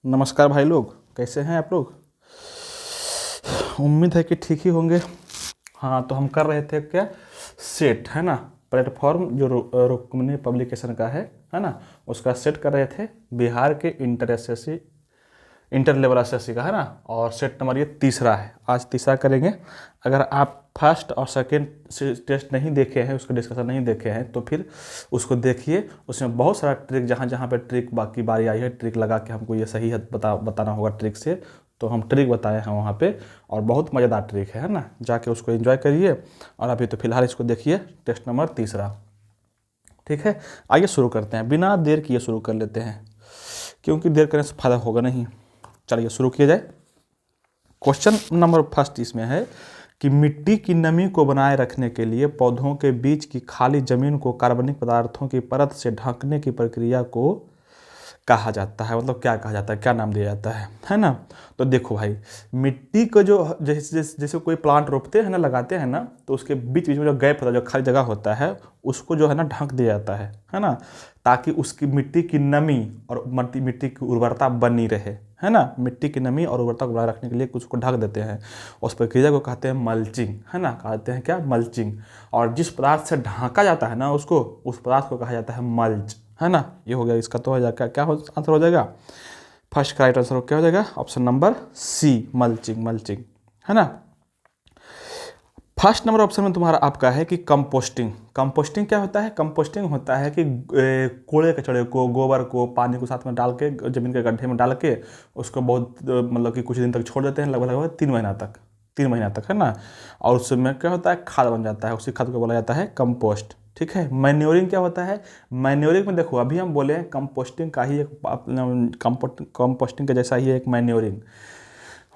नमस्कार भाई लोग, कैसे हैं आप लोग। उम्मीद है कि ठीक ही होंगे। हाँ, तो हम कर रहे थे क्या, सेट है ना, प्लेटफॉर्म जो रुक्मिणी पब्लिकेशन का है ना, उसका सेट कर रहे थे। बिहार के इंटर लेवल एसएससी का है ना, और सेट नंबर ये तीसरा है, आज तीसरा करेंगे। अगर आप फर्स्ट और सेकेंड टेस्ट नहीं देखे हैं, उसका डिस्कशन नहीं देखे हैं, तो फिर उसको देखिए। उसमें बहुत सारा ट्रिक, जहाँ जहाँ पे ट्रिक बाकी बारी आई है, ट्रिक लगा के हमको ये सही है बताना होगा ट्रिक से, तो हम ट्रिक बताए हैं वहाँ पे, और बहुत मज़ेदार ट्रिक है ना। जाके उसको एंजॉय करिए। और अभी तो फिलहाल इसको देखिए, टेस्ट नंबर तीसरा। ठीक है, आइए शुरू करते हैं, बिना देर किए शुरू कर लेते हैं, क्योंकि देर करने से फ़ायदा होगा नहीं। चलिए शुरू किया जाए। क्वेश्चन नंबर फर्स्ट इसमें है कि मिट्टी की नमी को बनाए रखने के लिए पौधों के बीच की खाली जमीन को कार्बनिक पदार्थों की परत से ढकने की प्रक्रिया को कहा जाता है। मतलब क्या कहा जाता है, क्या नाम दिया जाता है ना। तो देखो भाई, मिट्टी को जो जैसे कोई प्लांट रोपते हैं ना, लगाते हैं ना, तो उसके बीच बीच में जो गैप होता है, जो खाली जगह होता है, उसको जो है ना ढक दिया जाता है ना, ताकि उसकी मिट्टी की नमी और मिट्टी की उर्वरता बनी रहे, है ना। मिट्टी की नमी और उर्वरता को बनाए रखने के लिए उसको ढक देते हैं। उस प्रक्रिया को कहते हैं मल्चिंग, है ना, कहते हैं क्या, मल्चिंग। और जिस पदार्थ से ढका जाता है ना उसको, उस पदार्थ को कहा जाता है मल्च, है ना। ये हो गया इसका, तो हो जाएगा क्या आंसर हो जाएगा। फर्स्ट का राइट आंसर क्या हो जाएगा, option number C, mulching, mulching, है ना। फर्स्ट नंबर ऑप्शन में तुम्हारा आपका है कि कंपोस्टिंग। कंपोस्टिंग क्या होता है, कंपोस्टिंग होता है कि कूड़े कचड़े को, गोबर को, पानी को साथ में डाल के, जमीन के गड्ढे में डाल के उसको बहुत मतलब कि कुछ दिन तक छोड़ देते हैं, लगभग लगभग 3 महीना तक, है ना। और उसमें क्या होता है, खाद बन जाता है, उसी खाद को बोला जाता है कंपोस्ट। ठीक है। मैन्योरिंग क्या होता है, मैन्योरिंग में देखो, अभी हम बोले हैं कंपोस्टिंग का ही एक, कंपोस्टिंग का जैसा ही एक मैन्योरिंग।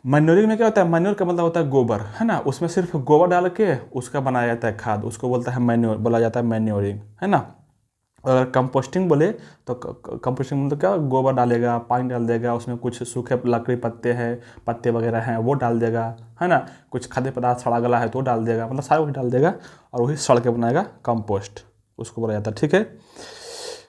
मैन्योरिंग में क्या होता है, मैन्योर का मतलब होता है गोबर, है ना। उसमें सिर्फ गोबर डाल के उसका बनाया जाता है खाद, उसको बोलता है मैन्योर, बोला जाता है मैन्योरिंग, है ना। और अगर कंपोस्टिंग बोले तो कंपोस्टिंग मतलब क्या, गोबर डालेगा, पानी डाल देगा, उसमें कुछ सूखे लकड़ी पत्ते वगैरह हैं वो डाल देगा, है ना। कुछ खाद्य पदार्थ सड़ा गला है तो वो डाल देगा, मतलब सारा कुछ डाल देगा, और वही सड़ के बनाएगा कंपोस्ट, उसको बोला जाता है। ठीक है।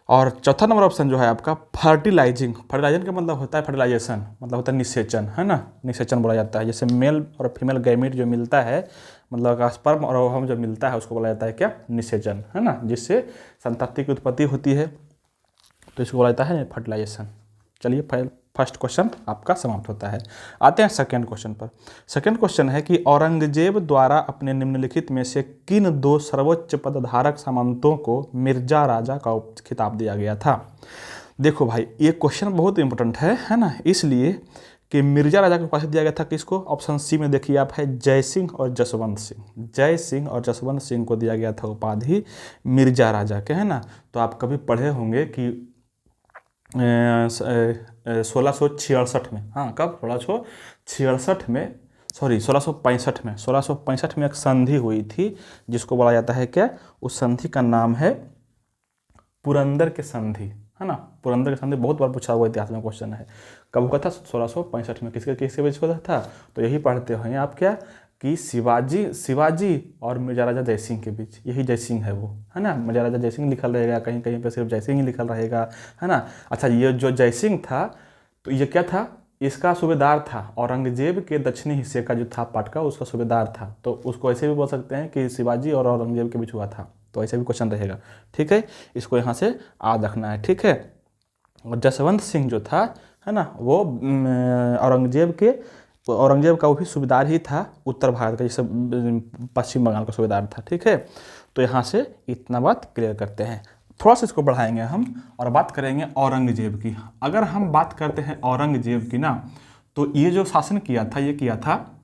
और चौथा नंबर ऑप्शन जो है आपका फर्टिलाइजिंग। फर्टिलाइजिंग का मतलब होता है फर्टिलाइजेशन, मतलब होता है निषेचन, है ना। निषेचन बोला जाता है, जैसे मेल और फीमेल गैमीट जो मिलता है, मतलब स्पर्म और ओवम जो मिलता है, उसको बोला जाता है क्या, निषेचन, है ना, जिससे संतति की उत्पत्ति होती है, तो इसको बोला जाता है फर्टिलाइजेशन। चलिए फर्स्ट क्वेश्चन आपका समाप्त होता है। आते हैं सेकंड क्वेश्चन पर। सेकंड क्वेश्चन है कि औरंगजेब द्वारा अपने निम्नलिखित में से किन दो सर्वोच्च पदधारक सामंतों को मिर्जा राजा का खिताब दिया गया था। देखो भाई, ये क्वेश्चन बहुत इंपॉर्टेंट है ना, इसलिए कि मिर्जा राजा को उपाधि दिया गया था किसको, ऑप्शन सी में देखिए आप, है जय सिंह और जसवंत सिंह। जय सिंह और जसवंत सिंह को दिया गया था उपाधि मिर्जा राजा के, है ना। तो आप कभी पढ़े होंगे कि 1666 में, हाँ कब, 1666 में, सॉरी 1665 में एक संधि हुई थी, जिसको बोला जाता है क्या, उस संधि का नाम है पुरंदर के संधि, है ना। पुरंदर के संधि बहुत बार पूछा हुआ इतिहास में क्वेश्चन है, कब हुआ था, 1665 में। किसके बीच हुआ था, तो यही पढ़ते हैं आप क्या, कि शिवाजी और मिर्जा राजा जयसिंह के बीच, यही जयसिंह है वो, है ना। मिर्जा राजा जयसिंह लिखल रहेगा, कहीं कहीं पे सिर्फ जयसिंह ही लिखल रहेगा, है ना। अच्छा, ये जो जयसिंह था, तो ये क्या था, इसका सूबेदार था, औरंगजेब के दक्षिणी हिस्से का जो था पाट का, उसका सूबेदार था। तो उसको ऐसे भी बोल सकते हैं कि शिवाजी और औरंगजेब के बीच हुआ था, तो ऐसे भी क्वेश्चन रहेगा। ठीक है, इसको यहाँ से याद रखना है। ठीक है। और जसवंत सिंह जो था, है ना, वो औरंगजेब का वो भी सूबेदार ही था, उत्तर भारत का, जैसे पश्चिम बंगाल का सूबेदार था। ठीक है। तो यहाँ से इतना बात क्लियर करते हैं। थोड़ा सा इसको बढ़ाएंगे हम और बात करेंगे औरंगजेब की। अगर हम बात करते हैं औरंगजेब की ना, तो ये जो शासन किया था, ये किया था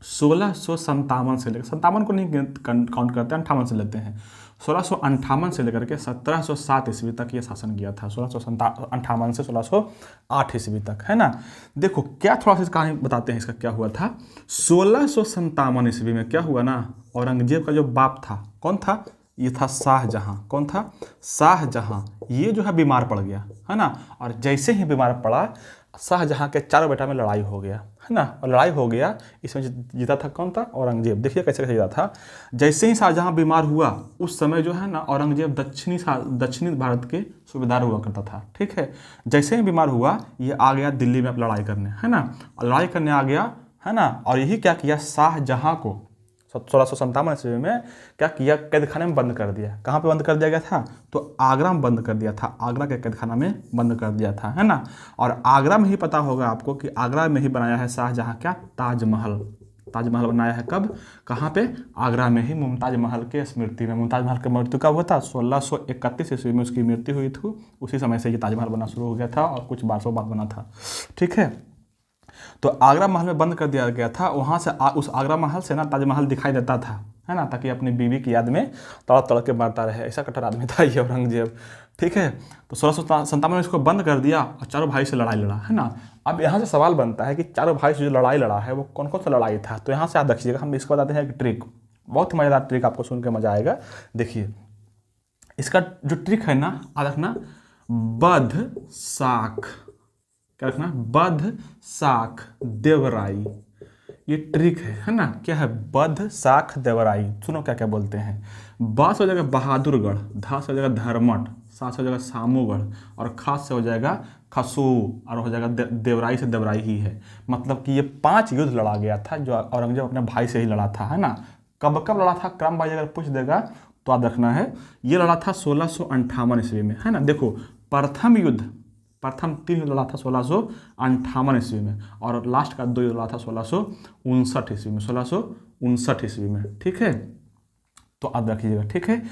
1657 से लेकर, 57 को नहीं काउंट करते हैं, 58 से लेते हैं, 1658 से लेकर के 1707 ईस्वी तक ये शासन किया था, 1658 से 1608 ईस्वी तक, है ना। देखो क्या, थोड़ा सा इस कहानी बताते हैं, इसका क्या हुआ था। 1657 ईस्वी में क्या हुआ ना, औरंगजेब का जो बाप था, कौन था, ये था शाहजहां। कौन था, शाहजहां। ये जो है बीमार पड़ गया, है ना। और जैसे ही बीमार पड़ा, शाहजहाँ के चारों बेटा में लड़ाई हो गया, है ना, और लड़ाई हो गया, इसमें जीता था कौन था? औरंगजेब। देखिए कैसे कैसे जीता था। जैसे ही शाहजहाँ बीमार हुआ उस समय जो है ना औरंगजेब दक्षिणी भारत के सूबेदार हुआ करता था, ठीक है। जैसे ही बीमार हुआ ये आ गया दिल्ली में लड़ाई करने, है ना, और लड़ाई करने आ गया, है ना, और यही क्या किया, शाहजहाँ को 1657 ईस्वी में क्या किया, कैद खाने में बंद कर दिया। कहाँ पे बंद कर दिया गया था? तो आगरा में बंद कर दिया था, आगरा के कैद खाना में बंद कर दिया था, है ना। और आगरा में ही पता होगा आपको कि आगरा में ही बनाया है शाहजहाँ क्या, ताजमहल। ताजमहल बनाया है कब, कहाँ पे? आगरा में ही, मुमताज महल के स्मृति में। मुमताज महल की मृत्यु कब हुआ था? 1631 ईस्वी में उसकी मृत्यु हुई थी। उसी समय से ये ताजमहल बनना शुरू हो गया था और कुछ बरसों बाद बना था, ठीक है। तो आगरा महल में बंद कर दिया गया था। वहाँ से उस आगरा महल से ना ताजमहल दिखाई देता था, है ना, ताकि अपनी बीवी की याद में तड़प तड़प के मरता रहे। ऐसा कट्टर आदमी था ये औरंगजेब, ठीक है। तो 1657 में इसको बंद कर दिया और चारों भाई से लड़ाई लड़ा, है ना। अब यहाँ से सवाल बनता है कि चारों भाई से जो लड़ाई लड़ा है वो कौन कौन सा लड़ाई था? तो यहाँ से याद रखिएगा, हम इसको बताते हैं एक ट्रिक, बहुत ही मज़ेदार ट्रिक, आपको सुन के मजा आएगा। देखिए इसका जो ट्रिक है ना, याद रखना, बध शाख, क्या रखना, बध शाख देवराई, ये ट्रिक है ना। क्या है? बध शाख देवराई। सुनो क्या क्या बोलते हैं। ब से हो जाएगा बहादुरगढ़, ध से हो जाएगा धर्मठ, सा से हो जाएगा सामूगढ़, और खास से हो जाएगा खसू, और हो जाएगा देवराई से देवराई ही है। मतलब कि ये 5 युद्ध लड़ा गया था जो औरंगजेब अपने भाई से ही लड़ा था, है ना। कब कब लड़ा था, क्रम वाइज अगर पूछ देगा तो याद रखना है। ये लड़ा था 1658 ईस्वी में, है ना। देखो प्रथम 3 युद्ध लड़ा था 1658 ईस्वी में, और लास्ट का 2 युद्ध लड़ा था 1659 ईस्वी में, 1659 ईस्वी में, ठीक है। तो याद रखिएगा, ठीक है।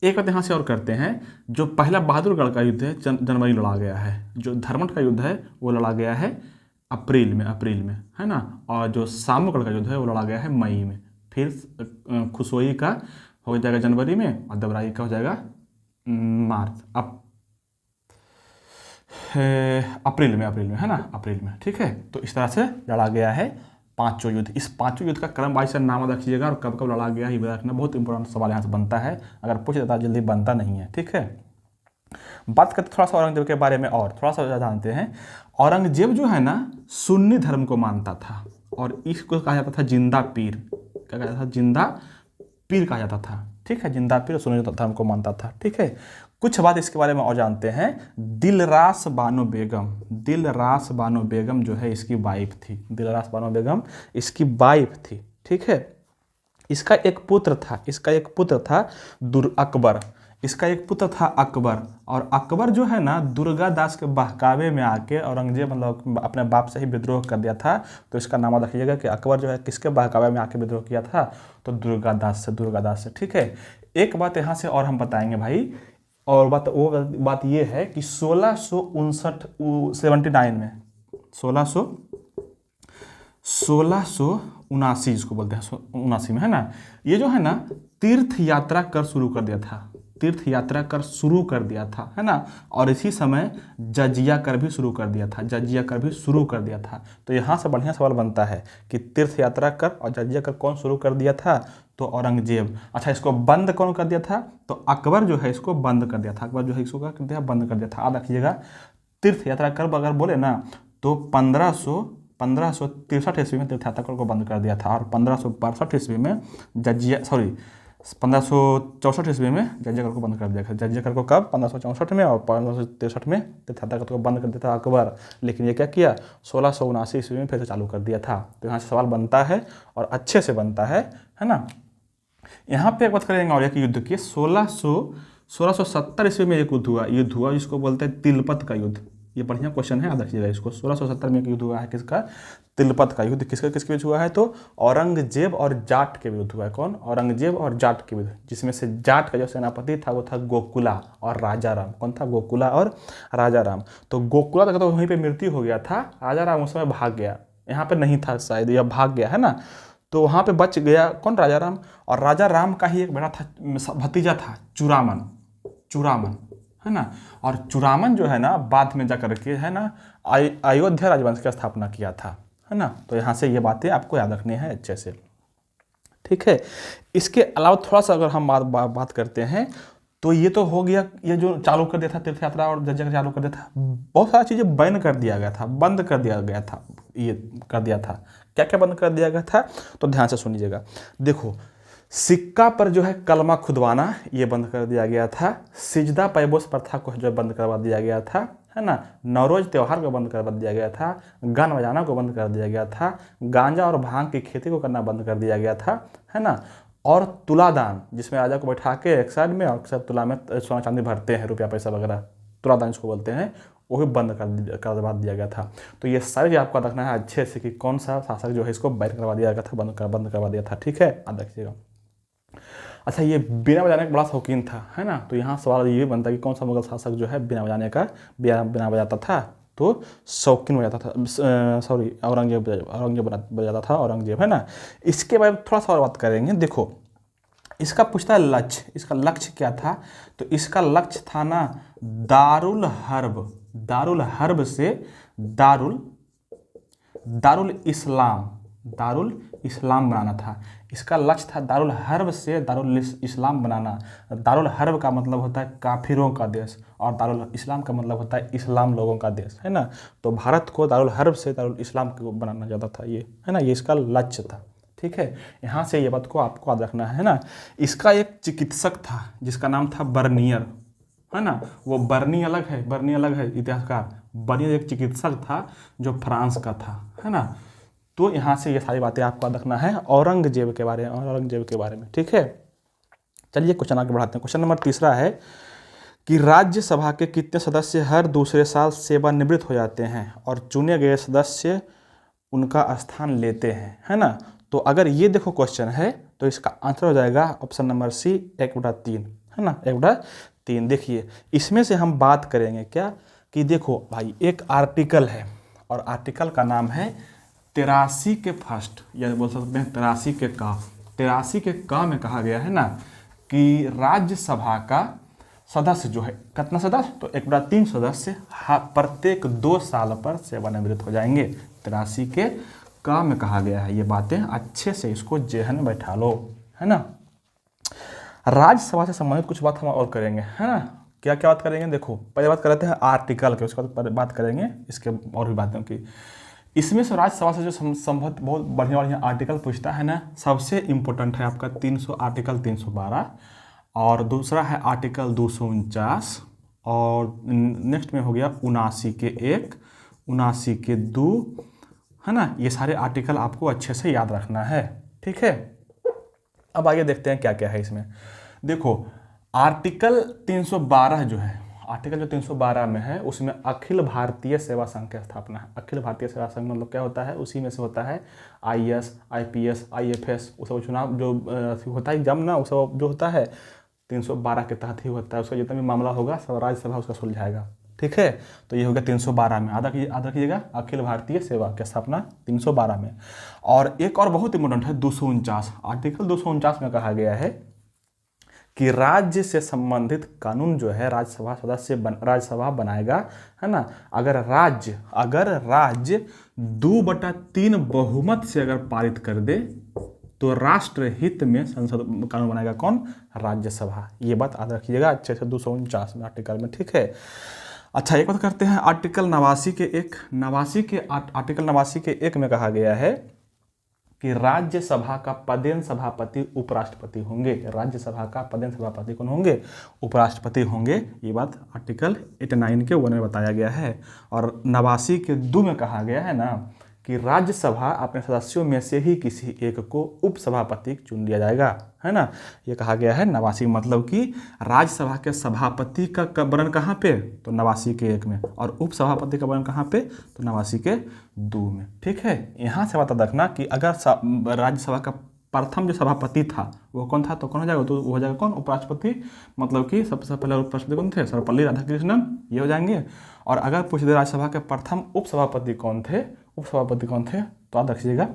एक बात यहाँ से और करते हैं, जो पहला बहादुरगढ़ का युद्ध है जनवरी लड़ा गया है, जो धर्मठ का युद्ध है वो लड़ा गया है अप्रैल में, है ना, और जो सामूगढ़ का युद्ध है वो लड़ा गया है मई में। फिर खुसोई का हो जाएगा जनवरी में, और देवराई का हो जाएगा मार्च, अप्रैल में, है ना, अप्रैल में, ठीक है। तो इस तरह से लड़ा गया है 5 युद्ध। इस 5 युद्ध का क्रम वाइज से नाम रखिएगा, और कब कब लड़ा गया ये रखना, बहुत इंपॉर्टेंट सवाल यहाँ से बनता है। अगर पूछ देता जल्दी बनता नहीं है, ठीक है। बात करते थोड़ा सा औरंगजेब के बारे में, और थोड़ा सा जानते हैं। औरंगजेब जो है ना सुन्नी धर्म को मानता था, और इसको कहा जाता था जिंदा पीर। क्या कहा जाता था? जिंदा पीर कहा जाता था, ठीक है। जिंदा पीर सुन्नी धर्म को मानता था, ठीक है। कुछ बात इसके बारे में और जानते हैं। दिलरास बानो बेगम जो है इसकी वाइफ थी। दिलरास बानो बेगम इसकी वाइफ थी, ठीक है। इसका एक पुत्र था अकबर। इसका एक पुत्र था अकबर, और अकबर जो है ना दुर्गादास के बहकावे में आके औरंगजेब मतलब अपने बाप से ही विद्रोह कर दिया था। तो इसका नाम रखिएगा कि अकबर जो है किसके बहकावे में आके विद्रोह किया था? तो दुर्गादास से, ठीक है। एक बात यहाँ से और हम बताएंगे भाई, और बात ये है कि 1679 में 1679 इसको बोलते हैं, 79 में, है ना। ये जो है ना तीर्थ यात्रा कर शुरू कर दिया था, है ना। और इसी समय जजिया कर भी शुरू कर दिया था। तो यहाँ से बढ़िया सवाल बनता है कि तीर्थ यात्रा कर और जजिया कर कौन शुरू कर दिया था? तो औरंगजेब। अच्छा, इसको बंद कौन कर दिया था? तो अकबर जो है इसको बंद कर दिया था। बंद कर दिया था। याद रखिएगा, तीर्थ यात्रा कर अगर बोले ना तो 1563 ईस्वी में तीर्थ यात्रा कर को बंद कर दिया था, और 1562 ईस्वी में 1564 ईस्वी में जजिया कर को बंद कर दिया था। जजिया कर को कब? 1564 में, और 1563 में तीर्थ यात्रा कर को बंद कर दिया था अकबर। लेकिन ये क्या किया? 1679 ईस्वी में फिर से चालू कर दिया था। तो यहाँ से सवाल बनता है, और अच्छे से बनता है ना। यहाँ पे एक बात करेंगे और एक युद्ध की। 1670 ईस्वी में एक युद्ध हुआ जिसको बोलते हैं तिलपत का युद्ध। ये बढ़िया क्वेश्चन है, याद रखिएगा इसको। 1670 में एक युद्ध हुआ है, किसका? तिलपत का युद्ध। किसके बीच हुआ है? तो औरंगजेब और जाट के विरुद्ध हुआ है। कौन? औरंगजेब और जाट के विरुद्ध, जिसमें से जाट का जो सेनापति था वो था गोकुला और राजाराम। कौन था? गोकुला और राजाराम। तो गोकुला तक तो वहीं पे मृत्यु हो गया था, राजाराम उस समय भाग गया, यहाँ पे नहीं था शायद, या भाग गया, है ना। तो वहाँ पे बच गया कौन? राजाराम। और राजाराम का ही एक बेटा था, भतीजा था चूरामन, है ना। और चूरामन जो है ना बाद में जाकर के, है ना, अयोध्या राजवंश की स्थापना किया था, है ना। तो यहाँ से ये बातें आपको याद रखनी है अच्छे से, ठीक है। इसके अलावा थोड़ा सा अगर हम बात करते हैं तो ये तो हो गया, ये जो चालू कर दिया था तीर्थ यात्रा और जगह चालू कर दिया था, बहुत सारी चीज़ें बैन कर दिया गया था, बंद कर दिया गया था, ये कर दिया था। क्या क्या बंद कर दिया गया था, तो ध्यान से सुनिएगा। देखो, सिक्का पर जो है कलमा खुदवाना ये बंद कर दिया गया था। सिजदा पैबोस प्रथा को जो है बंद करवा दिया गया था, है ना। नवरोज त्यौहार को बंद करवा दिया गया था। गान बजाना को बंद कर दिया गया था। गांजा और भांग की खेती को करना बंद कर दिया गया था, है ना। और तुलादान, जिसमें राजा को बैठा के एक साइड में और सब तुला में सोना चांदी भरते हैं, रुपया पैसा वगैरह, तुलादान इसको बोलते हैं, वो भी बंद करवा दिया गया था। तो ये सारी चीज़ आपको रखना है अच्छे से कि कौन सा शासक जो है इसको बैन करवा दिया गया था, बंद करवा दिया था, ठीक है, याद रखिएगा। अच्छा, ये बिना बजाने का बड़ा शौकीन था, है ना। तो यहाँ सवाल ये बनता है कि कौन सा मुगल शासक जो है बिना बजाने का बिना बजाता था, तो शौकीन बजाता था, सॉरी औरंगजेब बजाता था, औरंगजेब, है ना। इसके बारे में थोड़ा सा और बात करेंगे। देखो, इसका पूछता है लक्ष्य, इसका लक्ष्य क्या था, तो इसका लक्ष्य था ना दारुल हर्ब से दारुल इस्लाम बनाना था। इसका लक्ष्य था दारुल हर्ब से दारुल इस्लाम बनाना। दारुल हर्ब का मतलब होता है काफिरों का देश, और दारुल इस्लाम का मतलब होता है इस्लाम लोगों का देश, है ना। तो भारत को दारुल हर्ब से दारुल इस्लाम को बनाना चाहता था ये, है ना, ये इसका लक्ष्य था, ठीक है। यहाँ से ये बात को आपको याद रखना है ना। इसका एक चिकित्सक था जिसका नाम था बर्नियर, है ना। वो बर्नी अलग है इतिहासकार, बर्नियर एक चिकित्सक था जो फ्रांस का था, है ना। तो यहाँ से ये सारी बातें आपको याद रखना है औरंगजेब के बारे में, ठीक है। चलिए क्वेश्चन आगे बढ़ाते हैं। क्वेश्चन नंबर 3 है कि राज्यसभा के कितने सदस्य हर दूसरे साल सेवानिवृत्त हो जाते हैं और चुने गए सदस्य उनका स्थान लेते हैं, है ना। तो अगर ये देखो क्वेश्चन है तो इसका आंसर हो जाएगा ऑप्शन नंबर सी 1/3, है ना, 1/3। देखिए, इसमें से हम बात करेंगे क्या कि देखो भाई, एक आर्टिकल है और आर्टिकल का नाम है 83 के फर्स्ट, या बोल सकते हैं 83 के का में कहा गया है ना कि राज्यसभा का सदस्य जो है, कितना सदस्य, तो 1/3 सदस्य प्रत्येक 2 साल पर सेवानिवृत्त हो जाएंगे। 83 के का में कहा गया है, ये बातें अच्छे से इसको जेहन में बैठा लो, है ना। राज्यसभा से संबंधित कुछ बात हम और करेंगे, है ना। क्या क्या बात करेंगे, देखो पहले बात कर रहे हैं आर्टिकल के, उसके बाद बात करेंगे इसके और भी बातों की। इसमें से राज्यसभा से जो संबंधित बहुत बढ़िया आर्टिकल पूछता है ना, सबसे इम्पोर्टेंट है आपका आर्टिकल 312, और दूसरा है आर्टिकल 249, और नेक्स्ट में हो गया 79 के 1, 79 के 2, है ना। ये सारे आर्टिकल आपको अच्छे से याद रखना है, ठीक है। अब आगे देखते हैं क्या क्या है इसमें। देखो, आर्टिकल 312 जो है, आर्टिकल जो 312 में है उसमें अखिल भारतीय सेवा संघ की स्थापना है। अखिल भारतीय सेवा संघ मतलब क्या होता है, उसी में से होता है IAS, IPS, IFS, वो सब चुनाव जो होता है एग्जाम ना, वो सब जो होता है 312 के तहत ही होता है। उसका जितना भी मामला होगा सब राज्यसभा उसका सुलझाएगा, ठीक है। तो ये हो गया 312 में, याद रखिएगा अखिल भारतीय सेवा की स्थापना 312 में। और एक और बहुत इंपॉर्टेंट है 249, आर्टिकल 249 में कहा गया है कि राज्य से संबंधित कानून जो है राज्यसभा बनाएगा, है ना। अगर राज्य 2/3 बहुमत से अगर पारित कर दे तो राष्ट्रहित में संसद कानून बनाएगा कौन, राज्यसभा। ये बात याद रखिएगा अच्छे से 249 में आर्टिकल में, ठीक है। अच्छा, एक बात करते हैं आर्टिकल 89 के 1 में कहा गया है कि राज्यसभा का पदेन सभापति उपराष्ट्रपति होंगे। राज्यसभा का पदेन सभापति कौन होंगे, उपराष्ट्रपति होंगे। ये बात आर्टिकल 89 के 1 में बताया गया है। और 89 के 2 में कहा गया है ना कि राज्यसभा अपने सदस्यों में से ही किसी एक को उपसभापति चुन लिया जाएगा, है ना। ये कहा गया है 89, मतलब कि राज्यसभा के सभापति का वर्णन कहाँ पे, तो 89 के 1 में, और उपसभापति का वर्णन कहाँ पे, तो 89 के 2 में, ठीक है। यहाँ से बात रखना कि अगर राज्यसभा का प्रथम जो सभापति था वो कौन था, तो कौन हो जाएगा, तो वो हो जाएगा कौन, उपराष्ट्रपति। मतलब कि सबसे पहले उपराष्ट्रपति कौन थे, सर्वपल्ली राधाकृष्णन, ये हो जाएंगे। और अगर पूछ दे राज्यसभा के प्रथम उपसभापति कौन थे, तो याद रखिएगा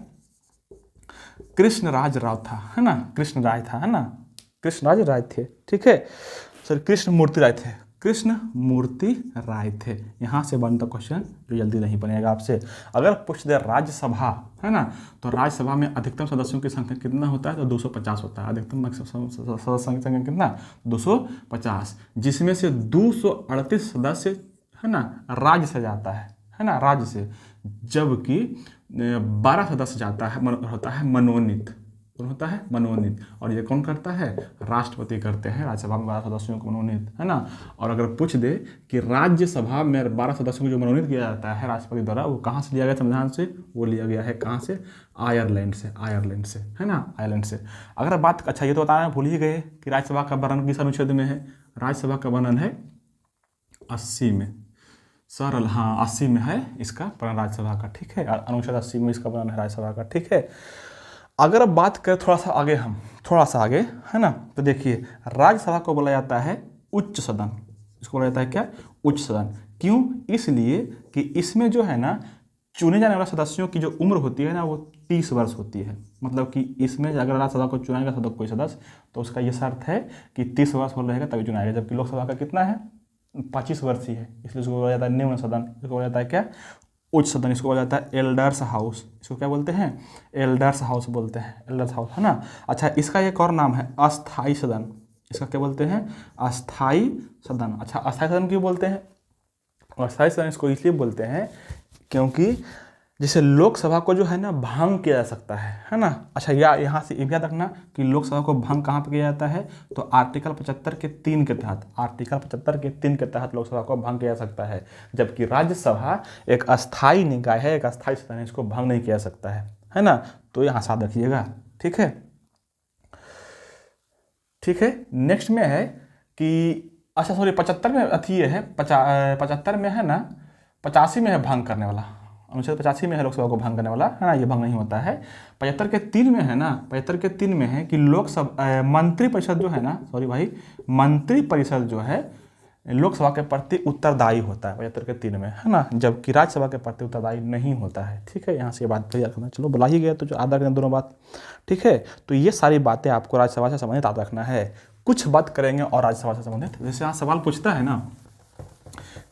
कृष्णराज राव था, है ना। कृष्णराज राय थे, ठीक है। सर कृष्णमूर्ति राय थे, कृष्ण मूर्ति राय थे। यहाँ से बनता क्वेश्चन जो जल्दी नहीं बनेगा आपसे। अगर पूछ दे राज्यसभा, है ना, तो राज्यसभा में अधिकतम सदस्यों की संख्या कितना होता है, तो 250 होता है। अधिकतम सदस्य संख्या कितना, 250, जिसमें से 238 सदस्य, है ना, राज्य से जाता है ना, राज्य से, जबकि 12 सदस्य जाता है, होता है मनोनीत, होता है मनोनीत। और ये कौन करता है, राष्ट्रपति करते हैं राज्यसभा में 12 सदस्यों को मनोनीत, है ना। और अगर पूछ दे कि राज्यसभा में 12 सदस्यों को जो मनोनीत किया जाता है राष्ट्रपति द्वारा, वो कहाँ से लिया गया संविधान से, वो लिया गया है कहाँ से, आयरलैंड से, आयरलैंड से, है ना, आयरलैंड से। अगर बात, अच्छा ये तो बताना भूल ही गए कि राज्यसभा का वर्णन किस अनुच्छेद में है। राज्यसभा का वर्णन है 80 में, सरल, हाँ 80 में है इसका वर्णन राज्यसभा का, ठीक है, अनुच्छेद 80 में इसका वर्णन है राज्यसभा का, ठीक है। अगर बात करें थोड़ा सा आगे, हम थोड़ा सा आगे, है ना, तो देखिए राज्यसभा को बोला जाता है उच्च सदन। इसको बोला जाता है क्या, उच्च सदन। क्यों, इसलिए कि इसमें जो है ना चुने जाने वाले सदस्यों की जो उम्र होती है ना, वो 30 वर्ष होती है। मतलब कि इसमें अगर राज्यसभा को चुनाएगा सदस्य कोई सदस्य, तो उसका ये शर्त है कि 30 वर्ष हो रहेगा तभी चुनाएगा। जबकि लोकसभा का कितना है, 25 वर्ष ही है, इसलिए इसको बोला जाता है निम्न सदन। इसको बोला जाता है क्या, उच्च सदन। इसको बोला जाता है एल्डर्स हाउस। इसको क्या बोलते हैं, एल्डर्स हाउस बोलते हैं, एल्डर्स हाउस, है ना। अच्छा, इसका एक और नाम है अस्थाई सदन। इसका क्या बोलते हैं, अस्थाई सदन। अच्छा, अस्थाई सदन क्यों बोलते हैं, अस्थाई सदन इसको इसलिए बोलते हैं क्योंकि जैसे लोकसभा को जो है ना भंग किया जा सकता है ना। अच्छा, या यहाँ से ये याद रखना कि लोकसभा को भंग कहाँ पे किया जाता है, तो आर्टिकल 75 के 3 के तहत, आर्टिकल 75 के 3 के तहत लोकसभा को भंग किया जा सकता है। जबकि राज्यसभा एक अस्थाई निकाय है, एक अस्थाई सदन है, इसको भंग नहीं किया जा सकता है ना। तो यहाँ साथ रखिएगा, ठीक है, ठीक है। नेक्स्ट में है कि, अच्छा सॉरी, 75 में अथी ये है, 75 में है ना, 85 में है भंग करने वाला, अनुच्छेद 85 में है लोकसभा को भंग करने वाला, है ना, ये भंग नहीं होता है। 75 के 3 में है ना, 75 के 3 में है कि लोकसभा मंत्रिपरिषद जो है ना, सॉरी भाई, मंत्रिपरिषद जो है लोकसभा के प्रति उत्तरदायी होता है 75 के 3 में, है ना, जबकि राज्यसभा के प्रति उत्तरदायी नहीं होता है, ठीक है। यहाँ से ये बात क्लियर करना, चलो बुला ही गया तो जो याद रखना दोनों बात, ठीक है। तो ये सारी बातें आपको राज्यसभा से संबंधित याद रखना है। कुछ बात करेंगे और राज्यसभा से संबंधित, जैसे यहाँ सवाल पूछता है ना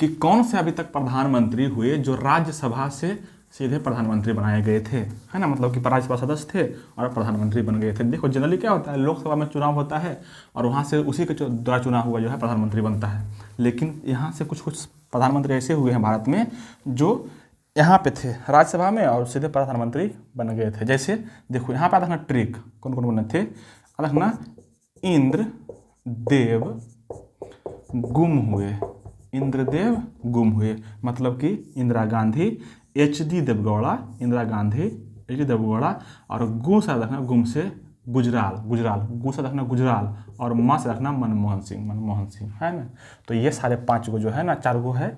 कि कौन से अभी तक प्रधानमंत्री हुए जो राज्यसभा से सीधे प्रधानमंत्री बनाए गए थे, है ना, मतलब कि राज्यसभा सदस्य थे और प्रधानमंत्री बन गए थे। देखो जनरली क्या होता है, लोकसभा में चुनाव होता है और वहाँ से उसी के द्वारा चुना हुआ जो है प्रधानमंत्री बनता है। लेकिन यहाँ से कुछ कुछ प्रधानमंत्री ऐसे हुए हैं भारत में जो यहाँ पे थे राज्यसभा में और सीधे प्रधानमंत्री बन गए थे। जैसे देखो यहाँ पे देखना ट्रिक कौन कौन बने थे, देखना इंद्रदेव गुम हुए, इंद्रदेव गुम हुए, मतलब कि इंदिरा गांधी, एच.डी. देवगौड़ा, इंदिरा गांधी, एच.डी. देवगौड़ा, और गु से रखना गुम से गुजराल, गुजराल, गु से रखना गुजराल, और माँ से रखना मनमोहन सिंह, मनमोहन सिंह, है ना। तो ये सारे 5 गो जो है ना, 4 गो है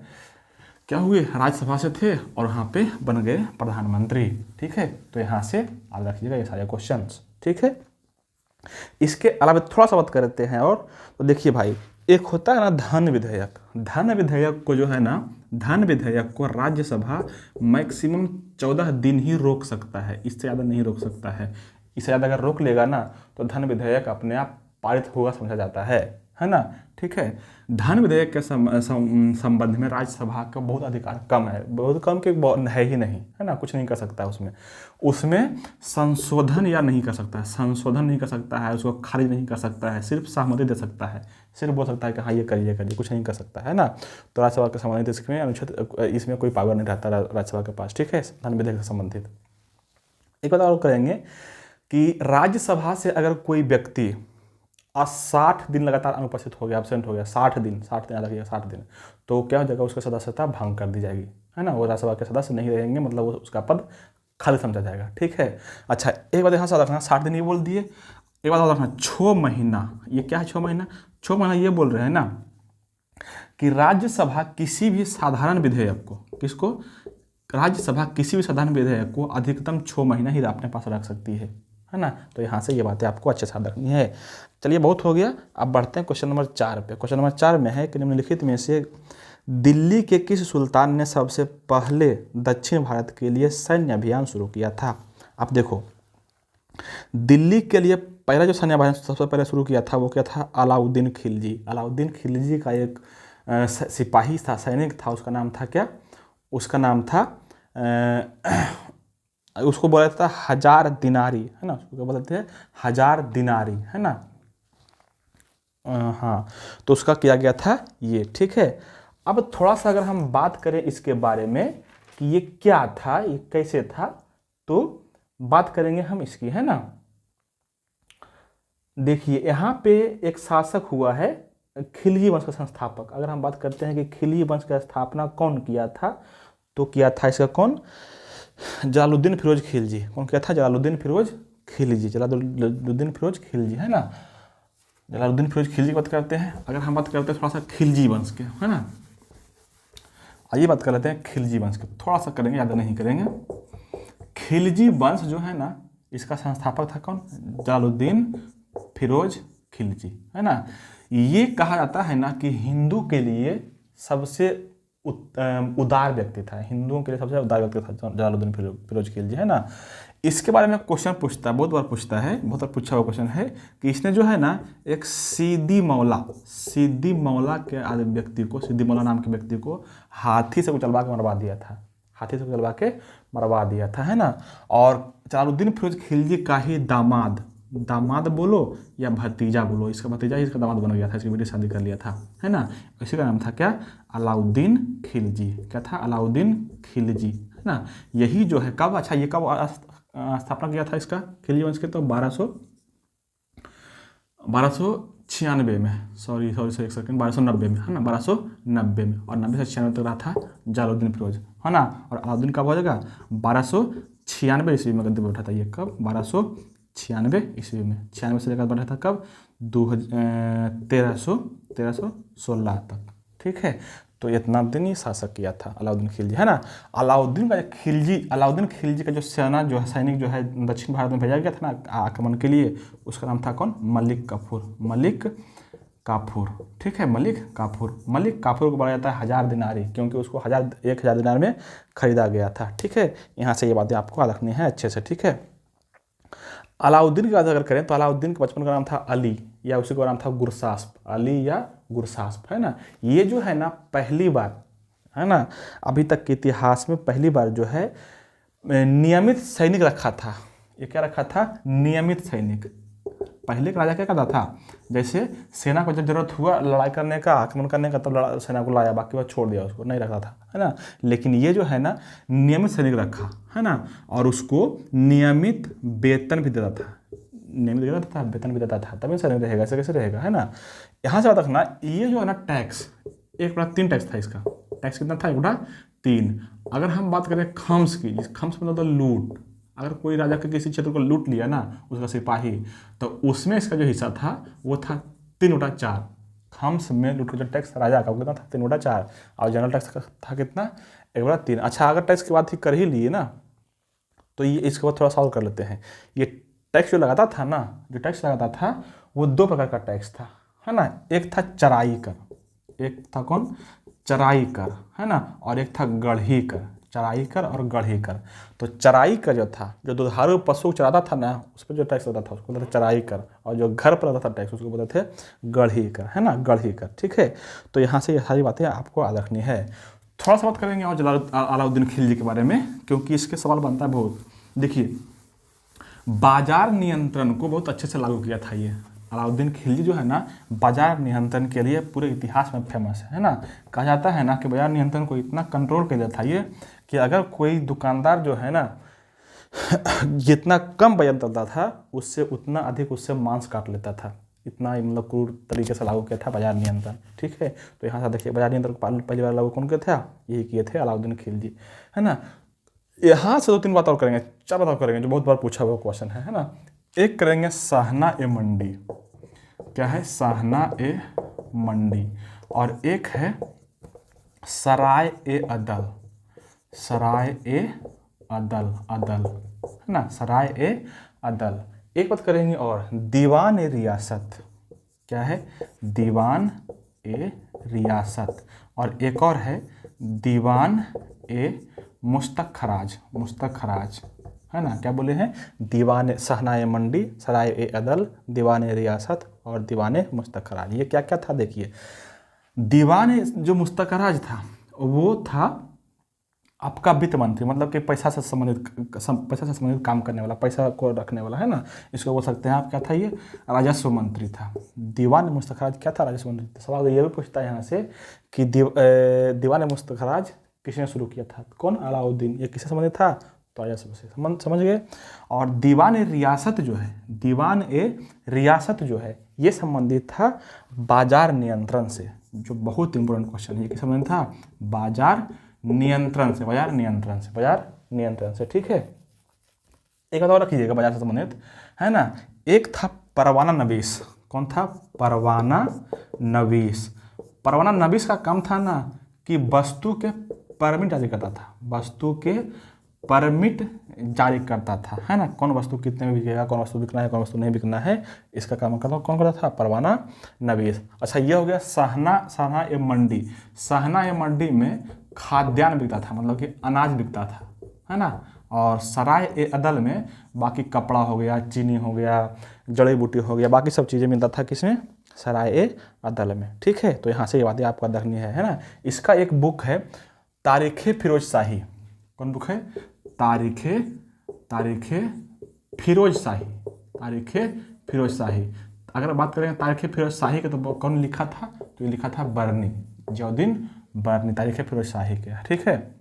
क्या हुए, राज्यसभा से थे और यहाँ पे बन गए प्रधानमंत्री, ठीक है। तो यहाँ से याद रखिएगा ये सारे क्वेश्चंस, ठीक है। इसके अलावा थोड़ा सा बात करते हैं और, तो देखिए भाई, एक होता है ना धन विधेयक। धन विधेयक को जो है ना, धन विधेयक को राज्यसभा मैक्सिमम 14 दिन ही रोक सकता है, इससे ज़्यादा नहीं रोक सकता है। इससे ज़्यादा अगर रोक लेगा ना तो धन विधेयक अपने आप पारित होगा समझा जाता है ना, ठीक है। धन विधेयक के संबंध में राज्यसभा का बहुत अधिकार कम है, बहुत कम के है ही नहीं, है ना, कुछ नहीं कर सकता है उसमें संशोधन या नहीं कर सकता है, संशोधन नहीं कर सकता है, उसको खारिज नहीं कर सकता है, सिर्फ सहमति दे सकता है, सिर्फ बोल सकता है कि हाँ ये करिए करिए, कुछ नहीं कर सकता है ना। तो राज्यसभा के संबंधित इसमें अनुच्छेद, इसमें कोई पावर नहीं रहता राज्यसभा के पास, ठीक है, धन विधेयक से संबंधित। एक बात और करेंगे कि राज्यसभा से अगर कोई व्यक्ति 60 दिन लगातार अनुपस्थित हो गया, एब्सेंट हो गया, 60 दिन याद रखिएगा, 60 दिन, तो क्या हो जाएगा, उसकी सदस्यता भंग कर दी जाएगी, है ना, वो राज्यसभा के सदस्य नहीं रहेंगे, मतलब उसका पद खाली समझा जाएगा, ठीक है। अच्छा, एक बात यहाँ से रखना, 60 दिन ये बोल दिए। एक बात और रखना, 6 महीना, ये क्या है 6 महीना, 6 महीना ये बोल रहे हैं ना कि राज्यसभा किसी भी साधारण विधेयक को, किसको, राज्यसभा किसी भी साधारण विधेयक को अधिकतम 6 महीना ही अपने पास रख सकती है ना। तो यहाँ से ये बातें आपको अच्छे से याद रखनी है। चलिए बहुत हो गया, अब बढ़ते हैं क्वेश्चन नंबर 4 पे। क्वेश्चन नंबर 4 में है कि निम्नलिखित में से दिल्ली के किस सुल्तान ने सबसे पहले दक्षिण भारत के लिए सैन्य अभियान शुरू किया था। आप देखो, दिल्ली के लिए पहला जो सैन्य अभियान सबसे पहले शुरू किया था वो क्या था, अलाउद्दीन खिलजी। अलाउद्दीन खिलजी का एक सिपाही था, सैनिक था, उसका नाम था क्या, उसका नाम था उसको बोला जाता था 1000 दिनारी, है ना, उसको क्या बोलते हैं 1000 दिनारी, है ना। हाँ, तो उसका किया गया था ये, ठीक है। अब थोड़ा सा अगर हम बात करें इसके बारे में कि ये क्या था, ये कैसे था, तो बात करेंगे हम इसकी, है ना। देखिए यहाँ पे एक शासक हुआ है खिलजी वंश का संस्थापक। अगर हम बात करते हैं कि खिलजी वंश का स्थापना कौन किया था, तो किया था इसका कौन, जलालुद्दीन फिरोज खिलजी। कौन किया था, जलालुद्दीन फिरोज खिलजी, जलालुद्दीन फिरोज खिलजी, है ना। जलालुद्दीन फिरोज खिलजी की बात करते हैं। अगर हम बात करते हैं थोड़ा सा खिलजी वंश के, है ना, आइए बात कर लेते हैं खिलजी वंश के, थोड़ा सा करेंगे, ज़्यादा नहीं करेंगे। खिलजी वंश जो है ना, इसका संस्थापक था कौन, जलालुद्दीन फिरोज खिलजी, है ना। ये कहा जाता है ना कि हिंदू के लिए सबसे उदार व्यक्ति था, हिंदुओं के लिए सबसे उदार व्यक्ति था जलालुद्दीन फिरोज खिलजी, है ना। इसके बारे में क्वेश्चन पूछता है, बहुत बार पूछता है, बहुत बार पूछा हुआ क्वेश्चन है कि इसने जो है ना एक सीदी मौला के व्यक्ति को, सीदी मौला नाम के व्यक्ति को हाथी से कुचलवा के मरवा दिया था, हाथी से कुचलवा के मरवा दिया था, है ना। और जलालुद्दीन फिरोज खिलजी का ही दामाद बोलो या भतीजा बोलो, इसका भतीजा ही इसका दामाद बन गया था, इसकी बेटी शादी कर लिया था, है ना। इसी का नाम था क्या, अलाउद्दीन खिलजी। क्या था, अलाउद्दीन खिलजी, है ना। यही जो है कब, अच्छा ये कब स्थापना किया था इसका, खिलजी वंश के, तो 1296 में, सॉरी एक सेकंड, 1290 में, है ना, 1290 में, और 90 से 96 तक रहा था जलालुद्दीन फिरोज, है ना। और अलाउद्दीन कब हो जाएगा, 1296 ईस्वी में गद्दी पर बैठा था ये, कब, 1296 ईस्वी में, 96 से लेकर बैठा था कब, 1316 तक, ठीक है। तो इतना दिन ही शासक किया था अलाउद्दीन खिलजी, है ना। अलाउद्दीन खिलजी का जो सेना जो है, सैनिक जो है दक्षिण भारत में भेजा गया था ना आक्रमण के लिए, उसका नाम था कौन, मलिक काफूर, ठीक है, मलिक काफूर को बोला जाता है 1000 दिनारी, क्योंकि उसको 1000 दिनार में खरीदा गया था, ठीक है। यहाँ से ये बातें आपको याद रखनी है अच्छे से, ठीक है। अलाउद्दीन की बात अगर करें तो अलाउद्दीन के बचपन का नाम था अली, या उसी का नाम था गुरसास्प, अली या गुरसास्प, है ना। ये जो है ना पहली बार, है ना, अभी तक के इतिहास में पहली बार जो है नियमित सैनिक रखा था। ये क्या रखा था, नियमित सैनिक। पहले का राजा क्या करता था, जैसे सेना को जब जरूरत हुआ लड़ाई करने का, आक्रमण करने का, तब सेना को लाया, बाकी बात छोड़ दिया, उसको नहीं रखा था, है ना। लेकिन ये जो है ना नियमित सैनिक रखा, है ना, और उसको नियमित वेतन भी देता था, वेतन भी देता था, तभी सैनिक रहेगा, ऐसे कैसे रहेगा, है ना। यहाँ से बात रखना, ये जो है ना टैक्स, 1/3 टैक्स था इसका। टैक्स कितना था, 1/3। अगर हम बात करें खम्स की, खम्स मतलब तो लूट, अगर कोई राजा के किसी क्षेत्र को लूट लिया ना उसका सिपाही, तो उसमें इसका जो हिस्सा था वो था 3/4। खम्स में लूट का जो टैक्स राजा का वो कितना था, 3/4, और जनरल टैक्स का था कितना, 1/3। अच्छा, अगर टैक्स की बात ही कर ही लिए ना, तो ये इसके बाद थोड़ा सॉल्व कर लेते हैं। ये टैक्स जो लगाता था ना, जो टैक्स लगाता था वो 2 प्रकार का टैक्स था, है ना। एक था चराई कर, एक था कौन, चराई कर, है ना, और एक था गढ़ी कर, चराई कर और गढ़ी कर। तो चराई कर जो था, जो दुधारू पशु चराता था ना, उस पर जो टैक्स लगता था उसको बोलते थे चराई कर, और जो घर पर लगता था टैक्स उसको बोलते थे गढ़ी कर, है ना, गढ़ी कर, ठीक है। तो यहाँ से ये सारी बातें आपको याद रखनी है। थोड़ा सा बात करेंगे और अलाउद्दीन खिलजी के बारे में, क्योंकि इसके सवाल बनता है बहुत। देखिए, बाजार नियंत्रण को बहुत अच्छे से लागू किया था ये अलाउद्दीन खिलजी जो है ना, बाजार नियंत्रण के लिए पूरे इतिहास में फेमस है ना। कहा जाता है ना कि बाजार नियंत्रण को इतना कंट्रोल कर दिया था ये कि अगर कोई दुकानदार जो है ना जितना कम वजन करता था उससे उतना अधिक उससे मांस काट लेता था। इतना मतलब क्रूर तरीके से लागू किया था बाजार नियंत्रण, ठीक है। तो यहाँ से देखिए बाजार नियंत्रण पहली बार लागू कौन किया था, यही किए थे अलाउद्दीन खिलजी, है ना। यहाँ से 2-3 बात और करेंगे, 4 बात और करेंगे जो बहुत बार पूछा हुआ क्वेश्चन है ना। एक करेंगे शाहना ए मंडी, क्या है, शाहना ए मंडी, और एक है सराय ए अदल, सराय ए अदल, है ना, सराय ए अदल। एक बात करेंगे और दीवान ए रियासत, क्या है, दीवान ए रियासत, और एक और है दीवान ए मुस्तखराज, है ना। क्या बोले हैं, दीवान शाहना ए मंडी, सराय ए अदल, दीवान ए रियासत और दीवान ए मुस्तखराज। ये क्या क्या था देखिए। दीवान जो मुस्तखराज था वो था आपका वित्त मंत्री, मतलब कि पैसा से संबंधित काम करने वाला, पैसा को रखने वाला, है ना। इसको बोल सकते हैं आप, क्या था ये, राजस्व मंत्री था। दीवान मुस्तखराज क्या था, राजस्व मंत्री था। सवाल ये भी पूछता है यहाँ से कि दीवान मुस्तखराज किसने शुरू किया था, कौन, अलाउद्दीन। ये किससे संबंधित था, तो राजस्व से समझ गए। और दीवान ए रियासत जो है, दीवान ए रियासत जो है ये संबंधित था बाजार नियंत्रण से, जो बहुत इंपॉर्टेंट क्वेश्चन है। ये किस संबंधित था, बाजार नियंत्रण से, बाजार नियंत्रण से, बाजार नियंत्रण से, ठीक है। एक बात और रखिएगा बाजार से संबंधित, है ना। एक था परवाना नवीस, कौन था, परवाना नवीस। परवाना नवीस का काम था ना कि वस्तु के परमिट जारी करता था, वस्तु के परमिट जारी करता था, है ना। कौन वस्तु कितने में बिकेगा, कौन वस्तु बिकना है, कौन वस्तु नहीं बिकना है, इसका काम करता कौन करता था, परवाना नवीस। अच्छा ये हो गया सहना ए मंडी। सहना ए मंडी में खाद्यान्न बिकता था, मतलब कि अनाज बिकता था, है ना। और सराय ए अदल में बाकी कपड़ा हो गया, चीनी हो गया, जड़ी बूटी हो गया, बाकी सब चीज़ें मिलता था किसमें, सराय ए अदल में, ठीक है। तो यहाँ से ये बातें आपको देखनी है ना। इसका एक बुक है तारीख़े फिरोज शाही। कौन बुक है, तारीख़े फिरोज शाही, तारीख़े फिरोज शाही। अगर बात करें तारीख़े फिरोज शाही के, तो कौन लिखा था, तो ये लिखा था बर्नी, जियाउद्दीन बर्नी, तारीख़े फिरोज शाही के, ठीक है।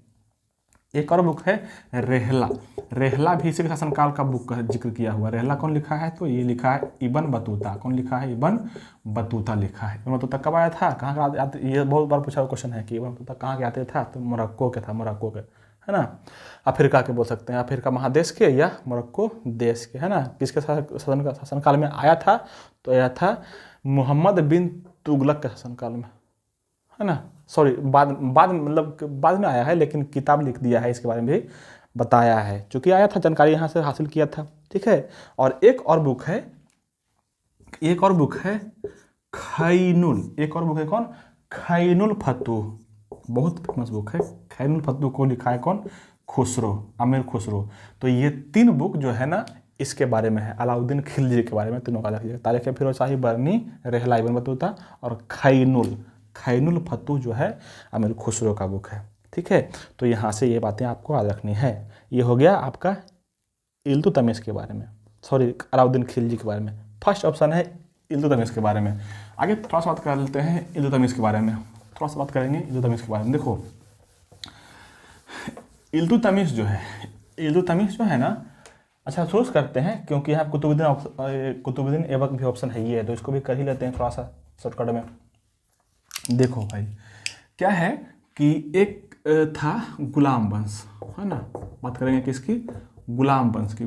एक और बुक है रेहला। रेहला भी इसी के शासनकाल का बुक का जिक्र किया हुआ। रेहला कौन लिखा है, तो ये लिखा है इब्न बतूता। कौन लिखा है, इब्न बतूता लिखा है। इब्न बतूता कब आया था, कहाँ का आते, ये बहुत बार पूछा हुआ क्वेश्चन है कि इब्न बतूता कहाँ के आते था, तो मोरक्को के था, मोरक्को के, है ना। अफ्रीका के बोल सकते हैं, अफ्रीका महादेश के या मोरक्को देश के, है ना। किसके शासनकाल में आया था, तो आया था मोहम्मद बिन तुगलक के शासनकाल में, है ना। सॉरी बाद मतलब बाद में आया है, लेकिन किताब लिख दिया है, इसके बारे में भी बताया है, चूँकि आया था, जानकारी यहाँ से हासिल किया था, ठीक है। और एक और बुक है खैनुल। एक और बुक है कौन, खैनुल फतूह, बहुत फेमस बुक है। खैनुल फतूह को लिखा है कौन, खुसरो, अमीर खुसरो। तो ये 3 बुक जो है ना इसके बारे में है, अलाउद्दीन खिलजी के बारे में, तीनों का लिखिएगा। तारीख़े फिरोज शाही, बर्नी, रेहला इब्न बतूता और खैनुल फतूह जो है अमीर खुसरो का बुक है, ठीक है। तो यहाँ से ये बातें आपको याद रखनी है। ये हो गया आपका इल्तुतमिश के बारे में, सॉरी अलाउद्दीन खिलजी के बारे में। फर्स्ट ऑप्शन है इल्तुतमिश के बारे में। आगे थोड़ा सा बात कर लेते हैं इल्तुतमिश के बारे में, थोड़ा सा बात करेंगे इल्तुतमिश के बारे में। देखो इल्तुतमिश जो है ना, अच्छा सोच करते हैं, क्योंकि यहाँ कुतुबुद्दीन ऐबक भी ऑप्शन है, ये है, तो इसको भी कर ही लेते हैं थोड़ा सा शॉर्टकट में। देखो भाई क्या है कि एक था गुलाम वंश, है ना। बात करेंगे किसकी, गुलाम वंश की,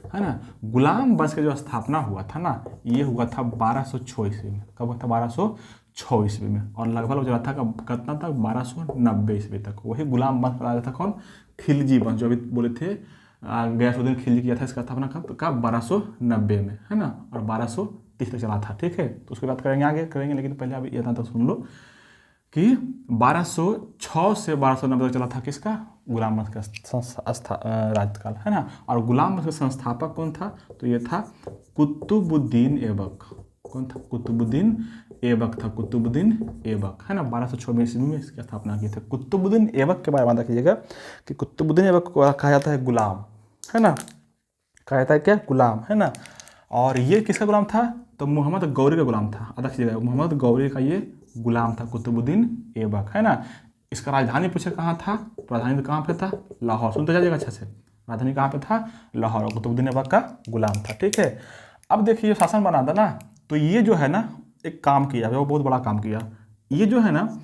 है ना। गुलाम वंश की जो स्थापना हुआ था ना, ये हुआ था 1206 ईस्वी में। कब हुआ था, 1206 ईस्वी में। और लगभग चला था कितना तक, 1290 ईस्वी तक। वही गुलाम वंश बनाया था कौन, खिलजी वंश, जो अभी बोले थे गयासुद्दीन खिलजी किया था इसका स्थापना कब, 1290 में, है ना। और 1230 तक चला था, ठीक है। तो उसकी बात करेंगे, आगे करेंगे, लेकिन पहले अभी इतना तक सुन लो कि 1206 से 1290 तक चला था किसका, गुलाम वंश का राजकाल, है ना। और गुलाम वंश का संस्थापक कौन था, तो ये था कुतुबुद्दीन ऐबक। कौन था, कुतुबुद्दीन ऐबक, है ना। 1206 ईस्वी में इसकी स्थापना की थी। कुतुबुद्दीन ऐबक के बारे में रखिएगा कि कुतुबुद्दीन ऐबक को कहा जाता है गुलाम, है ना, कहा जाता है क्या, गुलाम, है ना। और ये किसका गुलाम था, तो मोहम्मद गौरी का गुलाम था। रखिएगा मोहम्मद गौरी का ये गुलाम था कुतुबुद्दीन ऐबक, है ना। इसका राजधानी पूछे कहाँ था, तो राजधानी कहाँ पे था, लाहौर। सुनते जाइएगा अच्छा से, राजधानी कहाँ पे था, लाहौर। और कुतुबुद्दीन ऐबक का गुलाम था, ठीक है। अब देखिए शासन बना था ना, तो ये जो है ना एक काम किया, वो बहुत बड़ा काम किया। ये जो है ना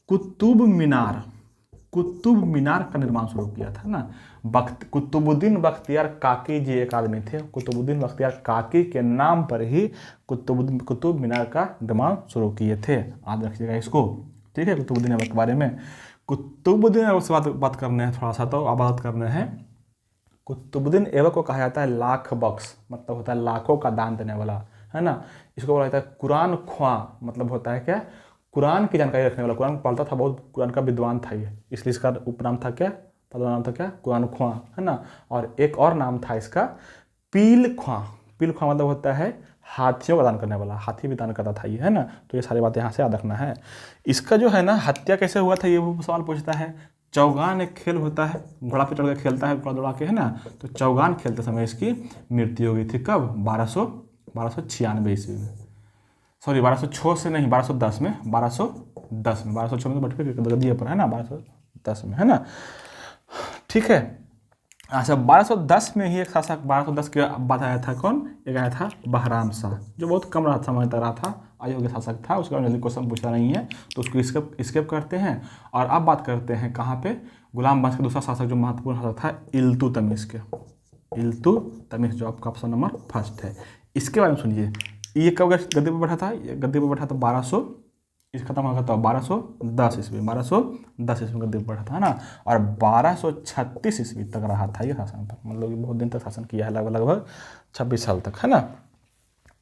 कुतुब मीनार का निर्माण शुरू किया था ना। कुतुबुद्दीन बख्तियार काकी जी एक आदमी थे, कुतुबुद्दीन बख्तियार काकी के नाम पर ही कुतुब मीनार का निर्माण शुरू किए थे। याद रखिएगा इसको, ठीक है। कुतुबुद्दीन ऐबक के बारे में, कुतुबुद्दीन ऐबक से बात करने हैं थोड़ा सा, तो अब बात करने हैं। कुतुबुद्दीन ऐबक को कहा जाता है लाख बख्श, मतलब होता है लाखों का दान देने वाला, है ना। इसको बोला जाता है कुरान ख्वां, मतलब होता है क्या, कुरान की जानकारी रखने वाला। कुरान पढ़ता था बहुत, कुरान का विद्वान था ये, इसलिए इसका उपनाम था क्या, पहला नाम था क्या, कुरान ख्वां, है ना। और एक और नाम था इसका पील ख्वां। पील ख्वां मतलब होता है हाथियों का दान करने वाला, हाथी भी दान करता था ये, है ना। तो ये सारी बातें यहाँ से याद रखना है। इसका जो है ना हत्या कैसे हुआ था ये वो सवाल पूछता है। चौगान एक खेल होता है, घोड़ा पे चढ़ के खेलता है, घोड़ा दौड़ा के, है ना। तो चौगान खेलते समय इसकी मृत्यु हो गई थी। कब? 1296 ईस्वी में, सॉरी 1206 से नहीं, 1210 में, 1210 में, 1206 में तो बट पे गद्दी पर, है ना, 1210 में, है ना। ठीक है। अच्छा, 1210 में ही एक शासक, 1210 के बाद आया था कौन? एक आया था बहराम शाह, जो बहुत कम समय तक रहा था, अयोग्य शासक था। उसके बाद जल्दी क्वेश्चन पूछा नहीं है तो उसको स्किप करते हैं। और अब बात करते हैं कहाँ पे? गुलाम वंश का दूसरा शासक जो महत्वपूर्ण शासक था, इल्तुतमिश के। इल्तुतमिश जो आपका ऑप्शन नंबर फर्स्ट है। इसके बारे में सुनिए, ये कब गद्दी पर बैठा था? गद्दी पर बैठा था 1200, इस खत्म हो गया था 1210 ईस्वी, 1210 ईस्वी में गद्दी पर बैठा था, है ना। और 1236 ईस्वी तक रहा था ये शासन पर, मतलब बहुत दिन तक शासन किया है, लगभग 26 साल तक, है ना।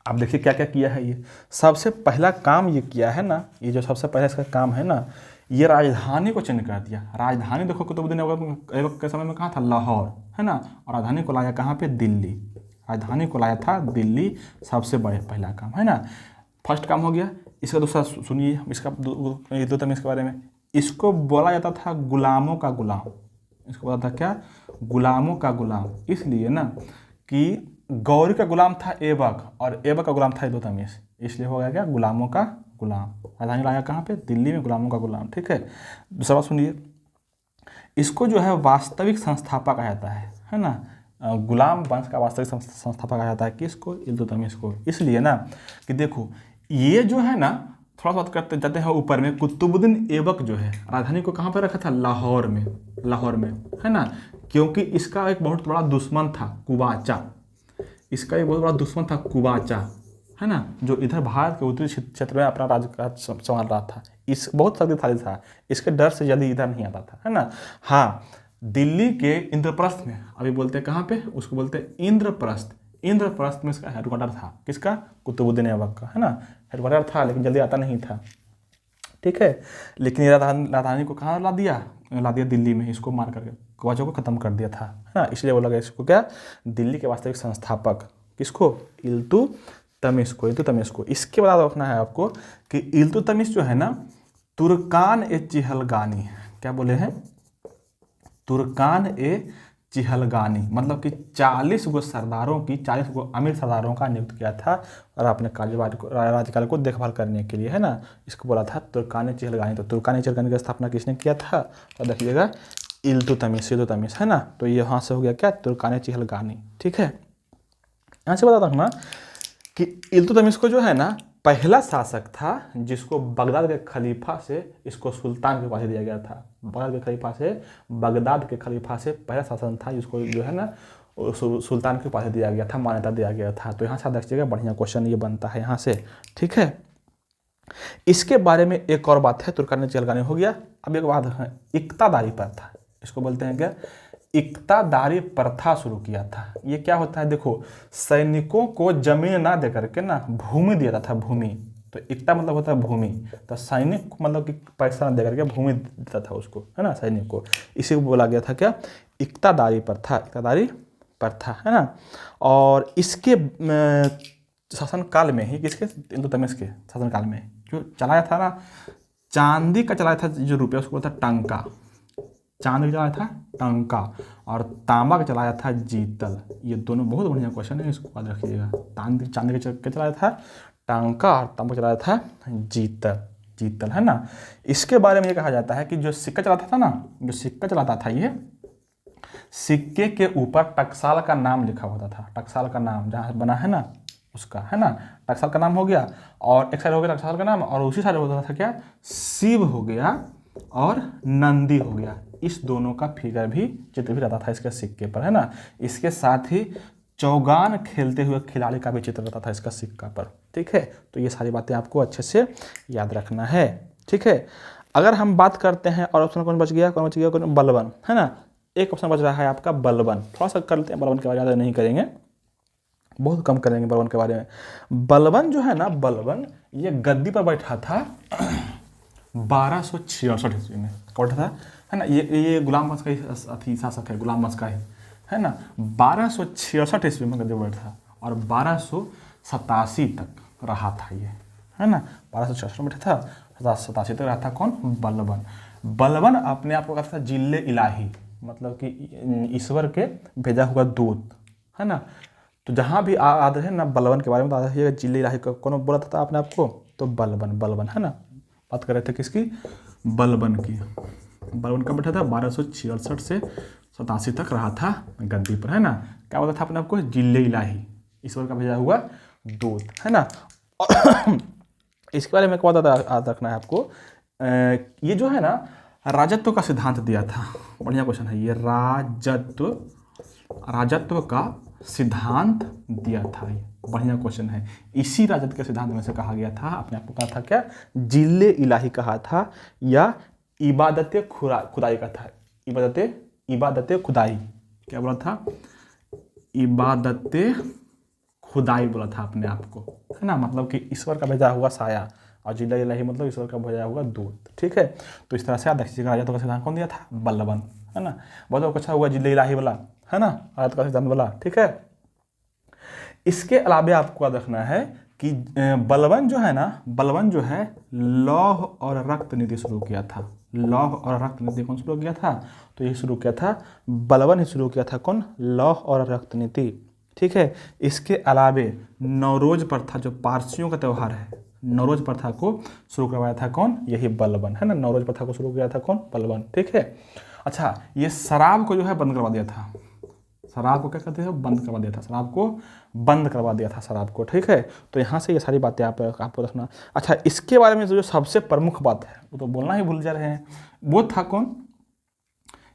अब देखिए क्या क्या किया है ये। सबसे पहला काम ये किया है ना, ये जो सबसे पहले इसका काम है ना, ये राजधानी को चेंज कर दिया। राजधानी देखो कुतुबुद्दीन ऐबक के समय में कहाँ था? लाहौर, है ना। और राजधानी को लाया कहाँ पे? दिल्ली। राजधानी को लाया था दिल्ली, सबसे बड़े पहला काम, है ना। फर्स्ट काम हो गया। इसका दूसरा सुनिए, इसका इल्तुतमिश के बारे में। इसको बोला जाता था गुलामों का गुलाम। इसको बोला था क्या? गुलामों का गुलाम। इसलिए ना कि गौरी का गुलाम था ऐबक, और ऐबक का गुलाम था इल्तुतमिश, इसलिए हो गया क्या? गुलामों का गुलाम। राजधानी लाया कहाँ पे? दिल्ली में, गुलामों का गुलाम। ठीक है। दूसरा बात सुनिए, इसको जो है वास्तविक संस्थापक कहा जाता है ना। गुलाम वंश का वास्तविक संस्थापक कहा जाता है किसको? इल्तुतमिश को। इसलिए ना कि देखो ये जो है ना, थोड़ा सा बात करते जाते हैं ऊपर में। कुतुबुद्दीन ऐबक जो है राजधानी को कहाँ पर रखा था? लाहौर में, लाहौर में, है ना। क्योंकि इसका एक बहुत बड़ा दुश्मन था कुबाचा। इसका एक बहुत बड़ा दुश्मन था कुबाचा, है ना, जो इधर भारत के उत्तरी क्षेत्र में अपना राज्य संभाल रहा था। इस बहुत शक्तिशाली था, इसके डर से जल्दी इधर नहीं आता था, है ना। हाँ, दिल्ली के इंद्रप्रस्थ में, अभी बोलते हैं कहाँ पे? उसको बोलते हैं इंद्रप्रस्थ। इंद्रप्रस्थ में इसका हेडक्वार्टर था। किसका? कुतुबुद्दीन ऐबक का, है ना। हेडक्वार्टर था लेकिन जल्दी आता नहीं था। ठीक है। लेकिन राजधानी को कहाँ ला दिया? दिल्ली में, इसको मार करके कुबाचा को खत्म कर दिया था, है ना। इसलिए बोला गया इसको क्या? दिल्ली के वास्तविक संस्थापक किसको? इल्तुतमिश को। इल्तुतमिश को। इसके बाद रखना है आपको कि इल्तुतमिश जो है ना, तुर्कान ए चिहलगानी, क्या बोले हैं? तुर्कान ए चिहलगानी, मतलब कि 40 गो सरदारों की, 40 गो अमीर सरदारों का नियुक्त किया था और अपने राज्यकाल को देखभाल करने के लिए, है ना। इसको बोला था तुर्कान ए चिहलगानी। तो तुर्कान ए चिहलगानी की स्थापना किसने किया था? तो देखिएगा इल्तुतमिश, है ना। तो ये यहाँ से हो गया क्या? तुर्कान ए चिहलगानी। ठीक है। यहाँ से बता रखना कि इल्तुतमिश को जो है ना, पहला शासक था जिसको बगदाद के खलीफा से इसको सुल्तान की उपाधि दिया गया था। बगदाद के खलीफा से पहला शासन था जिसको जो है ना सुल्तान की उपाधि दिया गया था, मान्यता दिया गया था। तो यहाँ से देखिएगा, बढ़िया क्वेश्चन ये बनता है यहाँ से। ठीक है। इसके बारे में एक और बात है, तुर्कान ए चिहलगानी हो गया। अब एक बात है, इक्तादारी प्रथा, इसको बोलते हैं क्या? इक्तादारी प्रथा शुरू किया था। ये क्या होता है? देखो, सैनिकों को जमीन ना दे करके ना भूमि दिया जाता था, भूमि। तो इक्ता मतलब होता है भूमि, तो सैनिक मतलब कि पैसा ना दे करके भूमि देता था उसको, है ना, सैनिक को। इसी को बोला गया था क्या? इक्तादारी प्रथा। इक्तादारी प्रथा, है ना। और इसके शासनकाल में ही, किसके? इल्तुतमिश के शासनकाल में जो चलाया था ना, चांदी का चलाया था जो रुपया, उसको बोलता टंका। चांदी का चलाया था टंका, और तांबा का चलाया था जीतल। ये दोनों बहुत बढ़िया क्वेश्चन है, इसको याद रखिएगा। चांदी का चलाया था टंका और तांबा का चलाया था जीतल, है ना। इसके बारे में ये कहा जाता है कि जो सिक्का चलाता था ना, जो सिक्का चलाता था, ये सिक्के के ऊपर टकसाल का नाम लिखा होता था। टकसाल का नाम जहाँ बना है ना उसका, है ना, टकसाल का नाम हो गया। और एक साइड हो गया टकसाल का नाम, और उसी साइड होता था क्या? शिव हो गया और नंदी हो गया। इस दोनों का फिगर भी, चित्र भी रहता था इसके सिक्के पर, है ना। इसके साथ ही चौगान खेलते हुए खिलाड़ी का भी चित्र रहता था इसका सिक्का पर। ठीक है। तो ये सारी बातें आपको अच्छे से याद रखना है। ठीक है। अगर हम बात करते हैं, और ऑप्शन कौन बच गया? बलबन, है ना। एक ऑप्शन बच रहा है आपका बलबन। थोड़ा सा कर लेते हैं बलबन के बारे में, ज़्यादा नहीं करेंगे, बहुत कम करेंगे बलबन के बारे में। बलबन जो है ना, बलबन ये गद्दी पर बैठा था 1266 ईस्वी में। कौन था, है ना। ये गुलाम वंश का ही शासक है, गुलाम वंश का है ना। 1266 ईस्वी में गद्दी पर बैठा था, और 1200 87 तक रहा था ये, है ना। 1266 में था, 87 तक रहा था कौन? बलबन। बलबन अपने आप को कहता था जिल्ले इलाही, मतलब कि ईश्वर के भेजा हुआ दूत, है ना। तो जहाँ भी आते हैं ना बलबन के बारे में, तो आता है जिल्ले इलाही को कौन बोला था अपने आप को? तो बलबन, बलबन, है ना। बात कर रहे थे किसकी? बलबन की। बलबन कब बैठा था? 1266 से 87 तक रहा था गद्दी पर, है ना। क्या बोला था अपने आप को? जिल्ले इलाही, ईश्वर का भेजा हुआ दूत, है ना। और इसके बारे में क्या बात याद रखना है आपको, ये जो है ना राजत्व का सिद्धांत दिया था। बढ़िया क्वेश्चन है ये, राजत्व का सिद्धांत दिया था, ये बढ़िया क्वेश्चन है। इसी राजत्व के सिद्धांत में से कहा गया था, अपने आप को कहा था क्या? जिल्ले इलाही कहा था, या इबादत खुदाई का था। इबादत खुदाई, क्या बोला था? इबादत खुदाई बोला था अपने आप को, है ना। मतलब कि ईश्वर का भेजा हुआ साया, और जिल्ले इलाही मतलब ईश्वर का भेजा हुआ दूत, ठीक है। तो इस तरह से याद रखिएगा, राजत्व का सिद्धांत कौन दिया था? बलबन, है ना। बहुत अच्छा हुआ जिल्ले इलाही वाला, है ना, राजत्व का सिद्धांत वाला, ठीक है। इसके अलावा आपको याद रखना है कि बलबन जो है ना, बलबन जो है लौह और रक्त नीति शुरू किया था। लौह और रक्त नीति कौन शुरू किया था? तो ये शुरू किया था बलबन ही शुरू किया था। कौन? लौह और रक्त नीति, ठीक है। इसके अलावे नवरोज प्रथा, जो पारसियों का त्यौहार है, नवरोज प्रथा को शुरू करवाया था कौन? यही बलबन, है ना। नवरोज प्रथा को शुरू किया था कौन? बलबन, ठीक है। अच्छा, ये शराब को जो है बंद करवा दिया था। शराब को क्या कहते हैं? बंद करवा दिया था। शराब को बंद करवा दिया था, शराब को, ठीक है। तो यहाँ से ये सारी बातें आपको रखना। अच्छा, इसके बारे में जो सबसे प्रमुख बात है वो तो बोलना ही भूल जा रहे हैं, वो था कौन?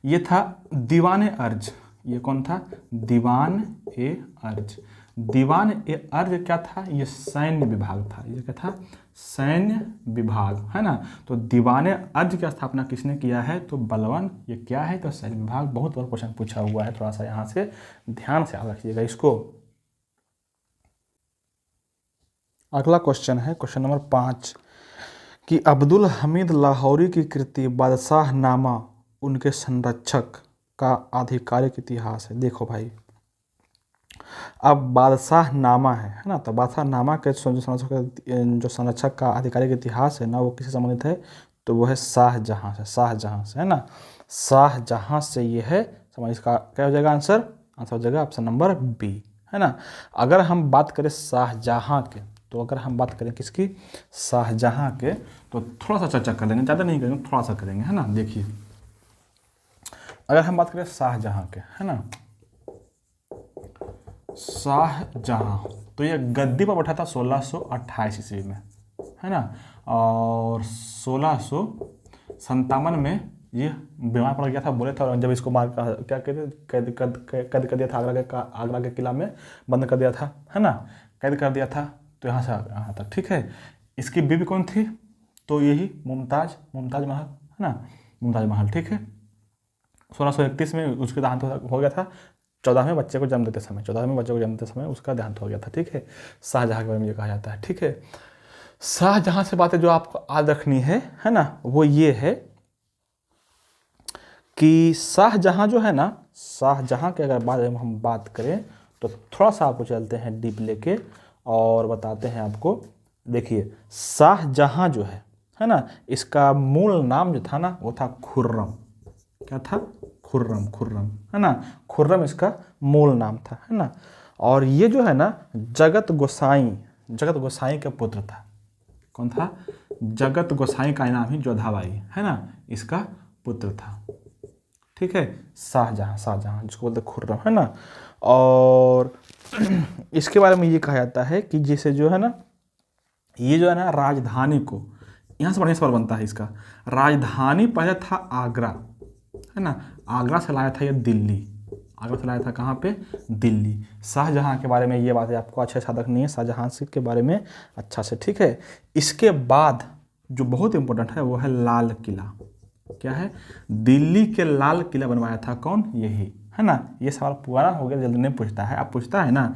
ये था दीवान अर्ज। ये कौन था? दीवान ए अर्ज। दीवान ए अर्ज क्या था? ये सैन्य विभाग था। ये क्या था? सैन्य विभाग, है ना। तो दीवान अर्ज की स्थापना किसने किया है? तो बलबन। ये क्या है? तो सैन्य विभाग। बहुत बार क्वेश्चन पूछा हुआ है, थोड़ा सा यहाँ से ध्यान से याद रखिएगा इसको। अगला क्वेश्चन है क्वेश्चन नंबर 5 कि अब्दुल हमीद लाहौरी की कृति बादशाह नामा उनके संरक्षक का आधिकारिक इतिहास है। देखो भाई, अब बादशाह नामा है ना। तो बादशाह नामा के जो संरक्षक का आधिकारिक इतिहास है ना, वो किससे संबंधित है? तो वो है शाहजहां से। शाहजहां से, है ना। शाहजहां से ये है समझ। इसका क्या हो जाएगा आंसर? आंसर हो जाएगा ऑप्शन नंबर बी, है ना। अगर हम बात करें शाहजहां के, तो अगर हम बात करें किसकी? शाहजहां के, तो थोड़ा सा चर्चा कर लेंगे, ज़्यादा नहीं करेंगे, थोड़ा सा करेंगे, है ना। देखिए, अगर हम बात करें शाहजहां के, है ना, शाहजहां, तो ये गद्दी पर बैठा था 1628 ईस्वी में, है ना। और 1657 में ये बीमार पड़ गया था, बोले थे। और जब इसको मार क्या कहते, कैद कर दिया था, आगरा के किला में बंद कर दिया था, है ना, कैद कर दिया था। तो यहाँ से यहाँ तक, ठीक है। इसकी बीवी कौन थी? तो यही मुमताज महल, है ना, मुमताज महल, ठीक है। 1631 में उसका देहांत हो गया था। 14वें बच्चे को जन्म देते समय उसका देहांत हो गया था, ठीक है। शाहजहां के बारे में ये कहा जाता है, ठीक है। शाहजहां से बातें जो आपको याद रखनी है ना, वो ये है कि शाहजहां जो है ना, शाहजहां के अगर बारे में हम बात करें तो थोड़ा सा आपको चलते हैं डीप लेके और बताते हैं आपको। देखिए, शाहजहां जो है ना, इसका मूल नाम जो था ना, वो था खुर्रम। क्या था? खुर्रम, है ना। खुर्रम इसका मूल नाम था, है ना। और ये जो है ना, जगत गोसाई का पुत्र था। कौन था? जगत गोसाई का नाम ही जोधाबाई, है ना, इसका पुत्र था, ठीक है। शाहजहां जिसको बोलते खुर्रम, है ना। और इसके बारे में ये कहा जाता है कि जैसे जो है ना, ये जो है ना राजधानी को, यहाँ से बढ़िया सवाल बनता है इसका। राजधानी पहले था आगरा, है ना। आगरा से लाया था ये दिल्ली। आगरा से लाया था कहाँ पे? दिल्ली। शाहजहां के बारे में ये बातें आपको अच्छे से याद रखनी है, शाहजहां के बारे में अच्छा से, ठीक है। इसके बाद जो बहुत इंपॉर्टेंट है वो है लाल किला। क्या है? दिल्ली के लाल किला बनवाया था कौन? यही, है ना। ये सवाल पुराना हो गया, जल्दी नहीं पूछता है। अब पूछता है ना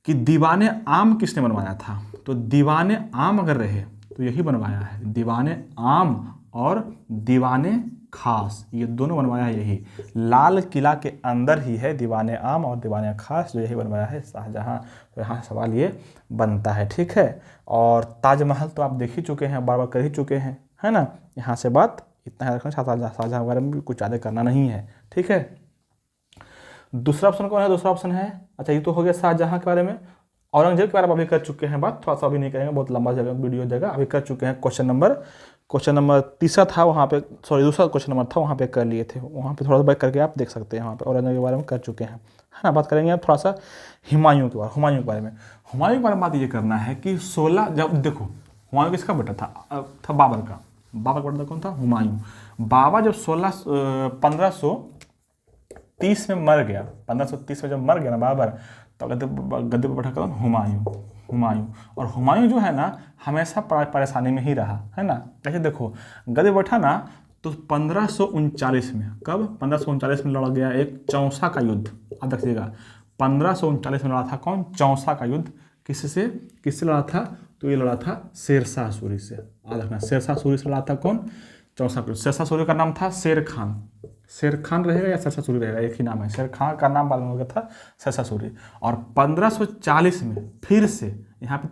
कि दीवाने आम किसने बनवाया था? तो दीवाने आम अगर रहे तो यही बनवाया है, दीवाने आम और दीवाने खास, ये दोनों बनवाया है यही। लाल किला के अंदर ही है दीवाने आम और दीवाने खास, जो यही बनवाया है शाहजहां। तो यहाँ सवाल ये बनता है, ठीक है। और ताजमहल तो आप देख ही चुके हैं, बार बार कर ही चुके हैं, है ना। यहाँ से बात इतना है रखना, शाहजहां वगैरह में भी कुछ ज़्यादा करना नहीं है, ठीक है। दूसरा ऑप्शन कौन है? दूसरा ऑप्शन है, अच्छा ये तो हो गया शाहजहां के बारे में। औरंगजेब के बारे में अभी कर चुके हैं बात, थोड़ा सा अभी नहीं करेंगे, बहुत लंबा जगह वीडियो जगह, अभी कर चुके हैं। क्वेश्चन नंबर तीसरा था वहाँ पे, सॉरी दूसरा क्वेश्चन नंबर था वहाँ पे कर लिए थे, वहाँ पे थोड़ा सा बैक करके आप देख सकते हैं, वहाँ पे औरंगजेब के बारे में कर चुके हैं, है ना। बात करेंगे आप थोड़ा सा हुमायूं के बारे में। हुमायूं के बारे में बात ये करना है कि 16, जब देखो हुमायूं किसका बेटा था बाबर का बेटा कौन था? हुमायूं। बाबर जब 1530 में मर गया, 1530 में जब मर गया ना बाबर, तो गद्दे पर बैठा कौन? हुमायूं। और हुमायूं जो है ना हमेशा परेशानी में ही रहा, है ना। कैसे देखो, गद्दे बैठा ना तो 1539 में, कब? 1539 में लड़ा गया एक चौसा का युद्ध। अब देखिएगा 1539 में लड़ा था कौन? चौसा का युद्ध। किससे लड़ा था? तो ये लड़ा था शेरशाह सूरी से। याद रखना, शेरशाह सूरी से लड़ा था कौन? चौसा का। शेरशाह सूरी का नाम था शेर खान रहेगा या शेरशाह सूरी रहेगा, एक ही नाम है। शेर खान का नाम बाद में हो गया था शेरशाह सूरी। और 1540 में फिर से यहाँ पे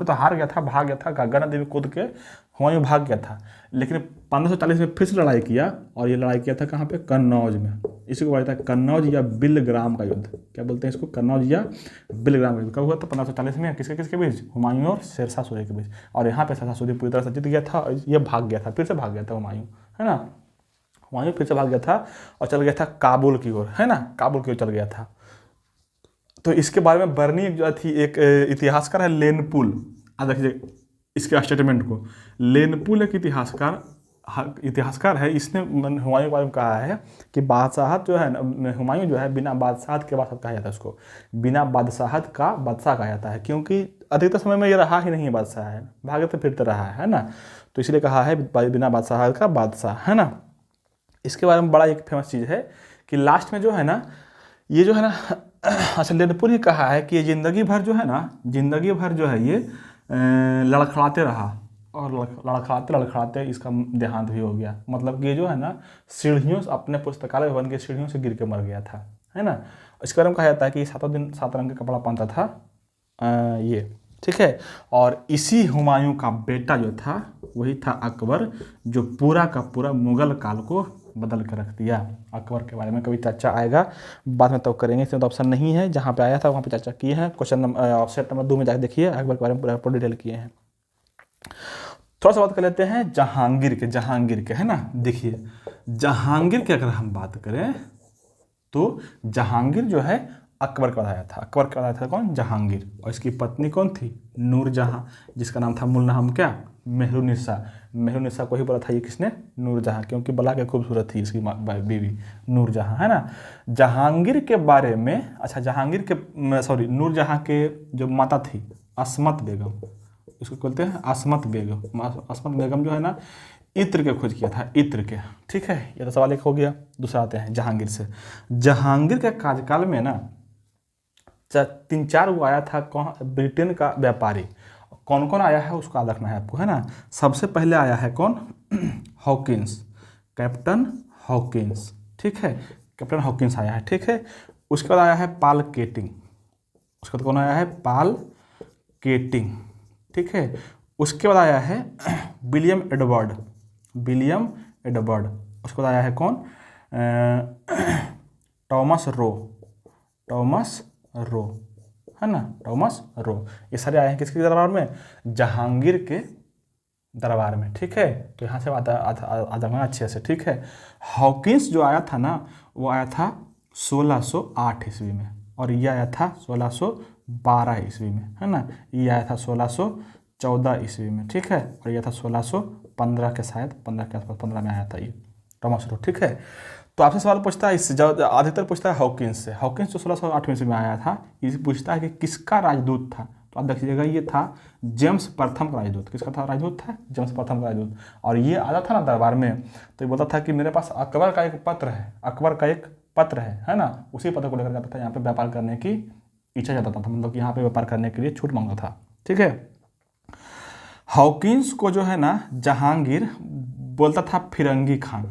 तो हार गया था, भाग गया था, गंगा नदी में कूद के हुमायूं भाग गया था। लेकिन 1540 में फिर से लड़ाई किया, और ये लड़ाई किया था कहाँ पे? कन्नौज में। इसी को बोलता है कन्नौज या बिलग्राम का युद्ध। क्या बोलते हैं इसको? कन्नौज या बिलग्राम का युद्ध। कब हुआ था? 1540 में। किसके बीच? हुमायूं और शेरशाह सूरी के बीच। और यहाँ पे शेरशाह सूरी पूरी तरह से जीत गया था, और ये भाग गया था, फिर से भाग गया था हुमायूं, है ना। हुमायूं फिर से भाग गया था और चल गया था काबुल की ओर, है ना, काबुल की ओर चल गया था। तो इसके बारे में बर्नी जो थी, एक इतिहासकार है लेनपुल। अब देखिए इसके स्टेटमेंट को, लेनपुल एक इतिहासकार है, इसने हुमायूं के बारे में कहा है कि बादशाहत जो है ना, हुमायूं जो है बिना बादशाहत के बादशाह कहा जाता है उसको, बिना बादशाहत का बादशाह कहा जाता है, क्योंकि अधिकतर समय में ये रहा ही नहीं है बादशाह, है भागते फिरते रहा है ना। तो इसलिए कहा है बिना बादशाह का बादशाह, है ना। इसके बारे में बड़ा एक फेमस चीज़ है कि लास्ट में जो है ना, ये जो है ना अच्छा लेनपुल ही कहा है कि ये जिंदगी भर जो है ये लड़खड़ाते रहा, और लड़खड़ाते इसका देहांत भी हो गया। मतलब कि ये जो है ना सीढ़ियों से, अपने पुस्तकालय भवन के सीढ़ियों से गिर के मर गया था, है ना। इसके बारे में कहा जाता है कि 7 दिन 7 रंग का कपड़ा पहनता था ये, ठीक है। और इसी हुमायूं का बेटा जो था वही था अकबर, जो पूरा का पूरा मुगल काल को बदल कर रख दिया। अकबर के बारे में कभी चर्चा आएगा बाद में, तो करेंगे, इसमें तो ऑप्शन नहीं है, जहाँ पे आया था वहाँ पे चर्चा किए हैं। क्वेश्चन नंबर सेट नंबर 2 में जाकर देखिए, अकबर के बारे में पूरा डिटेल किए हैं। थोड़ा सा बात कर लेते हैं जहांगीर के, है ना। देखिए जहांगीर की अगर हम बात करें तो जहांगीर जो है अकबर का बताया था कौन? जहांगीर। और इसकी पत्नी कौन थी? नूरजहां, जिसका नाम था मूल नाम क्या? मेहरुनिसा को ही बोला था ये किसने? नूरजहां, क्योंकि बला के खूबसूरत थी इसकी बीवी नूरजहां, है ना। जहांगीर के बारे में, अच्छा नूरजहां के जो माता थी अस्मत बेगम, इसको बोलते हैं अस्मत बेगम जो है ना, इत्र के खोज किया था, इत्र के, ठीक है। ये तो सवाल एक हो गया। दूसरा आते हैं जहांगीर से। जहांगीर के कार्यकाल में ना 3-4 वो आया था ब्रिटेन का व्यापारी। कौन कौन आया है उसको याद रखना है आपको, है ना। सबसे पहले आया है कौन? हॉकिंस, कैप्टन हॉकिंस, ठीक है। कैप्टन हॉकिंस आया है, ठीक है। उसके बाद आया है पाल केटिंग। उसके बाद कौन आया है? पाल केटिंग, ठीक है। उसके बाद आया है विलियम एडवर्ड। उसके बाद आया है कौन? टॉमस रो, है ना, टॉमस रो। ये सारे आए हैं किसके दरबार में? जहांगीर के दरबार में, ठीक है। तो यहाँ से आधा अच्छे से, ठीक है। हॉकिंस जो आया था ना, वो आया था 1608 ईस्वी में, और ये आया था 1612 ईस्वी में, है ना। ये आया था 1614 ईस्वी में, ठीक है। और यह था 1615 के, शायद 15 के आसपास, 15 में आया था ये टॉमस रो, ठीक है। तो आपसे सवाल पूछता है, इससे अधिकतर पूछता है हॉकिंस से। हॉकिंस जो 1608 ईस्वी में आया था, ये पूछता है कि किसका राजदूत था। तो आप देखिएगा ये था जेम्स प्रथम का राजदूत। किसका था राजदूत? था जेम्स प्रथम का राजदूत। और ये आया था ना दरबार में, तो ये बोलता था कि मेरे पास अकबर का एक पत्र है ना। उसी पत्र को लेकर जाता था, यहाँ पे व्यापार करने की इच्छा जाता था, मतलब कि यहाँ पे व्यापार करने के लिए छूट मांगता था, ठीक है। हॉकिंस को जो है ना जहांगीर बोलता था फिरंगी खान,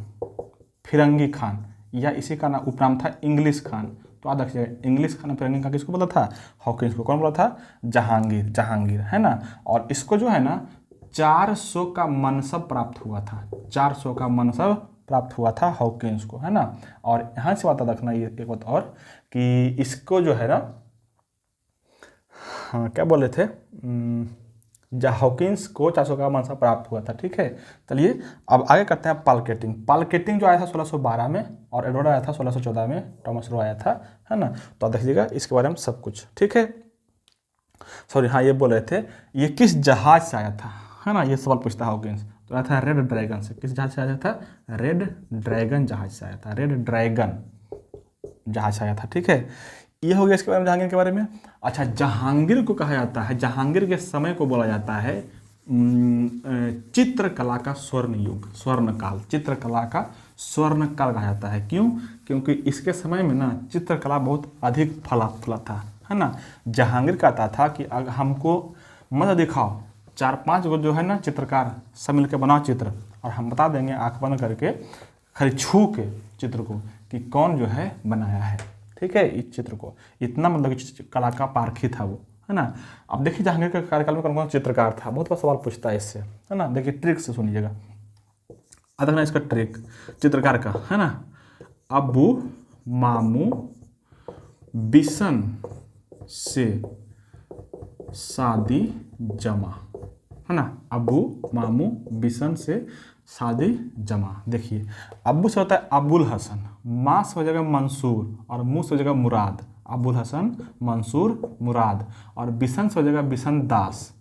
फिरंगी खान, या इसी का नाम उपनाम था इंग्लिश खान। तो याद रखिएगा, इंग्लिश खान फिरंगी खान किसको बोला था? हॉकिंस को। कौन बोला था? जहांगीर, जहांगीर, है ना। और इसको जो है ना 400 का मनसब प्राप्त हुआ था, 400 का मनसब प्राप्त हुआ था हॉकिंस को, है ना। और यहाँ से बात रखना ये एक बात और कि इसको जो है ना, हाँ क्या बोले थे, हॉकिंस को 400 का मनसब प्राप्त हुआ था, ठीक है। चलिए अब आगे करते हैं पालकेटिंग। पालकेटिंग जो आया था 1612 में, और एडवर्ड आया था 1614 में, टॉमस रो आया था, है ना। तो आप देखिएगा इसके बारे में सब कुछ, ठीक है। सॉरी, हाँ ये बोल रहे थे ये किस जहाज से आया था, है ना, ये सवाल पूछता है हॉकिंस। तो आया था रेड ड्रैगन से। किस जहाज से आया था? रेड ड्रैगन जहाज से आया था, रेड ड्रैगन जहाज से आया था, ठीक है। ये हो गया इसके बारे में, जहांगीर के बारे में। अच्छा, जहांगीर को कहा जाता है, जहांगीर के समय को बोला जाता है चित्रकला का स्वर्ण युग, स्वर्ण काल, चित्रकला का स्वर्ण काल कहा जाता है। क्यों? क्योंकि इसके समय में ना चित्रकला बहुत अधिक फला फूला था, है ना। जहांगीर कहता था कि अगर हमको मत दिखाओ, 4-5 गो जो है ना चित्रकार सब मिलकर बनाओ चित्र, और हम बता देंगे आंख बंद करके, खाली छू के चित्र को, कि कौन जो है बनाया है, ठीक है, इस चित्र को। इतना मतलब कि कला का पारखी था वो, है ना। अब देखिए जहांगीर के कार्यकाल में कौन कौन चित्रकार था, बहुत बड़ा सवाल पूछता है इससे, है ना। देखिए ट्रिक से सुनिएगा, आता ना इसका ट्रिक चित्रकार का, है ना। अबू मामू बिशन से शादी जमा, है ना। अबू मामू बिशन से शादी जमा। देखिए अब्बू से होता है अबुल हसन, माँ से हो जाएगा मंसूर, और मुँह से हो जाएगा मुराद। अबुल हसन, मंसूर, मुराद, और बिशन से हो जाएगा बिशन दास।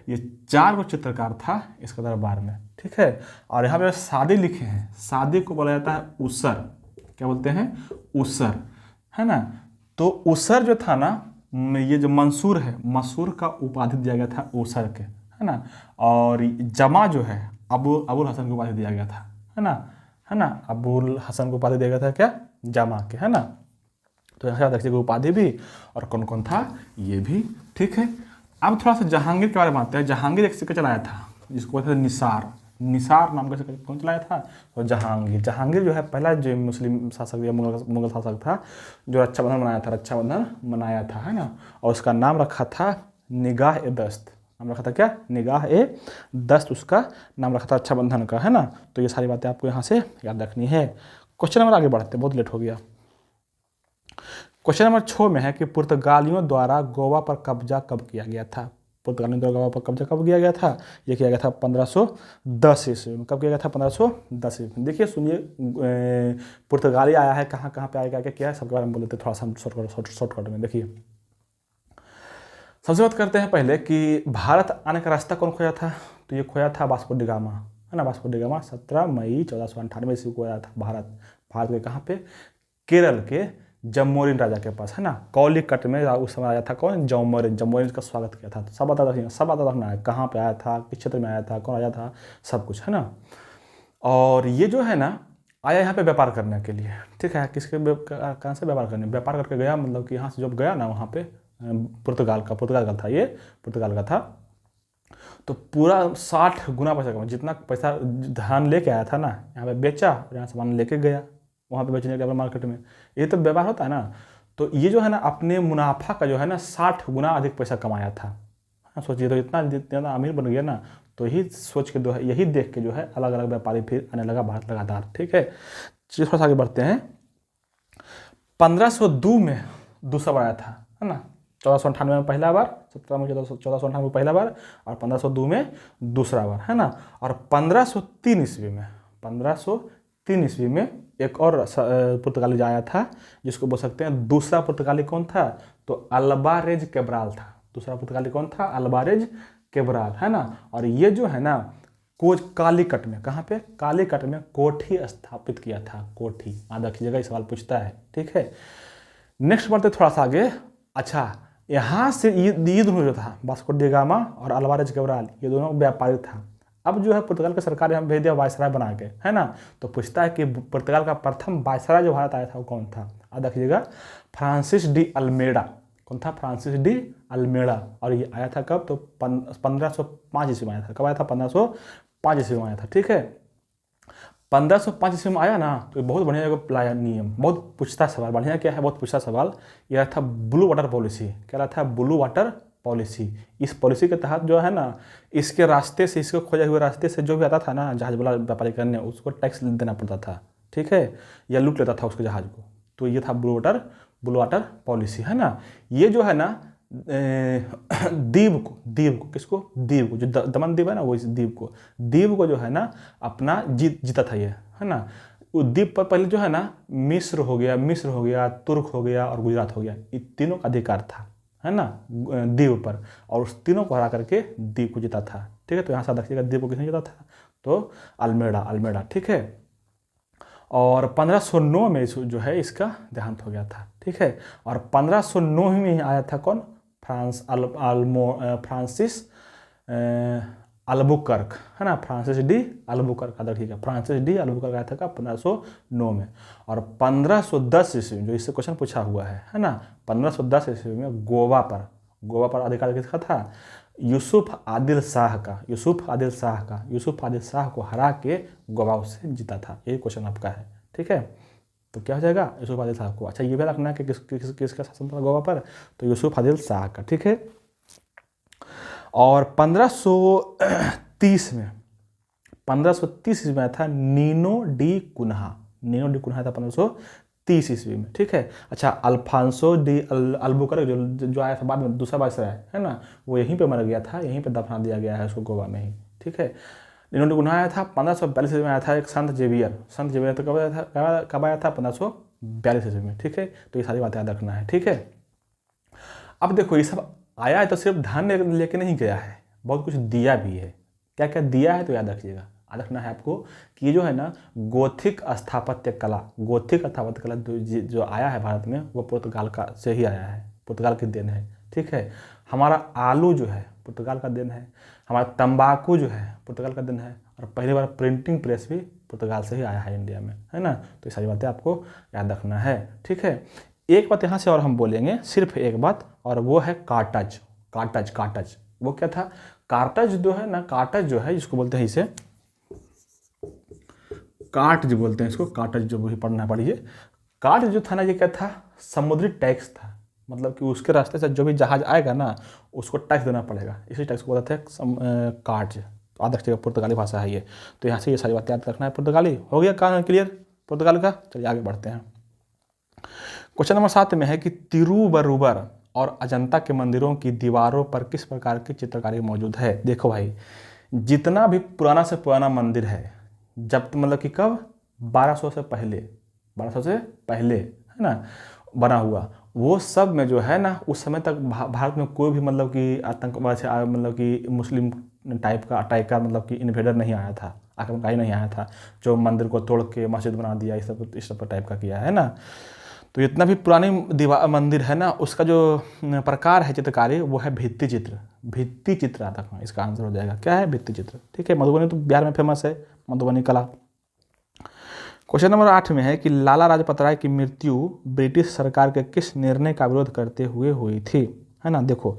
ये 4 गो चित्रकार था इसके दरबार में, ठीक है। और यहाँ पे शादी लिखे हैं, शादी को बोला जाता है उसर। क्या बोलते हैं? उसर, है ना। तो उसर जो था ना, ये जो मंसूर है, मंसूर का उपाधि दिया गया था उसर के, है ना। और जमा जो है अबुल हसन को उपाधि दिया गया था, है ना, है ना। अबुल हसन को उपाधि दिया गया था क्या? जमा के, है ना। तो यहाँ याद रखिए उपाधि भी, और कौन कौन था ये भी, ठीक है। अब थोड़ा सा जहांगीर के बारे में आते हैं। जहांगीर एक सिक्का चलाया था जिसको बोलते थे निसार, निसार नाम का सिक्का कौन चलाया था? तो जहांगीर। जहांगीर जो है पहला जो मुस्लिम शासक या मुगल शासक था जो रक्षाबंधन मनाया था, रक्षाबंधन मनाया था, है ना। और उसका नाम रखा था निगाह ए दस्त, नाम रखा था क्या? निगाह ए दस्त, उसका नाम रखा था रक्षाबंधन का, है ना। तो ये सारी बातें आपको यहाँ से याद रखनी है। क्वेश्चन नंबर आगे बढ़ते हैं, बहुत लेट हो गया। क्वेश्चन नंबर 6 में है कि पुर्तगालियों द्वारा गोवा पर कब्जा कब किया गया था? पुर्तगालियों द्वारा गोवा पर कब्जा कब किया गया था? ये किया गया था 1510 ईस्वी में। कब किया गया था? 1510 ईस्वी में। देखिए सुनिए, पुर्तगाली आया है, कहाँ कहाँ पे आएगा, क्या क्या है, सबके बारे में बोल देते थोड़ा सा शॉर्टकट में। देखिए सबसे बात करते हैं पहले कि भारत आने का रास्ता कौन खोया था? तो ये खोया था वास्को डी गामा, है ना। वास्को डी गामा 17 मई 1498 ईस्वी को आया था भारत के कहाँ पे? केरल के जमोरिन राजा के पास, है ना। कौलिकट में उस समय आया था कौन? जमोरिन। जमोरिन का स्वागत किया था। सब बता रखिएगा, सब बता रखना है, कहाँ पे आया था, किस क्षेत्र में आया था, कौन आया था, सब कुछ, है ना। और ये जो है ना आया यहाँ पे व्यापार करने के लिए, ठीक है। किसके कहाँ से व्यापार करने? व्यापार करके गया, मतलब कि यहाँ से जब गया ना वहाँ पे पुर्तगाल का था, ये पुर्तगाल का था। तो पूरा 60 गुना पैसा कमा, जितना पैसा धान लेके आया था ना, यहाँ पे बेचा, और यहाँ सामान लेके गया वहाँ पे बेचने के लिए मार्केट में। ये तो व्यापार होता है ना। तो ये जो है ना अपने मुनाफा का जो है ना 60 गुना अधिक पैसा कमाया था। हाँ सोचिए, तो इतना जितना अमीर बन गया ना, तो यही सोच के जो है, यही देख के जो है अलग अलग व्यापारी फिर आने लगा भारत लगातार, ठीक है। चलिए थोड़ा सा आगे बढ़ते हैं। 1502 में दूसरा बार आया था, है ना। 1498 में पहला बार, 17 में 1498 में पहला बार, और 1502 में दूसरा बार, है ना। और 1503 ईस्वी में एक और पुर्तगाली जो आया था, जिसको बोल सकते हैं दूसरा पुर्तगाली। कौन था? तो अल्बारेज कैब्राल था। दूसरा पुर्तगाली कौन था? अल्बारेज कैब्राल, है ना। और ये जो है ना कालीकट में, कहाँ पे? कालीकट में कोठी स्थापित किया था, कोठी। याद रखिएगा, ये सवाल पूछता है, ठीक है। नेक्स्ट बढ़ते थोड़ा सा आगे। अच्छा, यहाँ से ये दोनों जो था, वास्को डी गामा और अल्बारेज कैब्राल, ये दोनों व्यापारी था। अब जो है पुर्तगाल की सरकार ने भेज दिया वायसराय बना के, है ना। तो पूछता है कि पुर्तगाल का प्रथम वायसराय जो भारत आया था वो कौन था? याद रखिएगा, फ्रांसिस डी अल्मेडा। कौन था? Francis de Almeida. और ये आया था कब? तो 1505 ईस्वी में आया था। कब आया था? 1505 ईस्वी में आया था, ठीक है। 1505 ईस्वी में आया ना, तो ये बहुत बढ़िया एक लाया नियम, बहुत पूछता सवाल, बढ़िया क्या है, बहुत पूछता सवाल। यह था ब्लू वाटर पॉलिसी। क्या रहा था? Blue water policy. इस पॉलिसी के तहत जो है ना, इसके रास्ते से, इसके खोजे हुए रास्ते से जो भी आता था ना जहाज वाला व्यापारी करने, उसको टैक्स देना पड़ता था, ठीक है, या लूट लेता था उसके जहाज को। तो ये था ब्लू वाटर पॉलिसी, है ना। ये जो है ना द्वीप को किसको? द्वीप को, जो दमन द्वीप है ना, वो इस द्वीप को जो है ना अपना जीता था ये, है ना। वो द्वीप पर पहले जो है ना मिस्र हो गया, तुर्क हो गया और गुजरात हो गया, ये तीनों का अधिकार था, है ना, द्वीप पर। और उस तीनों को हरा करके द्वीप को जीता था, ठीक है। तो यहाँ से देखिएगा द्वीप को किसने जीता था? तो अल्मेडा, ठीक है। और 1509 में जो है इसका देहांत हो गया था, ठीक है। और 1509 में ही आया था कौन? फ्रांसिस अल्बुकर्क, है ना, फ्रांसिस डी अल्बुकर्क का, ठीक है, फ्रांसिस डी अल्बुकर्क आया था 1509 में। और 1510 ईस्वी में जो इससे क्वेश्चन पूछा हुआ है ना, 1510 ईस्वी में गोवा पर अधिकार किसका था? यूसुफ आदिल शाह को हरा के गोवा उससे जीता था। ये क्वेश्चन आपका है, ठीक है। तो क्या हो जाएगा? यूसुफ आदिल शाह को। अच्छा, ये भी रखना है कि किसका शासन था गोवा पर? तो यूसुफ आदिल शाह का, ठीक है। और 1530 में था नीनो डी कुन्हा था 1530 ईस्वी में, ठीक है। अच्छा, अल्फांसो डी अल्बुकर्क जो आया था बाद में, दूसरा वायसराय, है ना, वो यहीं पे मर गया था, यहीं पे दफना दिया गया है उसको, गोवा में ही, ठीक है। नीनो डी कुन्हा आया था 1542 ईस्वी में। आया था एक संत जेवियर तो कब आया था? 1542 ईस्वी में, ठीक है। तो ये सारी बातें याद रखना है, ठीक है। अब देखो, ये सब आया है तो सिर्फ धन लेके नहीं गया है, बहुत कुछ दिया भी है। क्या क्या दिया है? तो याद रखिएगा, याद रखना है आपको कि ये जो है ना गोथिक स्थापत्य कला जो आया है भारत में, वो पुर्तगाल का से ही आया है, पुर्तगाल की देन है, ठीक है। हमारा आलू जो है पुर्तगाल का देन है, हमारा तंबाकू जो है पुर्तगाल का देन है, और पहली बार प्रिंटिंग प्रेस भी पुर्तगाल से ही आया है इंडिया में, है ना। तो ये सारी बातें आपको याद रखना है, ठीक है। एक बात यहाँ से और हम बोलेंगे, सिर्फ एक बात, और वो है कार्टज। वो क्या था? कार्टज जो है जिसको बोलते हैं, इसे कार्टज बोलते हैं, इसको कार्टज जो भी पढ़ना पड़िए। कार्ट जो था ना, ये क्या था? समुद्री टैक्स था, मतलब कि उसके रास्ते से जो भी जहाज आएगा ना उसको टैक्स देना पड़ेगा, इसी टैक्स को बोलते हैं कार्ट। तो याद रखिएगा, पुर्तगाली भाषा है ये। तो यहाँ से ये सारी बातें याद रखना है। पुर्तगाली हो गया कहानी क्लियर पुर्तगाल का। चलिए आगे बढ़ते हैं। क्वेश्चन नंबर 7 में है कि तिरुवरुबर और अजंता के मंदिरों की दीवारों पर किस प्रकार की चित्रकारी मौजूद है? देखो भाई, जितना भी पुराना से पुराना मंदिर है, जब मतलब कि कब 1200 से पहले है ना बना हुआ, वो सब में जो है ना उस समय तक भारत में कोई भी मतलब कि आतंकवाद से मतलब कि मुस्लिम टाइप का मतलब कि इन्वेडर नहीं आया था, आक्रमणकारी नहीं आया था जो मंदिर को तोड़ के मस्जिद बना दिया, इस सब टाइप का किया है ना। तो जितना भी पुरानी मंदिर है ना, उसका जो प्रकार है चित्रकारी, वो है भित्ति चित्र आता है। इसका आंसर हो जाएगा क्या है? भित्ति चित्र, ठीक है। मधुबनी तो बिहार में फेमस है, मधुबनी कला। क्वेश्चन नंबर 8 में है कि लाला लाजपत राय की मृत्यु ब्रिटिश सरकार के किस निर्णय का विरोध करते हुए हुई थी? है ना, देखो,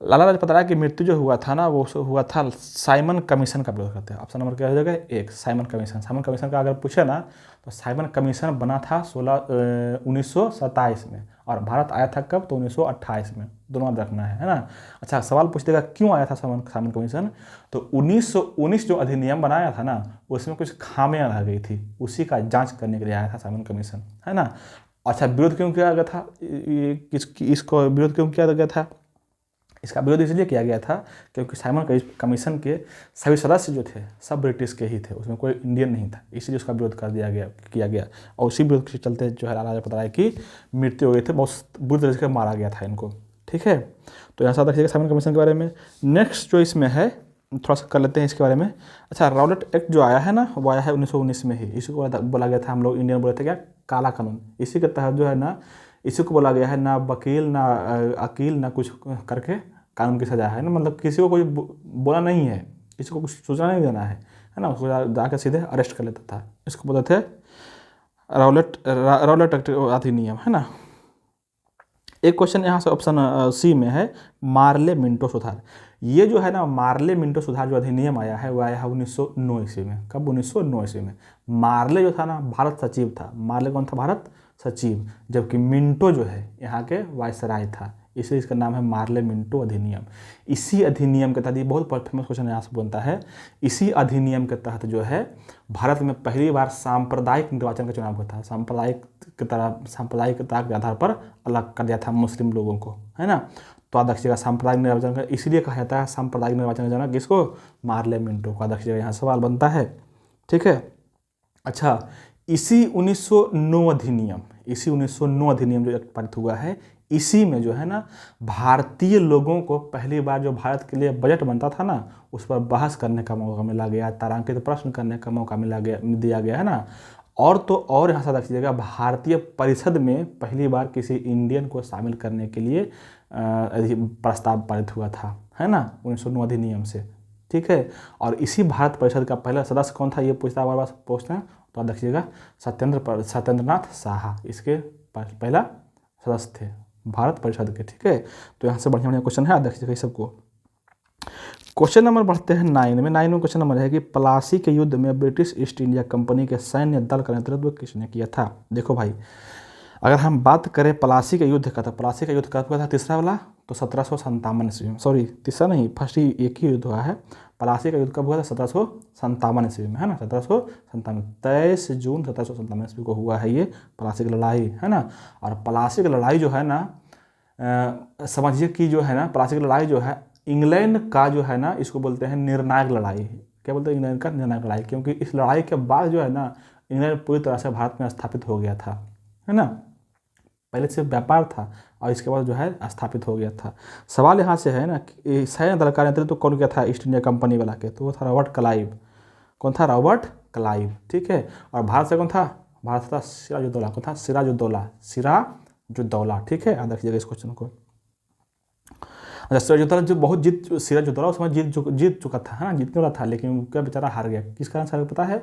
लाला लाजपत राय की मृत्यु जो हुआ था ना, वो हुआ था साइमन कमीशन का विरोध करते हैं। ऑप्शन नंबर क्या हो जाएगा? 1, साइमन कमीशन का अगर पूछे ना, तो साइमन कमीशन बना था 1927 में, और भारत आया था कब? तो 1928 में, दोनों याद रखना है ना। अच्छा, सवाल पूछ देगा क्यों आया था साइमन कमीशन? तो 1919 जो अधिनियम बनाया था ना, उसमें कुछ खामियां रह गई थी, उसी का जाँच करने के लिए आया था साइमन कमीशन, है ना। अच्छा, विरोध क्यों किया गया था? इसको विरोध क्यों किया गया था? इसका विरोध इसलिए किया गया था क्योंकि साइमन कमीशन के सभी सदस्य जो थे सब ब्रिटिश के ही थे, उसमें कोई इंडियन नहीं था, इसलिए उसका विरोध किया गया। और उसी विरोध के चलते जो है लाला लाजपत राय की मृत्यु हो गई थी, बहुत बुरी तरह से मारा गया था इनको, ठीक है। तो यहाँ से रखिएगा साइमन कमीशन के बारे में। नेक्स्ट जो इसमें है, थोड़ा सा कर लेते हैं इसके बारे में। अच्छा, रॉलेट एक्ट जो आया है ना, वो आया है 1919 में ही। इसी को बोला गया था, हम लोग इंडियन बोले थे क्या, काला कानून। इसी के तहत जो है ना, इसी को बोला गया है, ना वकील ना अकील ना कुछ करके कानून की सजा है ना, मतलब किसी को कोई बोला नहीं है, किसी को कुछ सूचना नहीं देना है ना, उसको जाकर सीधे अरेस्ट कर लेता था। इसको बोलते थे रॉलेट एक्ट अधिनियम, है ना। एक क्वेश्चन यहाँ से ऑप्शन सी में है, मार्ले मिंटो सुधार। ये जो है ना मार्ले मिंटो सुधार जो अधिनियम आया है वो आया है 1909 ईस्वी में। कब? 1909 ईस्वी में। मार्ले जो था ना भारत सचिव था। मार्ले कौन था? भारत सचिव। जबकि मिंटो जो है यहाँ के वायसराय था, इसलिए इसका नाम है मार्ले मिंटो अधिनियम। इसी अधिनियम के तहत, ये बहुत फेमस क्वेश्चन यहाँ से बनता है, इसी अधिनियम के तहत जो है भारत में पहली बार सांप्रदायिक निर्वाचन का चुनाव हुआ था। सांप्रदायिकता के आधार पर अलग कर दिया था मुस्लिम लोगों को, है ना। तो याद रखिएगा सांप्रदायिक निर्वाचन का इसलिए कहा जाता है सांप्रदायिक निर्वाचन का जनक किसको? मार्ले मिंटो को। याद रखिएगा, यहाँ सवाल बनता है, ठीक है। अच्छा, इसी 1909 अधिनियम, इसी 1909 अधिनियम जो पारित हुआ है, इसी में जो है ना भारतीय लोगों को पहली बार जो भारत के लिए बजट बनता था ना, उस पर बहस करने का मौका मिला गया, तारांकित प्रश्न करने का मौका दिया गया, है ना। और तो और यहाँ से रखिएगा, भारतीय परिषद में पहली बार किसी इंडियन को शामिल करने के लिए प्रस्ताव पारित हुआ था, है ना, 1909 अधिनियम से, ठीक है। और इसी भारत परिषद का पहला सदस्य कौन था, ये पूछता है, बार बार पूछते हैं, तो देखिएगा सत्येंद्रनाथ साहा इसके पहला सदस्य थे भारत परिषद के, ठीक है। तो यहाँ से बढ़िया बढ़िया क्वेश्चन है, देखिएगा इस सबको। क्वेश्चन नंबर बढ़ते हैं 9 में। 9 में क्वेश्चन नंबर है कि प्लासी के युद्ध में ब्रिटिश ईस्ट इंडिया कंपनी के सैन्य दल का नेतृत्व किसने किया था? देखो भाई, अगर हम बात करें प्लासी के युद्ध का, तो प्लासी का युद्ध कब हुआ था? तीसरा वाला, तो 1757 ईस्वी में। सॉरी, तीसरा नहीं, फर्स्ट ही एक ही युद्ध हुआ है। प्लासी का युद्ध कब हुआ था? 1757 ईस्वी में, है ना, 1757, 23 जून 1757 ईस्वी को हुआ है ये प्लासी की लड़ाई, है ना। और प्लासी की लड़ाई जो है ना, समझिए कि जो है ना प्लासी की लड़ाई जो है इंग्लैंड का जो है ना, इसको बोलते हैं निर्णायक लड़ाई। क्या बोलते हैं? इंग्लैंड का निर्णायक लड़ाई, क्योंकि इस लड़ाई के बाद जो है ना इंग्लैंड पूरी तरह से भारत में स्थापित हो गया था, है ना। पहले सिर्फ व्यापार था और इसके बाद जो है स्थापित हो गया था। सवाल यहाँ से है ना कि सैन्य दल का नेतृत्व कौन किया था ईस्ट इंडिया कंपनी वाला के? तो वो था रॉबर्ट क्लाइव। कौन था? रॉबर्ट क्लाइव, ठीक है। और भारत से कौन था? भारत से था सिराजुद्दौला। कौन था? सिराजुद्दौला, सिराजुद्दौला, ठीक है। याद रखिएगा इस क्वेश्चन को। अच्छा, सिराजुद्दौला जो बहुत सिराजुद्दौला उस समय जीत चुका था, हाँ, जीतने वाला था, लेकिन क्या बेचारा हार गया। किस कारण से पता है?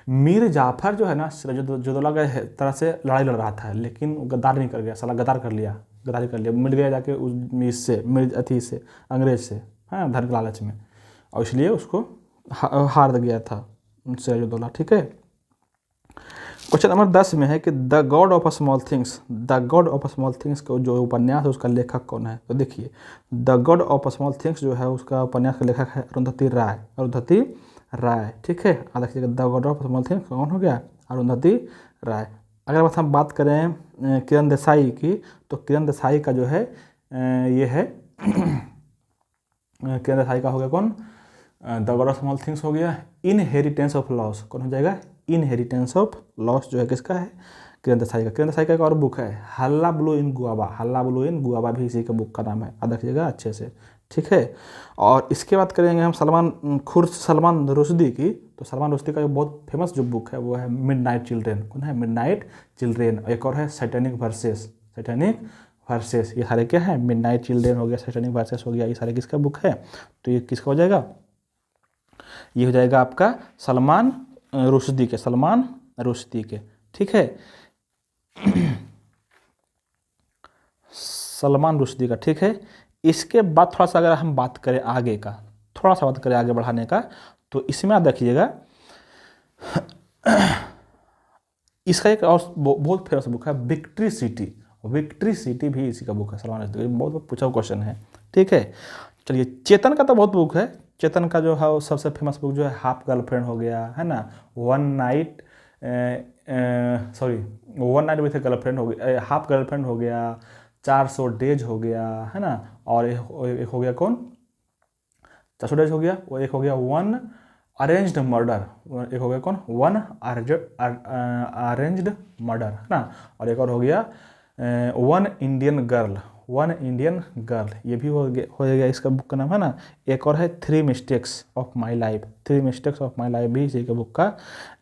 मीर जाफर जो है ना सिराजुद्दौला के तरह से लड़ाई लड़ रहा था, लेकिन गद्दार नहीं कर गया, साला गद्दारी कर लिया, मिल गया जाके इससे से अंग्रेज से, हाँ, धन के लालच में, और इसलिए उसको हार गया था सिराजुद्दौला, ठीक है। क्वेश्चन नंबर 10 में है कि the God of small things को जो उपन्यास है उसका लेखक कौन है? तो देखिए, the God of small things जो है उसका उपन्यास का लेखक है अरुंधति राय, ठीक है। देखिएगा, the God of small things कौन हो गया? अरुंधति राय। अगर बस हम बात करें किरण देसाई की, तो किरण देसाई का जो है ये है किरण देसाई का हो गया कौन? The God of small things हो गया। इनहेरिटेंस ऑफ लॉस कौन हो जाएगा? इनहेरिटेंस ऑफ लॉस जो है किसका है? किरण देसाई का। किरण देसाई का एक और बुक है हल्ला ब्लू इन गुआवा भी इसी के बुक का नाम है, याद रखिएगा अच्छे से, ठीक है। और इसके बाद करेंगे हम सलमान रुश्दी की। तो सलमान रुश्दी का जो बहुत फेमस जो बुक है वो है मिडनाइट चिल्ड्रेन। कौन है? Midnight children. एक और है सैटेनिक वर्सेस, ये सारे क्या है? मिडनाइट चिल्ड्रेन हो गया, सैटेनिक वर्सेस हो गया, ये सारे किसका बुक है? तो ये किसका हो जाएगा? ये हो जाएगा आपका सलमान रुश्दी के, ठीक है। सलमान रुश्दी का, ठीक है। इसके बाद थोड़ा सा अगर हम बात करें आगे बढ़ाने का, तो इसमें आप देखिएगा इसका एक और बहुत फेमस बुक है विक्ट्री सिटी भी इसी का बुक है, सलमान रुश्दी। बहुत पूछा क्वेश्चन है, ठीक है। चलिए, चेतन का तो बहुत बुक है। चेतन का जो है वो सबसे फेमस बुक जो है हाफ गर्लफ्रेंड हो गया, है ना, one night with A girlfriend हो गया, हाफ गर्लफ्रेंड हो गया, 400 डेज हो गया, है ना। और एक हो गया कौन? 400 डेज हो गया। वो एक हो गया वन अरेंज्ड मर्डर, एक हो गया कौन? वन अरेंज्ड मर्डर, है ना। और एक और हो गया वन इंडियन गर्ल, ये भी हो गया इसका बुक का नाम, है ना। एक और है 3 मिस्टेक्स ऑफ माई लाइफ भी इसी के बुक का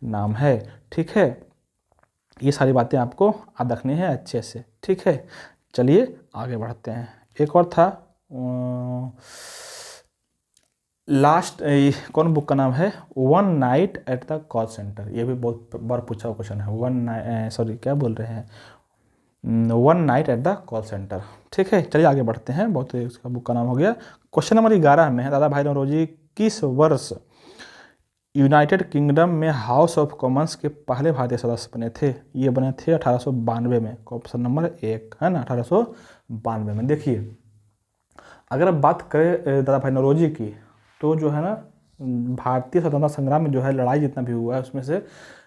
नाम है, ठीक है। ये सारी बातें आपको याद रखनी है अच्छे से, ठीक है। चलिए आगे बढ़ते हैं। एक और था लास्ट, कौन बुक का नाम है? One night at the call centre. ये भी बहुत बार पूछा हुआ क्वेश्चन है। क्या बोल रहे हैं? One night at the call centre. ठीक है, चलिए आगे बढ़ते हैं। बहुत इसका बुक का नाम हो गया। क्वेश्चन नंबर 11 में है, दादा भाई नौरोजी किस वर्ष यूनाइटेड किंगडम में हाउस ऑफ कॉमन्स के पहले भारतीय सदस्य बने थे? ये बने थे 1892 में। ऑप्शन नंबर 1 है ना, 1892 में। देखिए, अगर अब बात करें दादा भाई नौरोजी की, तो जो है ना, भारतीय स्वतंत्रता संग्राम में जो है लड़ाई जितना भी हुआ है उसमें से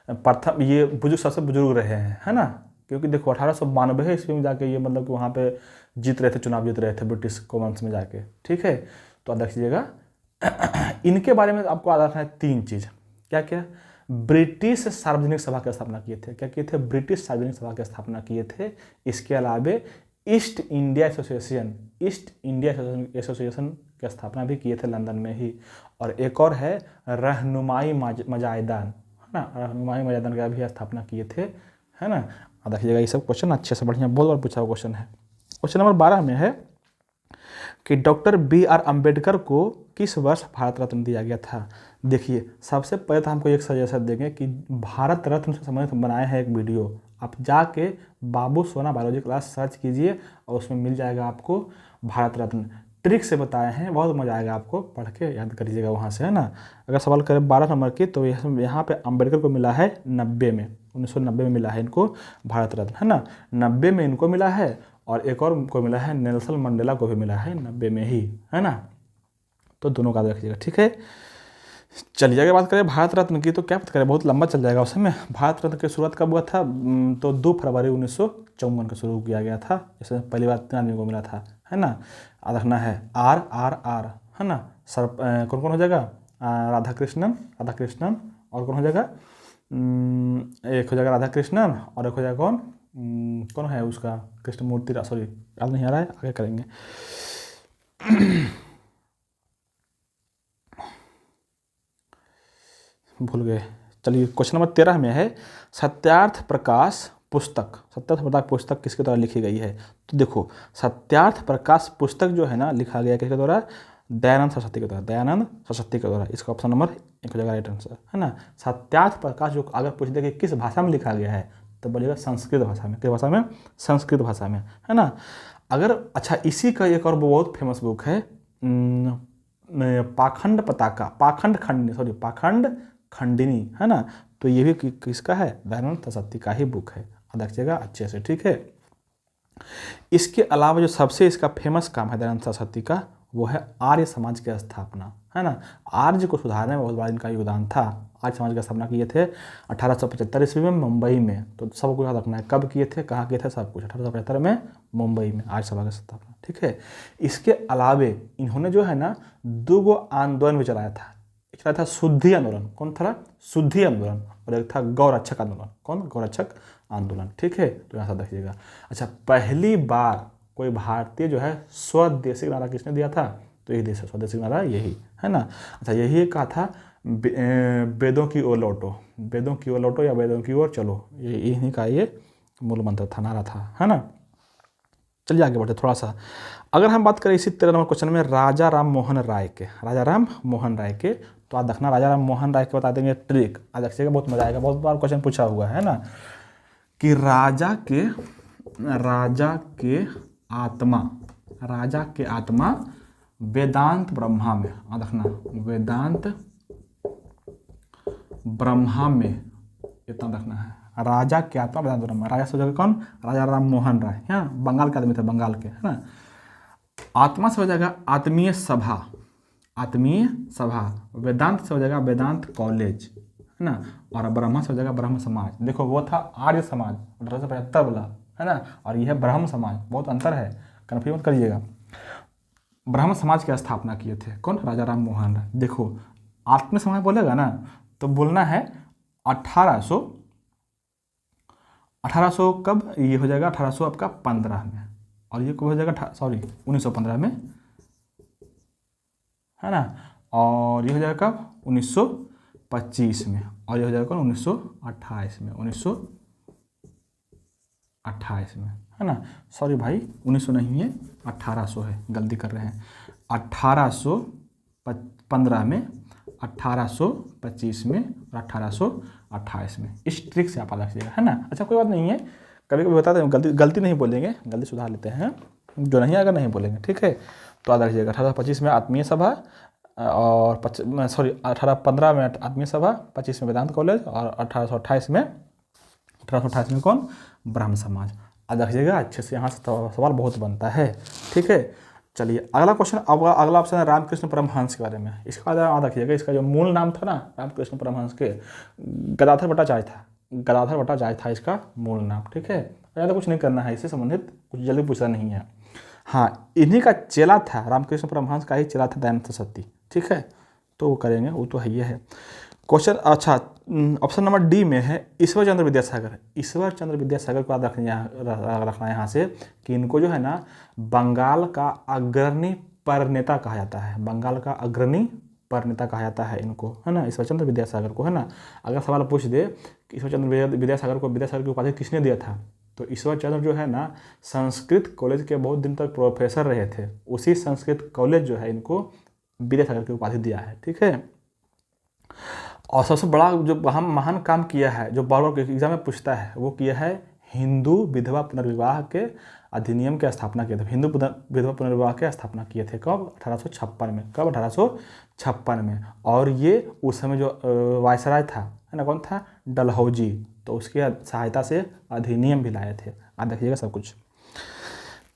प्रथम ये बुजुर्ग सबसे बुजुर्ग रहे हैं, है ना। क्योंकि देखो 1892 ईस्वी में जाके ये मतलब कि वहाँ पे जीत रहे थे, चुनाव जीत रहे थे ब्रिटिश कॉमन्स में जाके। ठीक है, तो आप देखिएगा इनके बारे में आपको याद रखना है 3 चीज़। क्या क्या? ब्रिटिश सार्वजनिक सभा की स्थापना किए थे। क्या किए थे? ब्रिटिश सार्वजनिक सभा की स्थापना किए थे। इसके अलावे ईस्ट इंडिया एसोसिएशन की स्थापना भी किए थे लंदन में ही। और एक और है रहनुमाई मजायदान, है ना, रहनुमाई मजायदान का भी स्थापना किए थे, है ना। देखिएगा ये सब क्वेश्चन अच्छे से बढ़िया बहुत बार पूछा हुआ क्वेश्चन है। क्वेश्चन नंबर 12 में है कि डॉक्टर BR अम्बेडकर को किस वर्ष भारत रत्न दिया गया था? देखिए, सबसे पहले तो हमको एक सजेशन देंगे कि भारत रत्न से संबंधित बनाए हैं एक वीडियो, आप जाके बाबू सोना बायोलॉजी क्लास सर्च कीजिए और उसमें मिल जाएगा आपको भारत रत्न। ट्रिक से बताए हैं, बहुत मजा आएगा आपको, पढ़ के याद करिएगा वहाँ से, है ना। अगर सवाल करें 12 नंबर की, तो यहाँ पे अम्बेडकर को मिला है 90 में, 1990 में मिला है इनको भारत रत्न, है ना। 90 में इनको मिला है, और एक और को मिला है नेल्सन मंडेला को भी मिला है 90 में ही, है ना। तो दोनों का रखिएगा, ठीक है। चलिए आगे बात करें भारत रत्न की, तो क्या बात करें, बहुत लंबा चल जाएगा उस समय। भारत रत्न की शुरुआत कब हुआ था? तो 2 फरवरी 1954 को शुरू किया गया था। जैसे पहली बार 3 आदमी को मिला था, है ना। रखना है RRR, है ना। सर कौन कौन हो जाएगा? राधा कृष्णन, और कौन हो जाएगा? एक हो जाएगा राधा कृष्णन, और एक हो जाएगा कौन है उसका? कृष्णमूर्ति, सॉरी याद नहीं आ रहा है, आगे करेंगे। भूल गए। चलिए क्वेश्चन नंबर 13 में है, सत्यार्थ प्रकाश पुस्तक किसके द्वारा लिखी गई है? तो देखो, सत्यार्थ प्रकाश पुस्तक जो है ना, लिखा गया किसके द्वारा? दयानंद सरस्वती के द्वारा। इसका ऑप्शन नंबर 1 हो जाएगा राइट आंसर, है ना। सत्यार्थ प्रकाश जो अगर पूछ दे कि किस भाषा में लिखा गया है, तो बोलिएगा संस्कृत भाषा में। किस भाषा में? संस्कृत भाषा में, है ना। अगर अच्छा, इसी का एक और बहुत फेमस बुक है पाखंड खंडिनी, है ना। तो ये भी किसका है? दयानंद सरस्वती का ही बुक है, देखिएगा अच्छे से, ठीक है। इसके अलावा जो सबसे इसका फेमस काम है दयानंद सरस्वती का, वो है आर्य समाज की स्थापना, है ना। आर्य को सुधारने में बहुत बड़ा इनका योगदान था। आर्य समाज की स्थापना किए थे 1875 ईस्वी में मुंबई में। तो सबको याद रखना है कब किए थे, कहाँ किए थे, सब कुछ। 1875 में मुंबई में आर्य सभा की स्थापना, ठीक है। इसके अलावे इन्होंने जो है ना 2 आंदोलन भी चलाया था। एक चलाया था शुद्धि आंदोलन, कौन था? शुद्धि आंदोलन। और एक था गौरक्षक आंदोलन, कौन? गौरक्षक आंदोलन, ठीक है। तो यहाँ से देखिएगा। अच्छा, पहली बार कोई भारतीय जो है स्वदेशी नारा किसने दिया था? तो यही देश है, स्वदेशी नारा यही, है ना। अच्छा, यही कहा था वेदों की ओर लौटो, या वेदों की ओर चलो, यही का ये मूल मंत्र था, नारा था, है ना। चलिए आगे बढ़ते थोड़ा सा। अगर हम बात करें इसी 13 नंबर क्वेश्चन में राजा राम मोहन राय के, तो आप देखना राजा राम मोहन राय के बता देंगे ट्रिक, आज देखिएगा बहुत मजा आएगा। बहुत बार क्वेश्चन पूछा हुआ है ना, कि राजा के आत्मा वेदांत ब्रह्मा में, देखना वेदांत ब्रह्मा में, इतना रखना है। राजा के आत्मा वेदांत ब्रह्मा। राजा से हो जाएगा कौन? राजा राम मोहन राय, है ना, बंगाल के आदमी थे, बंगाल के, है ना। आत्मा से हो जाएगा आत्मीय सभा। वेदांत से हो जाएगा वेदांत कॉलेज, है ना। और ब्रह्मा से हो जाएगा ब्रह्म समाज। देखो, वो था आर्य समाज 1875 वाला, है ना, और यह है ब्रह्म समाज, बहुत अंतर है, कन्फ्यूज मत करिएगा। ब्रह्म समाज की स्थापना किए थे कौन? राजा राम मोहन राय। देखो, आत्मीय समाज बोलेगा ना, तो बोलना है 1800 कब? ये हो जाएगा 1800 आपका 15 में, और ये कब हो जाएगा? 1915 में, है ना। और ये हो जाएगा कब? 1925 में, और ये हो जाएगा 1928 में, 1928 में, है ना। सॉरी भाई, 1900 नहीं है, 1800 है, गलती कर रहे हैं। 1815 में, 1825 में और 1828 में। इस ट्रिक से आप याद रखिएगा, है ना। अच्छा, कोई बात नहीं है, कभी कभी होता है गलती गलती नहीं बोलेंगे, गलती सुधार लेते हैं, जो नहीं आएगा नहीं बोलेंगे, ठीक है। तो याद रखिएगा 1825 में आत्मीय सभा और 1815 में आत्मीय सभा, 25 में वेदांत कॉलेज और 1828 में कौन, ब्राह्मण समाज। याद रखिएगा अच्छे से, यहाँ से सवाल बहुत बनता है, ठीक है। चलिए अगला क्वेश्चन, अगला ऑप्शन है रामकृष्ण परमहंस के बारे में। इसका याद रखिएगा, इसका जो मूल नाम था ना रामकृष्ण परमहंस के, गदाधर भट्टाचार्य था, गदाधर भट्टाचार्य था इसका मूल नाम, ठीक है। ज़्यादा कुछ नहीं करना है, इससे संबंधित कुछ जल्दी पूछना नहीं है। हाँ, इन्हीं का चेला था, रामकृष्ण परमहंस का ही चेला था दयानंद सरस्वती, ठीक है। तो वो करेंगे, वो तो है ही है। क्वेश्चन अच्छा ऑप्शन नंबर डी में है ईश्वर चंद्र विद्यासागर। ईश्वर चंद्र विद्यासागर को याद रखना है यहाँ से कि इनको जो है ना बंगाल का अग्रणी परनेता कहा जाता है, बंगाल का अग्रणी परनेता कहा जाता है इनको, है ना, ईश्वर चंद्र विद्यासागर को, है ना। अगर सवाल पूछ दे कि ईश्वर चंद्र विद्यासागर को विद्यासागर की उपाधि किसने दिया था, तो ईश्वर चंद्र जो है ना संस्कृत कॉलेज के बहुत दिन तक प्रोफेसर रहे थे, उसी संस्कृत कॉलेज जो है इनको विद्यासागर की उपाधि दिया है, ठीक है। और सबसे बड़ा जो महान काम किया है, जो बार बार एग्जाम में पूछता है, वो किया है हिंदू विधवा पुनर्विवाह के अधिनियम की स्थापना किए थे। हिंदू विधवा पुनर्विवाह की स्थापना किए थे कब, 1856 में। कब, 1856 में। और ये उस समय जो वायसराय था, है ना, कौन था, डलहौजी, तो उसकी सहायता से अधिनियम भी लाए थे। याद रखिएगा सब कुछ।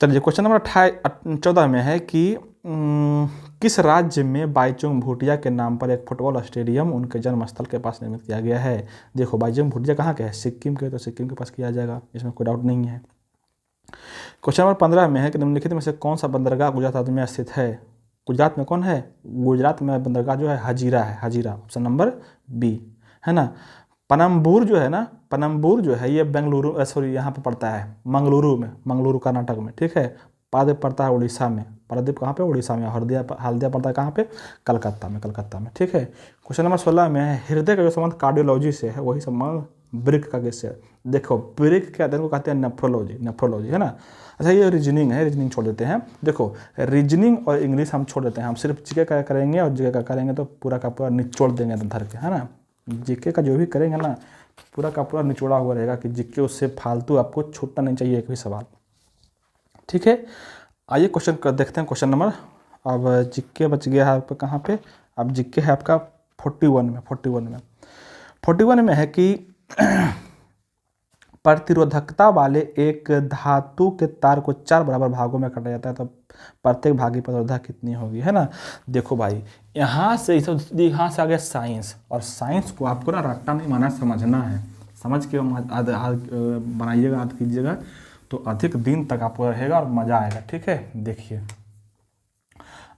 चलिए क्वेश्चन नंबर 14 में है कि किस राज्य में बाईचुंग भूटिया के नाम पर एक फुटबॉल स्टेडियम उनके जन्म स्थल के पास निर्मित किया गया है। देखो बाईचुंग भूटिया कहाँ के है, सिक्किम के, तो सिक्किम के पास किया जाएगा, इसमें कोई डाउट नहीं है। क्वेश्चन नंबर 15 में है कि निम्नलिखित में से कौन सा बंदरगाह गुजरात राज्य में स्थित है। गुजरात में कौन है, गुजरात में बंदरगाह जो है हजीरा है, हजीरा, ऑप्शन नंबर बी, है ना। पनम्बूर जो है ना, पनम्बूर जो है ये बेंगलुरु सॉरी यहाँ पे पड़ता है मंगलुरु में, मंगलुरु कर्नाटक में, ठीक है। पारादीप पड़ता है उड़ीसा में, पारादीप कहाँ पे, उड़ीसा में। हल्दिया पड़ता है कहाँ पे, कलकत्ता में, ठीक है। क्वेश्चन नंबर 16 में है हृदय का जो संबंध कार्डियोलॉजी से है वही संबंध ब्रिक का किससे है। देखो ब्रिक के अध्ययन को कहते हैं नेफ्रोलॉजी, है ना। अच्छा ये रीजनिंग है, रीजनिंग छोड़ देते हैं। देखो रीजनिंग और इंग्लिश हम छोड़ देते हैं, हम सिर्फ जीके का करेंगे, और जीके का करेंगे तो पूरा का पूरा निचोड़ देंगे धर के, है ना। जीके का जो भी करेंगे ना पूरा का पूरा निचोड़ा हुआ रहेगा कि जीके उससे फालतू आपको छूटना नहीं चाहिए एक भी सवाल, ठीक है। आइए क्वेश्चन कर देखते हैं। क्वेश्चन नंबर, अब जीके बच गया है आपका कहाँ पे, अब जीके है आपका 41 में है कि प्रतिरोधकता वाले एक धातु के तार को 4 बराबर भागों में काटा जाता है तो प्रत्येक भाग की प्रतिरोधकता कितनी होगी, है ना। देखो भाई यहाँ से आ गया साइंस, और साइंस को आपको ना रट्टा नहीं माना, समझना है, समझ के बनाइएगा, याद कीजिएगा, तो अधिक दिन तक आपको रहेगा और मज़ा आएगा, ठीक है। देखिए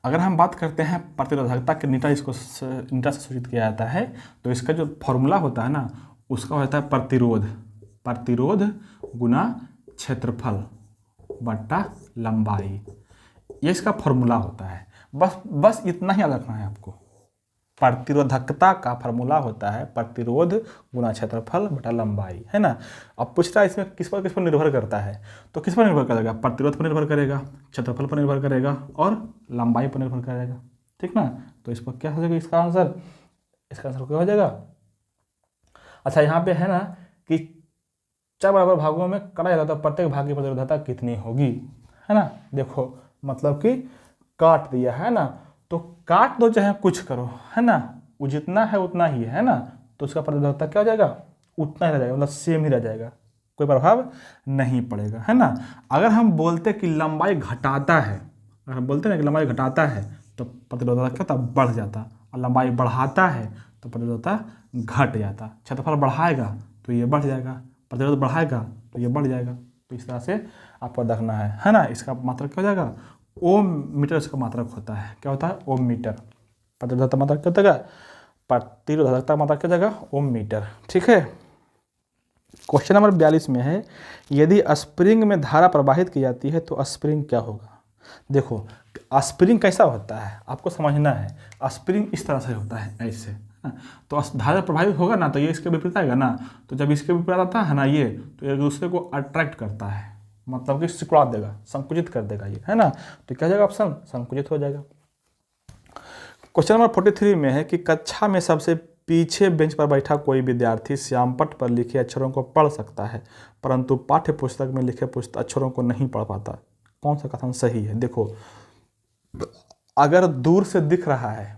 अगर हम बात करते हैं प्रतिरोधकता के नीटा, इसको नीटा से सूचित किया जाता है, तो इसका जो फॉर्मूला होता है ना उसका होता है प्रतिरोध गुना क्षेत्रफल बट्टा लंबाई, ये इसका फॉर्मूला होता है। बस इतना ही याद रखना है आपको। प्रतिरोधकता का फॉर्मूला होता है प्रतिरोध गुना क्षेत्रफल बटा लंबाई, है ना। अब पूछ रहा है इसमें किस पर निर्भर करता है, तो किस पर निर्भर करेगा, प्रतिरोध पर निर्भर करेगा, क्षेत्रफल पर निर्भर करेगा और लंबाई पर निर्भर करेगा, ठीक ना। तो इस पर क्या हो जाएगा, इसका आंसर क्या हो जाएगा। अच्छा यहाँ पे है ना कि 4 बराबर भागों में काटा जाता है तो प्रत्येक भाग की प्रतिरोधकता कितनी होगी, है ना। देखो मतलब कि काट दिया, है ना, तो काट दो चाहे कुछ करो, है ना, वो जितना है उतना ही है ना, तो उसका प्रतिरोधकता क्या हो जाएगा, उतना ही रह जाएगा, मतलब सेम ही रह जाएगा, कोई प्रभाव नहीं पड़ेगा, है ना। अगर हम बोलते कि लंबाई घटाता है, अगर हम बोलते ना कि लंबाई घटाता है तो प्रतिरोधकता क्या होता, बढ़ जाता, और लंबाई बढ़ाता है तो प्रतिरोधकता घट जाता। क्षेत्रफल बढ़ाएगा तो ये बढ़ जाएगा, प्रतिरोध बढ़ाएगा तो ये बढ़ जाएगा। तो इस तरह से आपको देखना है ना। इसका मात्रक क्या हो जाएगा, ओम मीटर इसका मात्रक होता है, क्या होता है, ओम मीटर। प्रतिरोधकता मात्रक क्या होता है, प्रतिरोधकता मात्रक क्या हो जाएगा, ओम मीटर, ठीक है। क्वेश्चन नंबर 42 में है यदि स्प्रिंग में धारा प्रवाहित की जाती है तो स्प्रिंग क्या होगा। देखो स्प्रिंग कैसा होता है आपको समझना है, स्प्रिंग इस तरह से होता है, ऐसे, तो धारा प्रभावित होगा ना तो ये इसके विपरीत आएगा ना, तो जब इसके विपरीत आता है ना ये, तो एक दूसरे को अट्रैक्ट करता है, मतलब कि सिकुड़ा देगा, संकुचित कर देगा ये, है ना। तो क्या हो जाएगा ऑप्शन, संकुचित हो जाएगा। क्वेश्चन नंबर 43 में है कि कक्षा में सबसे पीछे बेंच पर बैठा कोई विद्यार्थी श्यामपट्ट पर लिखे अक्षरों को पढ़ सकता है, परंतु पाठ्य पुस्तक में लिखे अक्षरों को नहीं पढ़ पाता। कौन सा कथन सही है? देखो, अगर दूर से दिख रहा है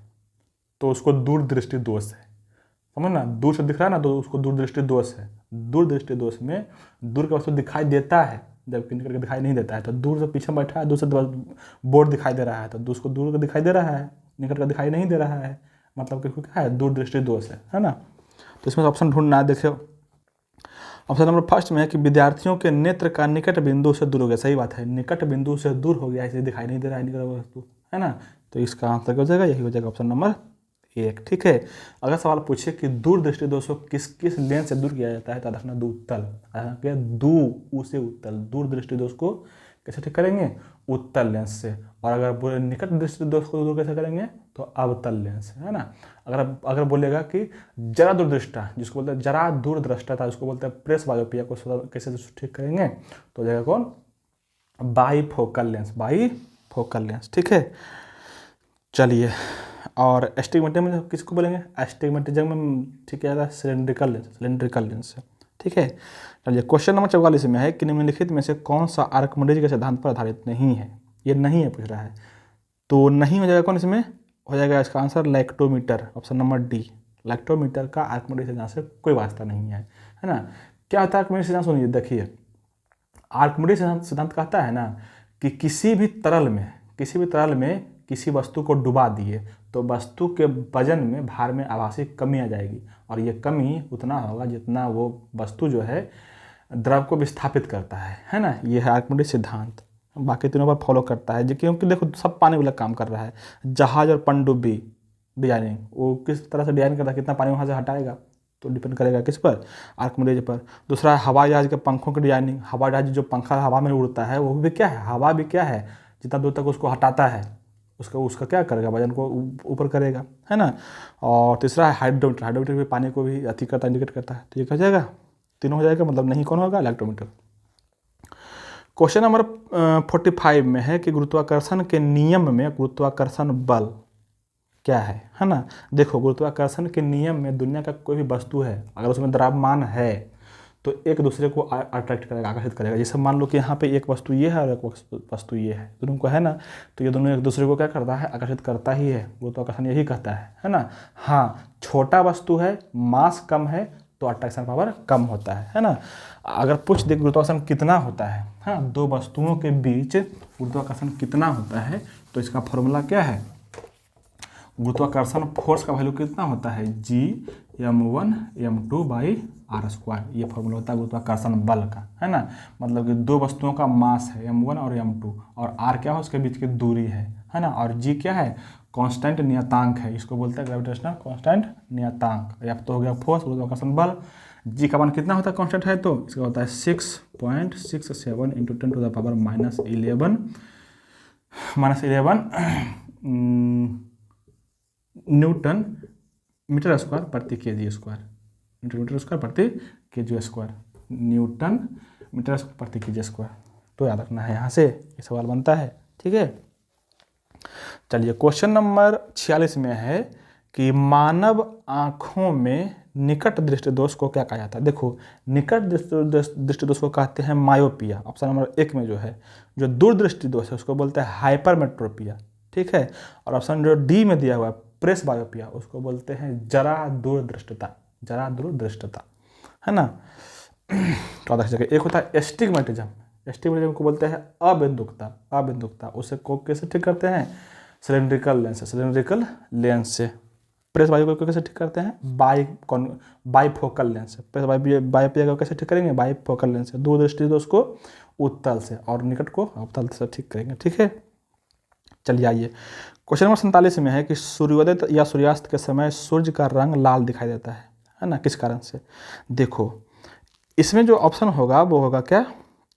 तो उसको दूरदृष्टि दोष है, समझ ना, दूर से दिख रहा है ना तो उसको दूरदृष्टि दोष है। दूरदृष्टि दोष में दूर का वस्तु दिखाई देता है जबकि निकट का दिखाई नहीं देता है। तो दूर से पीछे बैठा है, दूर से बोर्ड दिखाई दे रहा है तो उसको दूर का दिखाई दे रहा है, निकट का दिखाई नहीं दे रहा है, मतलब कि क्या है, दूरदृष्टि दोष है ना। तो इसमें ऑप्शन ढूंढना, देखो ऑप्शन नंबर फर्स्ट में है कि विद्यार्थियों के नेत्र का निकट बिंदु से दूर हो गया। सही बात है, निकट बिंदु से दूर हो गया, इसलिए दिखाई नहीं दे रहा है निकट वस्तु, है ना। तो इसका आंसर क्या हो जाएगा? यही हो जाएगा ऑप्शन नंबर 1। ठीक है। अगर सवाल पूछे कि दूरदृष्टि दोष को किस किस लेंस से दूर किया जाता है तो रखना दू उत्तल, क्या दू से उत्तल, दूरदृष्टि दोष को कैसे ठीक करेंगे? उत्तल लेंस से। और अगर निकट दृष्टि दोष को दूर कैसे करेंगे? तो अवतल लेंस, है ना। अगर बोलेगा कि जरा दूरदृष्टा, जिसको बोलते हैं जरा दूरदृष्टा था, उसको बोलते हैं प्रेस बायोपिया, को कैसे ठीक करेंगे? तो हो जाएगा कौन? Bifocal lens, bifocal lens. ठीक है, चलिए। और एस्टिग्मेटिज्म में किसको बोलेंगे? एस्टिग्मेटिज्म में ठीक है, सिलेंड्रिकल लेंस से। ठीक है, चलिए। क्वेश्चन नंबर 44 में है कि निम्नलिखित में से कौन सा आर्किमिडीज के सिद्धांत पर आधारित नहीं है? ये नहीं है पूछ रहा है, तो नहीं हो जाएगा कौन? इसमें हो जाएगा इसका answer lactometer, option number D. Lactometer का आर्किमिडीज सिद्धांत से कोई वास्ता नहीं है ना। क्या होता है आर्किमिडीज सिद्धांत? सुनिए, देखिए, आर्किमिडीज सिद्धांत कहता है ना कि किसी भी तरल में किसी वस्तु को डुबा दिए तो वस्तु के वजन में, भार में आभासी कमी आ जाएगी, और ये कमी उतना होगा जितना वो वस्तु जो है द्रव को विस्थापित करता है ना। ये है आर्किमिडीज सिद्धांत। बाकी तीनों पर फॉलो करता है, क्योंकि देखो सब पानी वाला काम कर रहा है। जहाज और पनडुब्बी डिजाइनिंग, वो किस तरह से डिजाइन करता है, कितना पानी वहाँ से हटाएगा, तो डिपेंड करेगा किस पर? आर्किमिडीज पर। दूसरा है हवाई जहाज के पंखों की डिजाइनिंग। हवाई जहाज जो पंखा हवा में उड़ता है वो भी क्या है? हवा भी क्या है? जितना दूर तक उसको हटाता है उसका क्या करेगा? वजन को ऊपर करेगा, है ना। और तीसरा है हाइड्रोमीटर। हाइड्रोमीटर भी पानी को भी अति करता, इंडिकेट करता है। ठीक हो जाएगा, तीनों हो जाएगा, मतलब नहीं कौन होगा? इलेक्ट्रोमीटर। क्वेश्चन नंबर 45 में है कि गुरुत्वाकर्षण के नियम में गुरुत्वाकर्षण बल क्या है ना। देखो, गुरुत्वाकर्षण के नियम में दुनिया का कोई भी वस्तु है, अगर उसमें द्रव्यमान है तो एक दूसरे को अट्रैक्ट करेगा, आकर्षित करेगा। जैसे मान लो कि यहाँ पे एक वस्तु ये है और एक वस्तु ये है, दोनों को है ना, तो ये दोनों एक दूसरे को क्या करता है? आकर्षित करता ही है। गुरुत्वाकर्षण यही कहता है ना। हाँ, छोटा वस्तु है, मास कम है, तो अट्रैक्शन पावर कम होता है ना। अगर पूछ दे गुरुत्वाकर्षण कितना होता है, हाँ, दो वस्तुओं के बीच गुरुत्वाकर्षण कितना होता है, तो इसका फॉर्मूला क्या है? गुरुत्वाकर्षण फोर्स का वैल्यू कितना होता है? Gm1 m2/r²। ये फॉर्मूला होता है गुरुत्वाकर्षण बल का, है ना। मतलब कि दो वस्तुओं का मास है m1 और m2, और r क्या है? उसके बीच की दूरी है ना। और g क्या है? कांस्टेंट नियतांक है, इसको बोलते हैं ग्रेविटेशनल कांस्टेंट नियतांक। या तो हो गया फोर्स, गुरुत्वाकर्षण बल। g का मान कितना होता है? कांस्टेंट है तो इसका होता है 6.67 × 10⁻11 न्यूटन मीटर स्क्वायर प्रति केजी स्क्वायर। मीटर स्क्वायर प्रति केजी स्क्वायर, न्यूटन मीटर प्रति केजी स्क्वायर। तो याद रखना है, यहाँ से ये सवाल बनता है। ठीक है, चलिए। क्वेश्चन नंबर 46 में है कि मानव आँखों में निकट दृष्टि दोष को क्या कहा जाता है? देखो, निकट दृष्टि दोष को कहते हैं मायोपिया। ऑप्शन नंबर 1 में जो है, जो दूरदृष्टि दोष है उसको बोलते हैं हाइपरमेट्रोपिया। ठीक है, और ऑप्शन जो डी में दिया हुआ है प्रेस बायोपिया, उसको बोलते हैं जरा दूरदृष्टता, जरा दूरदृष्टता, है ना। तो देख सके, एक होता है एस्टिग्मेटिज्म। एस्टिग्मेटिज्म को बोलते हैं अबिंदुकता। उसे को कैसे ठीक करते हैं? सिलेंड्रिकल लेंस से। प्रेस बायोपिया को कैसे ठीक करते हैं? बाईफोकल लेंस से। प्रेस बायोपिया को कैसे ठीक करेंगे? बाईफोकल लेंस से। दूरदृष्टि दोष को उत्तल से, और निकट को अवतल से ठीक करेंगे। ठीक है, चलिए आइए। क्वेश्चन नंबर 47 में है कि सूर्योदय या सूर्यास्त के समय सूर्य का रंग लाल दिखाई देता है ना, किस कारण से? देखो, इसमें जो ऑप्शन होगा वो होगा क्या?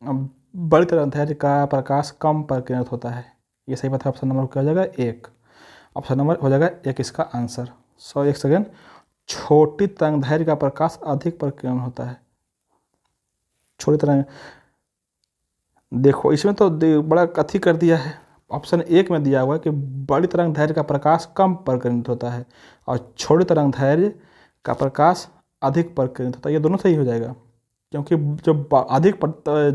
बड़ी तरंगदैर्घ्य का प्रकाश कम प्रकीर्णित होता है। ये सही बात है। ऑप्शन नंबर क्या हो जाएगा? 1। ऑप्शन नंबर हो जाएगा 1 इसका आंसर। 1 सेकेंड। छोटी तरंगदैर्घ्य का प्रकाश अधिक प्रकीर्णन होता है। छोटी तरंग, देखो इसमें तो बड़ा कथी कर दिया है। ऑप्शन 1 में दिया हुआ है कि बड़ी तरंगदैर्घ्य का प्रकाश कम प्रकीर्णित होता है, और छोटी तरंगदैर्घ्य का प्रकाश अधिक परिकिरणित होता है, ये दोनों सही हो जाएगा, क्योंकि जो अधिक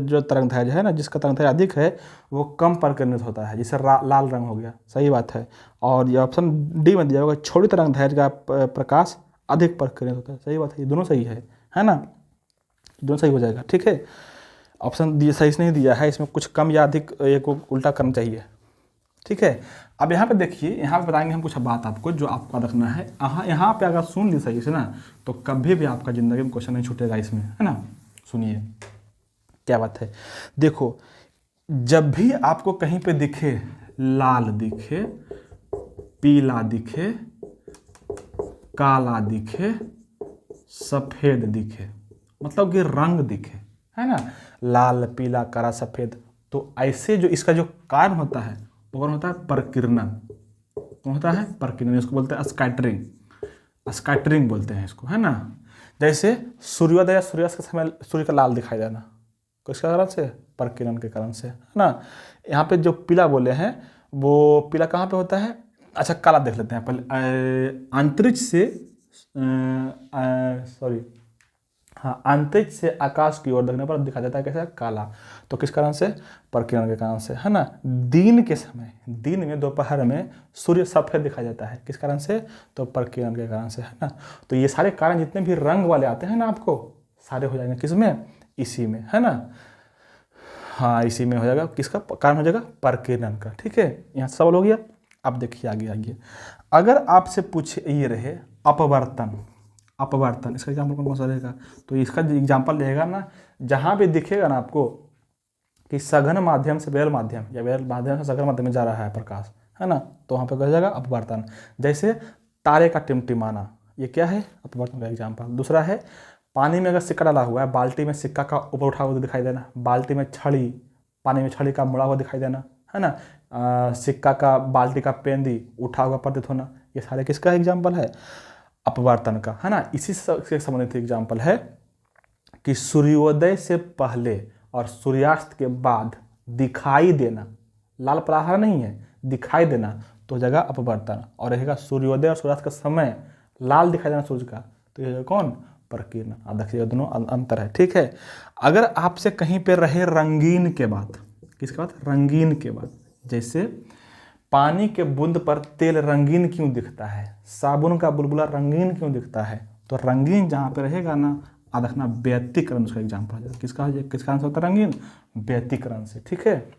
जो तरंगदैर्घ्य है ना, जिसका तरंगदैर्घ्य अधिक है वो कम परिकिरणित होता है, जिससे लाल रंग हो गया, सही बात है। और ये ऑप्शन डी में दिया होगा, छोटी तरंगदैर्घ्य का प्रकाश अधिक परिकिरणित होता है, सही बात है, ये दोनों सही है ना, दोनों सही हो जाएगा। ठीक है, ऑप्शन दिए सही से नहीं दिया है, इसमें कुछ कम या अधिक एक उल्टा करना चाहिए। ठीक है, अब यहाँ पे देखिए, यहाँ पे बताएंगे हम कुछ बात आपको जो आपको रखना है। यहाँ पे अगर सुन ली सही से ना तो कभी भी आपका ज़िंदगी में क्वेश्चन नहीं छूटेगा इसमें, है ना। सुनिए क्या बात है, देखो जब भी आपको कहीं पे दिखे लाल दिखे, पीला दिखे, काला दिखे, सफ़ेद दिखे, मतलब कि रंग दिखे, है ना, लाल पीला काला सफ़ेद, तो ऐसे जो इसका जो कारण होता है वो होता है प्रकीर्णन। कौन होता है? प्रकीर्णन। इसको बोलते हैं स्कैटरिंग, स्कैटरिंग बोलते हैं इसको, है ना। जैसे सूर्योदय या सूर्यास्त के समय सूर्य का लाल दिखाई देना, किसके कारण से? प्रकीर्णन के कारण से, है ना। यहाँ पे जो पीला बोले हैं वो पीला कहाँ पे होता है? अच्छा काला देख लेते हैं पहले। अंतरिक्ष से सॉरी हाँ, अंतरिक्ष से आकाश की ओर देखने पर दिखा देता है कैसा? काला। तो किस कारण से? प्रकीर्णन के कारण से, है ना। दिन के समय, दिन में दोपहर में सूर्य सफेद दिखाई देता है, किस कारण से? तो प्रकीर्णन के कारण से, है ना। तो ये सारे कारण जितने भी रंग वाले आते हैं ना आपको, सारे हो जाएंगे किस में? इसी में, है ना। हाँ इसी में हो जाएगा, किसका कारण हो जाएगा? प्रकीर्णन का। ठीक है, यहाँ सवाल हो गया। अब देखिए आगे अगर आपसे पूछे ये रहे अपवर्तन, अपवर्तन इसका एग्जाम्पल कौन सा रहेगा? तो इसका एग्जाम्पल रहेगा ना, जहाँ भी दिखेगा ना आपको कि सघन माध्यम से बेल माध्यम या बेल माध्यम से सघन माध्यम में जा रहा है प्रकाश, है ना, तो वहाँ पे कहा जाएगा अपवर्तन। जैसे तारे का टिमटिमाना, ये क्या है? अपवर्तन का एग्जाम्पल। दूसरा है पानी में अगर सिक्का डाला हुआ है, बाल्टी में सिक्का का ऊपर उठा हुआ दिखाई देना, बाल्टी में छड़ी, पानी में छड़ी का मुड़ा हुआ दिखाई देना, है ना। सिक्का का, बाल्टी का पेंदी उठा हुआ प्रतीत होना, ये सारे किसका एग्जाम्पल है? अपवर्तन का, है ना। इसी से संबंधित एग्जाम्पल है कि सूर्योदय से पहले और सूर्यास्त के बाद दिखाई देना, लाल प्रहार नहीं है, दिखाई देना, तो जगह अपवर्तन। और रहेगा सूर्योदय और सूर्यास्त का समय लाल दिखाई देना सूर्य का, तो ये कौन? प्रकीर्णन। आप देखिए दोनों अंतर है। ठीक है, अगर आपसे कहीं पे रहे रंगीन के बाद, किसके बाद? रंगीन के बाद। जैसे पानी के बूंद पर तेल रंगीन क्यों दिखता है, साबुन का बुलबुला रंगीन क्यों दिखता है, तो रंगीन जहाँ पे रहेगा ना, आप देखना व्यतिकरण उसका एग्जाम्पल हो जाएगा। किसका आंसर होता है रंगीन? व्यतिकरण से। ठीक है,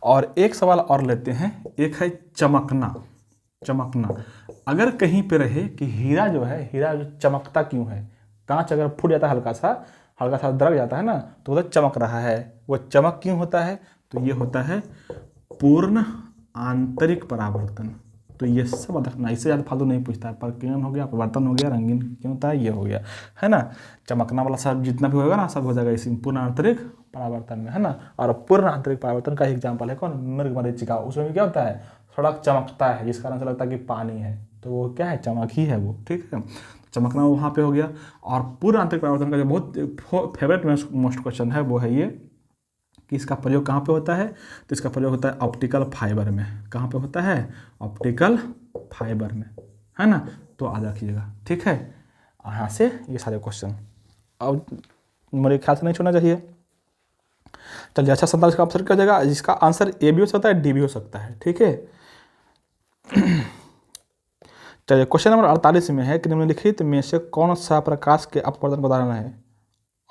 और एक सवाल और लेते हैं, एक है चमकना। चमकना अगर कहीं पे रहे कि हीरा जो है, हीरा जो चमकता क्यों है, कांच अगर फूट जाता है हल्का सा दरक जाता है ना, तो वो चमक रहा है, वो चमक क्यों होता है? तो ये होता है पूर्ण आंतरिक परावर्तन। तो ये सब रखना, इससे ज़्यादा फालतू नहीं पूछता है। प्रकीर्णन हो गया, अपवर्तन हो गया, रंगीन क्यों होता है, ये हो गया, है ना। चमकना वाला सब जितना भी होगा ना, सब हो जाएगा इसी पूर्ण आंतरिक परावर्तन में, है ना। और पूर्ण आंतरिक परावर्तन का एग्जाम्पल है कौन? मृगमरीचिका। उसमें भी क्या होता है? थोड़ा चमकता है, जिस कारण से लगता है कि पानी है, तो वो क्या है? चमक ही है वो। ठीक है, चमकना वहाँ पे हो गया। और पूर्ण आंतरिक परावर्तन का जो बहुत फेवरेट मोस्ट क्वेश्चन है वो है ये कि इसका प्रयोग कहाँ पे होता है? तो इसका प्रयोग होता है ऑप्टिकल फाइबर में। कहाँ पे होता है? ऑप्टिकल फाइबर में, है ना। तो याद रखिएगा। ठीक है, यहाँ से ये सारे क्वेश्चन अब मेरे ख्याल से नहीं छोड़ना चाहिए। चलिए, अच्छा 47 का ऑप्शन क्या हो जाएगा? जिसका आंसर ए भी हो सकता है, डी भी हो सकता है। ठीक है, चलिए क्वेश्चन नंबर 48 में है कि निम्नलिखित में से कौन सा प्रकाश के अपवर्तन का उदाहरण है?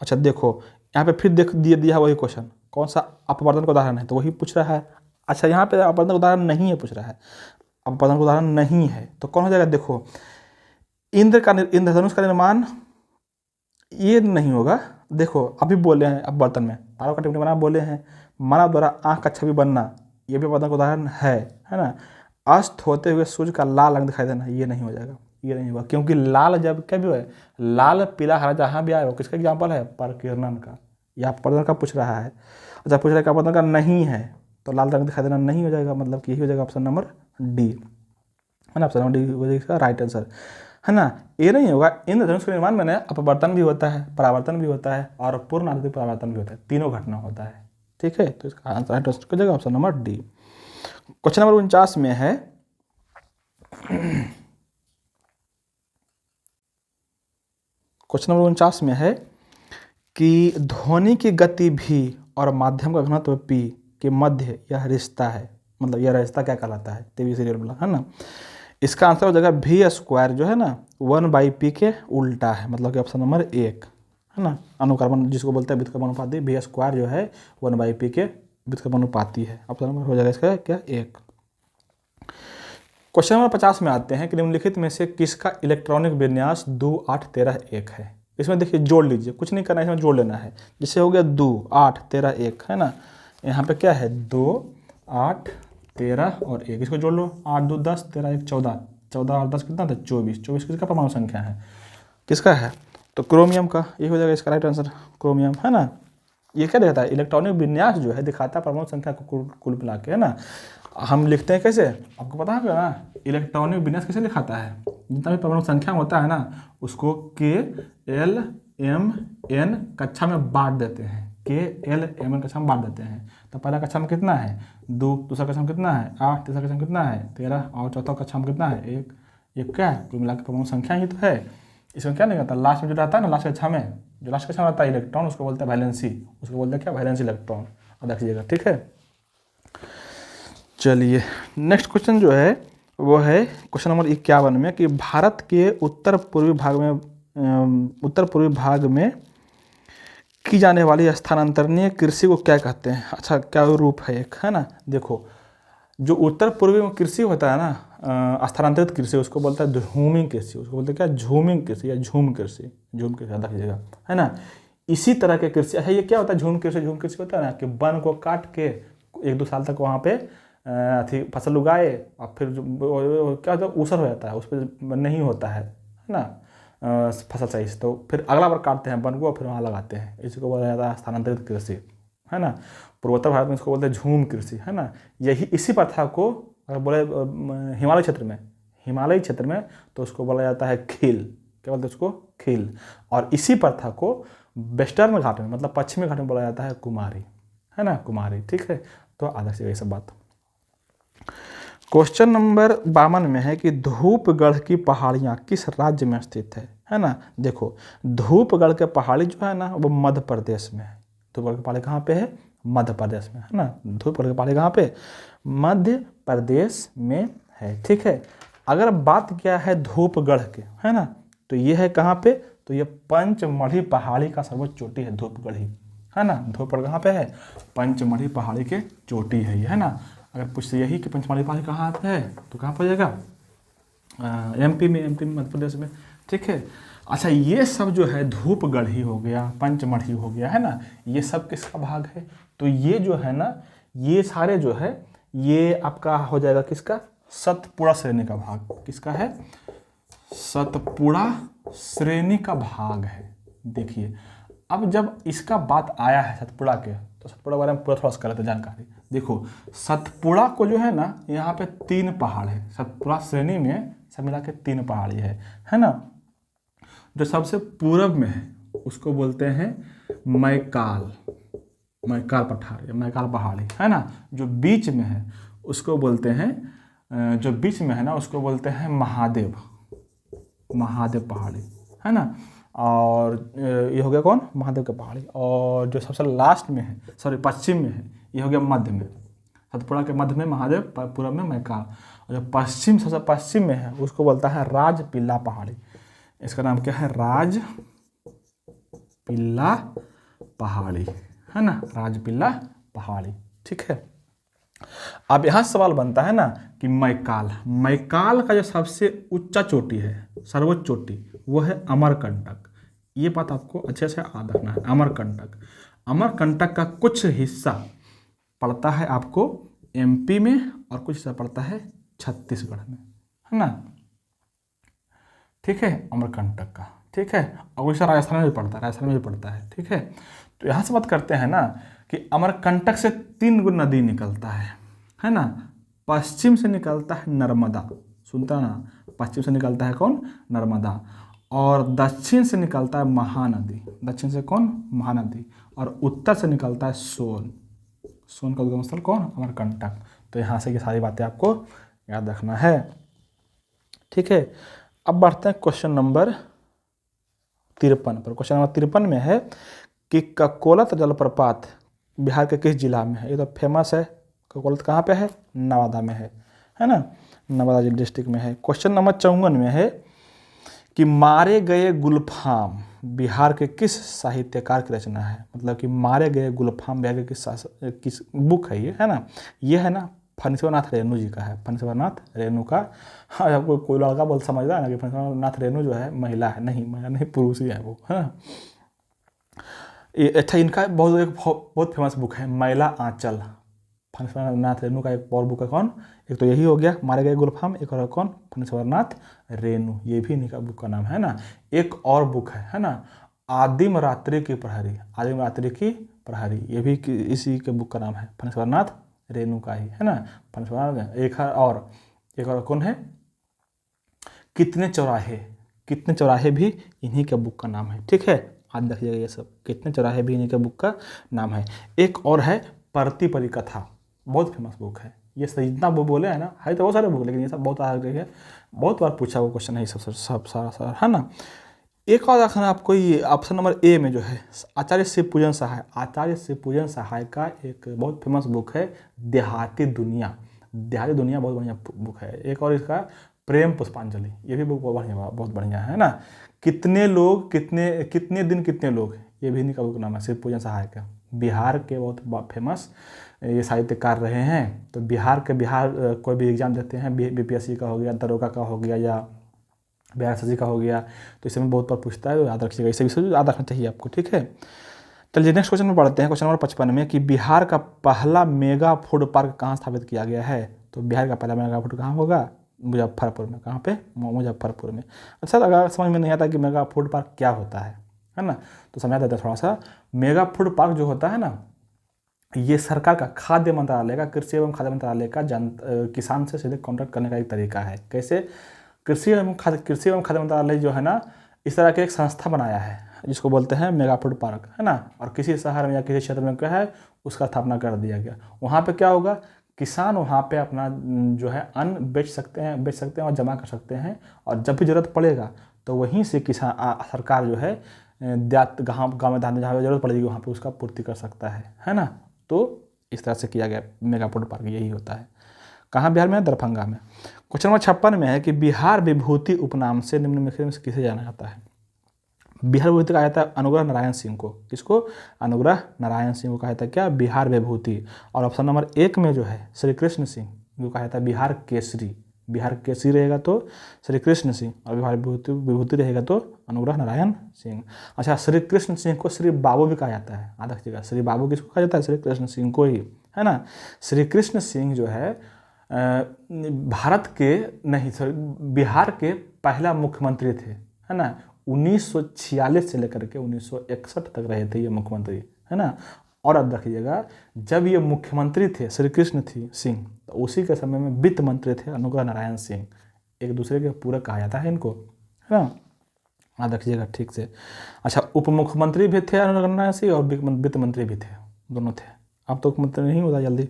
अच्छा देखो, यहाँ पे फिर देख दिया वही क्वेश्चन, कौन सा अपवर्तन का उदाहरण है, तो वही पूछ रहा है। अच्छा यहाँ पे अपवर्तन का उदाहरण नहीं है पूछ रहा है, अपवर्तन का उदाहरण नहीं है, तो कौन हो जाएगा? देखो इंद्रधनुष का निर्माण, ये नहीं होगा। देखो अभी बोले हैं अपवर्तन में तारों का टिमटिमाना बोले हैं, मानव द्वारा आँख का छवि बनना, ये भी अपवर्तन का उदाहरण है ना। अस्त होते हुए सूर्य का लाल रंग दिखाई देना, ये नहीं हो जाएगा, ये नहीं होगा, क्योंकि लाल जब क्या भी है, लाल पीला हरा जहाँ भी आए वो किसका एग्जाम्पल है? प्रकीर्णन का। या अपवर्तन का पूछ रहा है। अच्छा पूछ रहा है कि अपवर्तन का नहीं है, तो लाल रंग दिखाई देना नहीं हो जाएगा, मतलब कि यही हो जाएगा ऑप्शन नंबर डी, है ना। ऑप्शन नंबर डी हो जाएगा इसका राइट आंसर, है ना। ये नहीं होगा। इंद्रधनुष के निर्माण में अपवर्तन भी होता है, परावर्तन भी होता है और पूर्ण आंतरिक परावर्तन भी होता है, तीनों घटना होता है। ठीक है, तो इसका आंसर राइट आंसर हो जाएगा option number D. Question number 49 में है क्वेश्चन नंबर 49 में है कि ध्वनि की गति भी और माध्यम का घनत्व p के मध्य यह रिश्ता है, मतलब यह रिश्ता क्या कहलाता है, तेवी सीरियल बोला है ना। इसका आंसर हो जाएगा v स्क्वायर जो है ना 1/p के उल्टा है, मतलब कि ऑप्शन नंबर 1 है ना। अनुक्रमण जिसको बोलते हैं व्युत्क्रमानुपाती, v स्क्वायर जो है 1/p के व्युत्क्रमानुपाती है। ऑप्शन नंबर हो जाएगा इसका क्या 1। क्वेश्चन नंबर 50 में आते हैं कि निम्नलिखित में से किसका इलेक्ट्रॉनिक विन्यास 2 8 13 1 है। इसमें देखिए जोड़ लीजिए, कुछ नहीं करना है, इसमें जोड़ लेना है। जैसे हो गया 2 8 13 1 है ना, यहाँ पे क्या है 2 8 13 और 1, इसको जोड़ लो। 8 2 10 13 1 14, 14 8 10 कितना था 24, 24 किसका परमाणु संख्या है, किसका है, तो क्रोमियम का। ये हो जाएगा इसका राइट आंसर, क्रोमियम है ना। ये क्या दिखाता है, इलेक्ट्रॉनिक विन्यास जो है दिखाता है परमाणु संख्या को कुल मिला के, है ना। हम लिखते हैं कैसे, आपको पता है ना, इलेक्ट्रॉनिक विन्यास कैसे लिखाता है, जितना भी परमाणु संख्या होता है ना उसको K L M N कक्षा में बांट देते हैं, K L M N कक्षा में बांट देते हैं। तो पहला कक्षा में कितना है 2, दूसरा कक्षा में कितना है 8, तीसरा कक्षा में कितना है 13 और चौथा कक्षा में कितना है 1। ये क्या है, कुल मिला के परमाणु संख्या ही तो है। इसमें क्या नहीं करता, लास्ट में जो रहता है ना, लास्ट कक्षा में जो लास्ट कक्षा में रहता है इलेक्ट्रॉन, उसको बोलते हैं वैलेंसी, उसको बोलते हैं क्या, वैलेंसी इलेक्ट्रॉन। और रखिएगा, ठीक है। चलिए नेक्स्ट क्वेश्चन जो है वो है क्वेश्चन नंबर 51 में कि भारत के उत्तर पूर्वी भाग में की जाने वाली स्थानांतरणीय कृषि को क्या कहते हैं। अच्छा, क्या रूप है एक, है ना। देखो जो उत्तर पूर्वी में कृषि होता है ना, स्थानांतरित कृषि, उसको बोलता है झूमिंग कृषि, उसको बोलते हैं क्या, झूमिंग कृषि या झूम कृषि, झूम कृषि याद रखिएगा, है ना। इसी तरह के कृषि है। ये क्या होता है झूम कृषि, झूम कृषि होता है ना कि वन को काट के 1-2 साल तक वहाँ पे अथी फसल उगाए और फिर क्या होता है ऊसर हो जाता है, उस पर नहीं होता है ना फसल सही से, तो फिर अगला बार काटते हैं वन को और फिर वहाँ लगाते हैं, इसी को बोला जाता है स्थानांतरित कृषि, है ना। पूर्वोत्तर भारत में इसको बोलते हैं झूम कृषि, है ना। यही इसी प्रथा को अगर बोले हिमालय क्षेत्र में तो उसको बोला जाता है खील, क्या बोलते हैं उसको, खील। और इसी प्रथा को वेस्टर्न घाट में, मतलब पश्चिमी घाट में बोला जाता है कुमारी, है ना, कुमारी, ठीक है। तो आधा से यही सब बात। क्वेश्चन नंबर 52 में है कि धूपगढ़ की पहाड़ियाँ किस राज्य में स्थित है ना। देखो धूपगढ़ के पहाड़ी जो है ना वो मध्य प्रदेश में है। धूपगढ़ की पहाड़ी कहाँ पे है, मध्य प्रदेश में, है ना। धूपगढ़ की पहाड़ी कहाँ पे, मध्य प्रदेश में है, ठीक है। अगर बात क्या है धूपगढ़ के, है ना, तो ये है कहाँ पे, तो ये पंचमढ़ी पहाड़ी का सर्वोच्च चोटी है धूपगढ़ ही, है ना। धूपगढ़ कहाँ पे है, पंचमढ़ी पहाड़ी के चोटी है ये, है ना। अगर पूछते यही कि पंचमढ़ी पहाड़ी कहाँ पे है तो कहाँ पर जाएगा, एमपी में, मध्य प्रदेश में, ठीक है। अच्छा ये सब जो है धूपगढ़ ही हो गया, पंचमढ़ी हो गया, है ना, ये सब किसका भाग है, तो ये जो है ना ये सारे जो है ये आपका हो जाएगा किसका, सतपुड़ा श्रेणी का भाग, किसका है, सतपुड़ा श्रेणी का भाग है। देखिए अब जब इसका बात आया है सतपुड़ा के, तो सतपुड़ा बारे में पूरा थोड़ा सा कर लेते जानकारी। देखो सतपुड़ा को जो है ना यहाँ पे 3 पहाड़ है, सतपुड़ा श्रेणी में सब मिला के 3 पहाड़ी है ना। जो सबसे पूर्व में है उसको बोलते हैं मैकाल पठार या मैकाल पहाड़ी, है ना। जो बीच में है उसको बोलते हैं, जो बीच में है ना उसको बोलते हैं महादेव पहाड़ी, है ना। और ये हो गया कौन, महादेव की पहाड़ी। और जो सबसे लास्ट में है, सॉरी पश्चिम में है, ये हो गया मध्य में, सतपुड़ा के मध्य में महादेव, पूर्व में मैकाल। और जो पश्चिम सबसे पश्चिम में है उसको बोलता है राजपिल्ला पहाड़ी। इसका नाम क्या है, राजपिल्ला पहाड़ी, है ना, राजपिल्ला पहाड़ी, ठीक है। अब यहाँ सवाल बनता है ना कि मैकाल का जो सबसे ऊंचा चोटी है, सर्वोच्च चोटी, वो है अमरकंटक। ये बात आपको अच्छे से याद रखना है। अमरकंटक का कुछ हिस्सा पड़ता है आपको एमपी में और कुछ हिस्सा पड़ता है छत्तीसगढ़ में, है ना, ठीक है, अमरकंटक का, ठीक है। और हिस्सा राजस्थान में भी पड़ता है, ठीक है। तो यहाँ से बात करते हैं ना कि अमरकंटक से 3 गो नदी निकलता है ना। पश्चिम से निकलता है नर्मदा, सुनता ना, पश्चिम से निकलता है कौन, नर्मदा। और दक्षिण से निकलता है महानदी, दक्षिण से कौन, महानदी। और उत्तर से निकलता है सोन का उद्गम स्थल कौन, अमरकंटक। तो यहाँ से ये सारी बातें आपको याद रखना है, ठीक है। अब बढ़ते हैं क्वेश्चन नंबर 53 पर। क्वेश्चन नंबर 53 में है कि ककोलत जलप्रपात बिहार के किस जिला में है। ये तो फेमस है, ककोलत कहाँ पे है, नवादा में है ना, नवादा डिस्ट्रिक्ट में है। क्वेश्चन नंबर 54 में है कि मारे गए गुलफाम बिहार के किस साहित्यकार की रचना है। मतलब कि मारे गए गुलफाम बिहार के किस बुक है ये, है ना, ये है ना फणीश्वरनाथ रेणु जी का है, फणीश्वरनाथ रेणु का। हाँ, आपको कोई लड़का बोल समझ रहा है ना कि फणीश्वरनाथ रेणु जो है महिला है, नहीं महिला नहीं, पुरुष ही है वो, है ना। अच्छा, इनका बहुत फेमस बुक है मैला आंचल। फणीश्वरनाथ रेणु का एक और बुक है, कौन, एक तो यही हो गया मारे गए गुलफाम, एक और कौन, फणीश्वरनाथ रेणु, ये भी इन्हीं का बुक का नाम है ना। एक और बुक है ना, आदिम रात्रि की प्रहरी, आदिम रात्रि की प्रहरी, ये भी इसी के बुक का नाम है, फणीश्वरनाथ रेणु का ही, है ना, फणीश्वरनाथ। एक और कौन है, कितने चौराहे, कितने चौराहे भी इन्हीं के बुक का नाम है, ठीक है, याद रखिएगा ये सब, कितने चौराहे भी इन्हीं के बुक का नाम है। एक और है परती परिकथा, बहुत फेमस बुक है ये, जितना वो बोले है ना, है तो बहुत सारे बुक, लेकिन ये सब बहुत आगे है, बहुत बार पूछा वो क्वेश्चन है ये सब सारा, है ना। एक और रखना आपको, ये ऑप्शन नंबर ए में जो है आचार्य शिवपूजन सहाय, आचार्य शिवपूजन सहाय का एक बहुत फेमस बुक है देहाती दुनिया, देहाती दुनिया बहुत बढ़िया बुक है। एक और इसका प्रेम पुष्पांजलि, ये भी बुक बहुत बढ़िया है ना। कितने लोग कितने दिन कितने लोग, ये भी इन्हीं का बुक नाम है, शिवपूजन सहाय का। बिहार के बहुत फेमस ये साहित्यकार रहे हैं। तो बिहार कोई भी एग्जाम देते हैं, बीपीएससी का हो गया, दरोगा का हो गया, या बिहार एसएससी का हो गया, तो इसमें बहुत बार पूछता है, तो याद रखिएगा, इसे भी याद रखना चाहिए आपको, ठीक है। चलिए नेक्स्ट क्वेश्चन में पढ़ते हैं, क्वेश्चन नंबर 55 में कि बिहार का पहला मेगा फूड पार्क कहाँ स्थापित किया गया है। तो बिहार का पहला मेगा फूड कहाँ होगा, मुजफ्फरपुर में। कहाँ पे, मुजफ्फरपुर में। अच्छा, अगर समझ में नहीं आता कि मेगा फूड पार्क क्या होता है ना, तो समझा देता है थोड़ा सा। मेगा फूड पार्क जो होता है ना, ये सरकार का खाद्य मंत्रालय का, कृषि एवं खाद्य मंत्रालय का किसान से सीधे कॉन्टैक्ट करने का एक तरीका है। कैसे, कृषि एवं खाद्य मंत्रालय जो है ना, इस तरह की एक संस्था बनाया है जिसको बोलते हैं मेगा फूड पार्क, है ना। और किसी शहर में या किसी क्षेत्र में क्या है, उसका स्थापना कर दिया गया। वहाँ पे क्या होगा, किसान वहाँ पे अपना जो है अन्न बेच सकते हैं और जमा कर सकते हैं, और जब भी जरूरत पड़ेगा तो वहीं से किसान सरकार जो है गाँव में जहाँ जरूरत पड़ेगी वहाँ पे उसका पूर्ति कर सकता है ना। तो इस तरह से किया गया मेगा फूड पार्क, यही होता है। कहाँ, बिहार में, दरभंगा में। क्वेश्चन नंबर 56 में है कि बिहार विभूति उपनाम से निम्नलिखित में से किसे जाना जाता है। बिहार विभूति कहा जाता है अनुग्रह नारायण सिंह को। किसको, अनुग्रह नारायण सिंह को कहा जाता है क्या, बिहार विभूति। और ऑप्शन नंबर 1 में जो है श्री कृष्ण सिंह को कहा जाता है बिहार केसरी। बिहार केसरी रहेगा तो श्री कृष्ण सिंह, और बिहार विभूति रहेगा तो अनुग्रह नारायण सिंह। अच्छा, श्री कृष्ण सिंह को श्री बाबू भी कहा जाता है, याद रखिएगा, श्री बाबू किसको कहा जाता है, श्री कृष्ण सिंह को ही, है ना। श्री कृष्ण सिंह जो है भारत के नहीं, सॉरी, बिहार के पहला मुख्यमंत्री थे, है ना। 1946 से लेकर के 1961 तक रहे थे ये मुख्यमंत्री, है ना। और अब रखिएगा, जब ये मुख्यमंत्री थे श्री कृष्ण सिंह, तो उसी के समय में वित्त मंत्री थे अनुग्रह नारायण सिंह। एक दूसरे के पूरक कहा जाता है इनको, है ना, याद रखिएगा ठीक से। अच्छा, उप मुख्यमंत्री भी थे अनुग्रह नारायण सिंह और वित्त मंत्री भी थे, दोनों थे। अब तो मुख्यमंत्री नहीं होता जल्दी।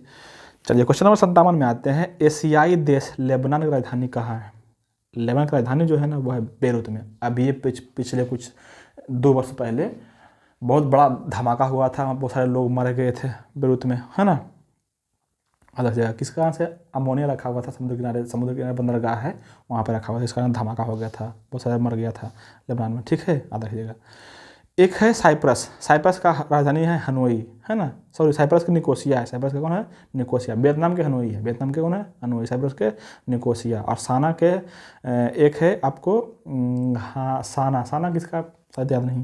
चलिए क्वेश्चन नंबर 57 में आते हैं। एशियाई देश लेबनान की राजधानी कहाँ है। लेबनान की राजधानी जो है ना, वो है बेरूत में। अब ये पिछले कुछ 2 वर्ष पहले बहुत बड़ा धमाका हुआ था, बहुत सारे लोग मर गए थे बेरूत में, है ना। अलग जगह किस कारण से, अमोनिया रखा हुआ था समुद्र किनारे बंदरगाह है, वहाँ पर रखा हुआ था, इस कारण धमाका हो गया था, बहुत सारे मर गया था लेबनान में, ठीक है, याद रखिएगा। एक है साइप्रस, साइप्रस का राजधानी है हनोई, है ना, सॉरी, साइप्रस की निकोसिया है, साइप्रस का कौन है, निकोसिया। वियतनाम के हनोई है, वियतनाम के कौन है, हनोई। साइप्रस के निकोसिया। और साना के एक है आपको, हाँ, साना किसका शायद याद नहीं।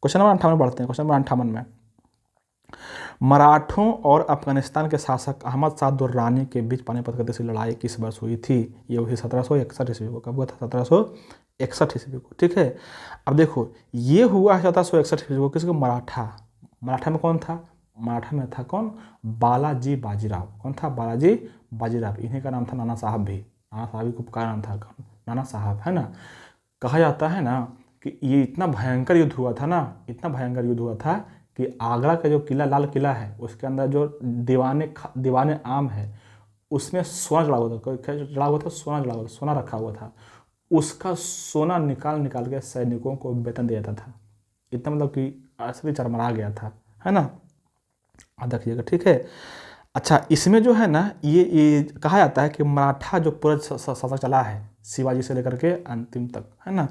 क्वेश्चन नंबर 58 पढ़ते हैं। क्वेश्चन नंबर 58 में मराठों और अफगानिस्तान के शासक अहमद शाह दुर्रानी के बीच पानीपत की दूसरी लड़ाई किस वर्ष हुई थी। ये हुई 1761 ईस्वी को। कब हुआ था, 1761 ईस्वी को, ठीक है। अब देखो, ये हुआ 1761 ईस्वी को, किसको, मराठा में कौन था, मराठा में था कौन, बालाजी बाजीराव। कौन था, बालाजी बाजीराव। इन्हीं का नाम था नाना साहब भी, नाना साहब को पुकारा नाम था नाना साहब, है ना। कहा जाता है ना कि ये इतना भयंकर युद्ध हुआ था ना, इतना भयंकर युद्ध हुआ था कि आगरा का जो किला, लाल किला है, उसके अंदर जो दीवाने आम है, उसमें सोना जड़ा हुआ था, सोना रखा हुआ था। उसका सोना निकाल के सैनिकों को वेतन दिया जाता था, इतना मतलब कि असली चरमरा गया था, है ना। याद रखिएगा, ठीक है। अच्छा, इसमें जो है ना ये कहा जाता है कि मराठा जो पूरा शासक चला है शिवाजी से लेकर के अंतिम तक, है ना,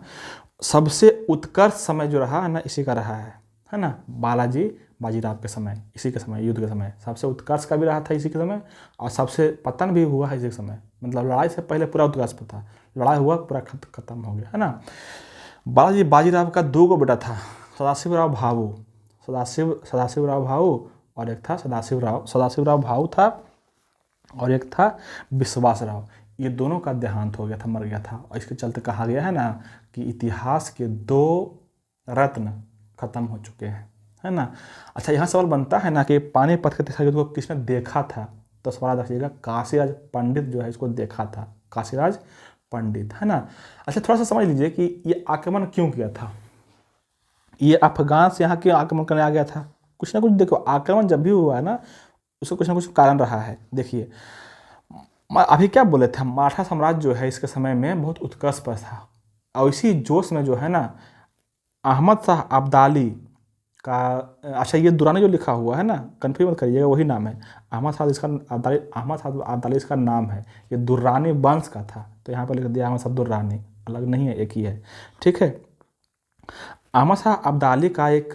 सबसे उत्कर्ष समय जो रहा है ना इसी का रहा है ना। बालाजी बाजीराव के समय, इसी के समय, युद्ध के समय सबसे उत्कर्ष का भी रहा था इसी के समय, और सबसे पतन भी हुआ है इसी के समय। मतलब लड़ाई से पहले पूरा उत्कर्ष पर था, लड़ाई हुआ पूरा खत्म हो गया, है ना। बालाजी बाजीराव का 2 बेटा था, सदाशिवराव भाऊ, सदाशिवराव भाऊ, और एक था सदाशिवराव भाऊ था, और एक था विश्वासराव। ये दोनों का देहांत हो गया था, मर गया था, और इसके चलते कहा गया है ना कि इतिहास के 2 रत्न खत्म हो चुके हैं, है ना। अच्छा, यहाँ सवाल बनता है ना कि पानीपत के तीसरा युद्ध को किसने देखा था, तो सवाल रखिएगा काशीराज पंडित जो है इसको देखा था, काशीराज पंडित, है ना। अच्छा, थोड़ा सा समझ लीजिए कि ये आक्रमण क्यों किया था। ये अफगान से यहाँ क्यों आक्रमण करने आ गया था, कुछ ना कुछ देखो, आक्रमण जब भी हुआ है ना उसको कुछ ना कुछ कारण रहा है। देखिए, अभी क्या बोले थे, मराठा साम्राज्य जो है इसके समय में बहुत उत्कर्ष पर था, और इसी जोश में जो है ना अहमद शाह अब्दाली का, अच्छा ये दुरानी जो लिखा हुआ है ना, कन्फ्यूज मत करिएगा, वही नाम है अहमद शाह, इसका अब्दाली, अहमद शाह अब्दाली इसका नाम है, ये दुर्रानी वंश का था, तो यहाँ पर लिख दिया अहमद शाह दुर्रानी, अलग नहीं है, एक ही है, ठीक है। अहमद शाह अब्दाली का एक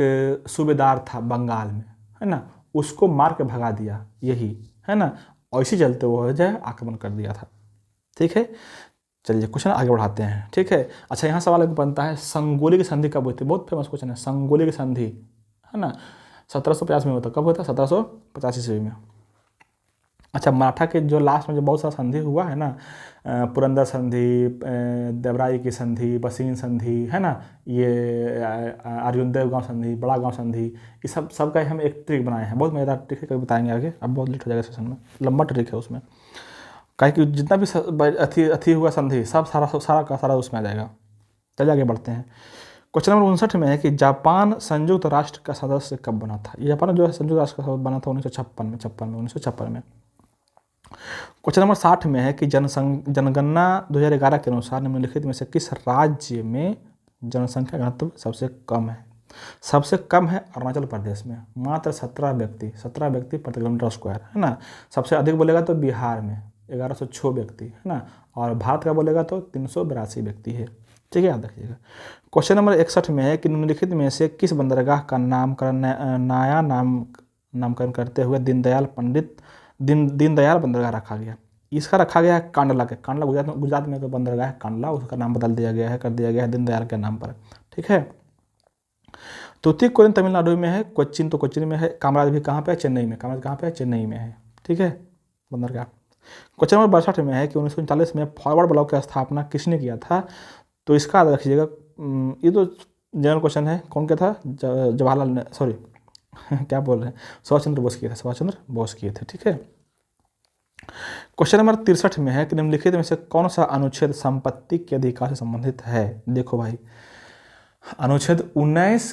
सूबेदार था बंगाल में, है ना, उसको मार के भगा दिया, यही है ना, और इसी चलते वो जो है आक्रमण कर दिया था, ठीक है। चलिए क्वेश्चन आगे बढ़ाते हैं, ठीक है। अच्छा, यहाँ सवाल एक बनता है, संगोली की संधि कब हुई थी, बहुत फेमस क्वेश्चन है, संगोली की संधि, है ना, 1750 में हुआ था। कब हुआ था, 1750 ईस्वी में। अच्छा, मराठा के जो लास्ट में जो बहुत सारा संधि हुआ है ना, पुरंदर संधि, देवराई की संधि, बसीन संधि, है ना, ये अर्जुनदेव गांव संधि, बड़ा गांव संधि, ये सब का हम एक ट्रिक बनाए हैं, बहुत मज़ेदार ट्रिक है, कभी बताएंगे आगे, अब बहुत लेट हो जाएगा सेशन में, लंबा ट्रिक है उसमें, काहे कि जितना भी अथी हुआ संधि सब सारा का सारा उसमें आ जाएगा। चलिए आगे बढ़ते हैं। क्वेश्चन नंबर 59 में है कि जापान संयुक्त राष्ट्र का सदस्य कब बना था। ये जापान जो है संयुक्त राष्ट्र का सदस्य बना था 1956 में। क्वेश्चन नंबर 60 में है कि जनगणना 2011 के अनुसार निम्नलिखित में से किस राज्य में जनसंख्या घनत्व सबसे कम है। सबसे कम है अरुणाचल प्रदेश में, मात्र 17 व्यक्ति प्रति किलोमीटर स्क्वायर, है ना। सबसे अधिक बोलेगा तो बिहार में 1106 व्यक्ति, है ना, और भारत का बोलेगा तो 382 व्यक्ति है, ठीक है, याद रखिएगा। क्वेश्चन नंबर 61 में है कि निम्नलिखित में से किस बंदरगाह का नामकरण करते हुए दीनदयाल बंदरगाह रखा गया। इसका रखा गया है कांडला के, कांडला गुजरात में तो बंदरगाह है कांडला, उसका नाम बदल दिया गया है, कर दिया गया है दीनदयाल के नाम पर, ठीक है। तूतीकोरिन तमिलनाडु में है, कोच्चिन तो कोच्चिन में है, कामराज भी कहाँ पे है, चेन्नई में, कामराज कहाँ पे है, चेन्नई में है, ठीक है, बंदरगाह। क्वेश्चन नंबर 62 में है कि 1939 में फॉरवर्ड ब्लॉक की स्थापना किसने किया था, तो इसका याद रखिएगा, ये तो जनरल क्वेश्चन है, कौन क्या था, जवाहरलाल, सॉरी क्या बोल रहे हैं, सुभाष चंद्र बोस किए थे, सुभाष चंद्र बोस किए थे, ठीक है। क्वेश्चन नंबर 63 में है कि निम्नलिखित में से कौन सा अनुच्छेद संपत्ति के अधिकार से संबंधित है। देखो भाई, अनुच्छेद 19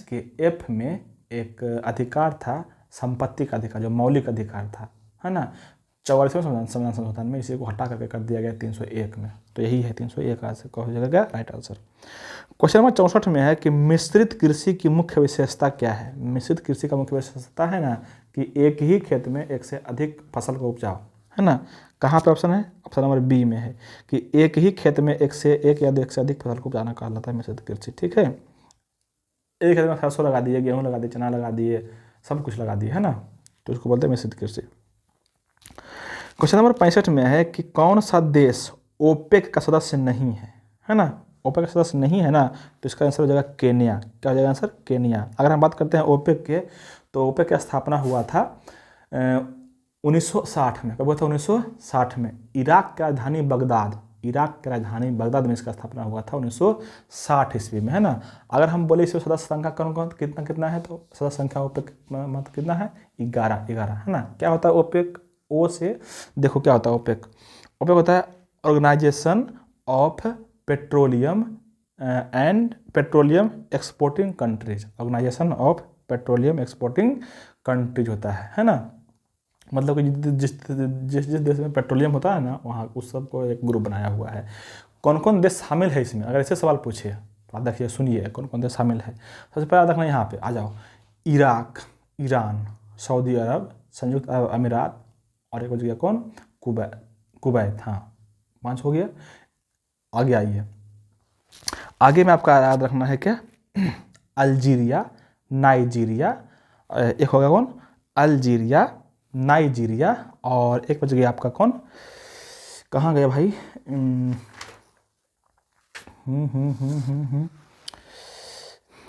के एफ में एक अधिकार था संपत्ति का अधिकार, जो मौलिक अधिकार था, है ना। 44वें संविधान संशोधन में इसी को हटा करके कर दिया गया 301 में, तो यही है 301 हो जाएगा राइट आंसर। क्वेश्चन नंबर 64 में है कि मिश्रित कृषि की मुख्य विशेषता क्या है। मिश्रित कृषि का मुख्य विशेषता है ना कि एक ही खेत में एक से अधिक फसल को उपजाओ, है ना। कहाँ पे ऑप्शन है, ऑप्शन नंबर बी में है कि एक ही खेत में एक से अधिक फसल को उपजाना कहलाता है मिश्रित कृषि, ठीक है। एक खेत में सरसों लगा दिए, गेहूँ लगा दिए, चना लगा दिए, सब कुछ लगा दिए, है ना, तो इसको बोलते हैं मिश्रित कृषि। क्वेश्चन नंबर 65 में है कि कौन सा देश ओपेक का सदस्य नहीं है, है ना। ओपेक का सदस्य नहीं है ना, तो इसका आंसर हो जाएगा केनिया। क्या हो जाएगा आंसर, केनिया। अगर हम बात करते हैं ओपेक के, तो ओपेक की स्थापना हुआ था 1960 में। कब हुआ था, 1960 में। इराक की राजधानी बगदाद में इसका स्थापना हुआ था 1960 ईस्वी में, है ना। अगर हम बोले इसमें सदस्य संख्या कौन कितना है, तो सदस्य संख्या ओपेक मतलब कितना है, 11, है ना। क्या होता है ओपेक, ओ से देखो क्या होता है ओपेक होता है organization of petroleum and petroleum exporting countries, organization of petroleum exporting countries होता है ना। मतलब कि जिस देश में पेट्रोलियम होता है ना, वहाँ उस सब को एक ग्रुप बनाया हुआ है। कौन कौन देश शामिल है इसमें, अगर ऐसे सवाल पूछे तो आप देखिए, सुनिए कौन कौन से शामिल है। सबसे पहले देखना यहाँ पे आ जाओ, इराक, ईरान, सऊदी अरब, संयुक्त अरब अमीरात, और एक हो गया कौन, कुवैत, कुवैत। हाँ 5 हो गया। आगे आइए, आगे में आपका याद रखना है क्या, अल्जीरिया, नाइजीरिया, एक हो गया कौन, अल्जीरिया, नाइजीरिया, और एक बच गया आपका कौन, कहाँ गया भाई,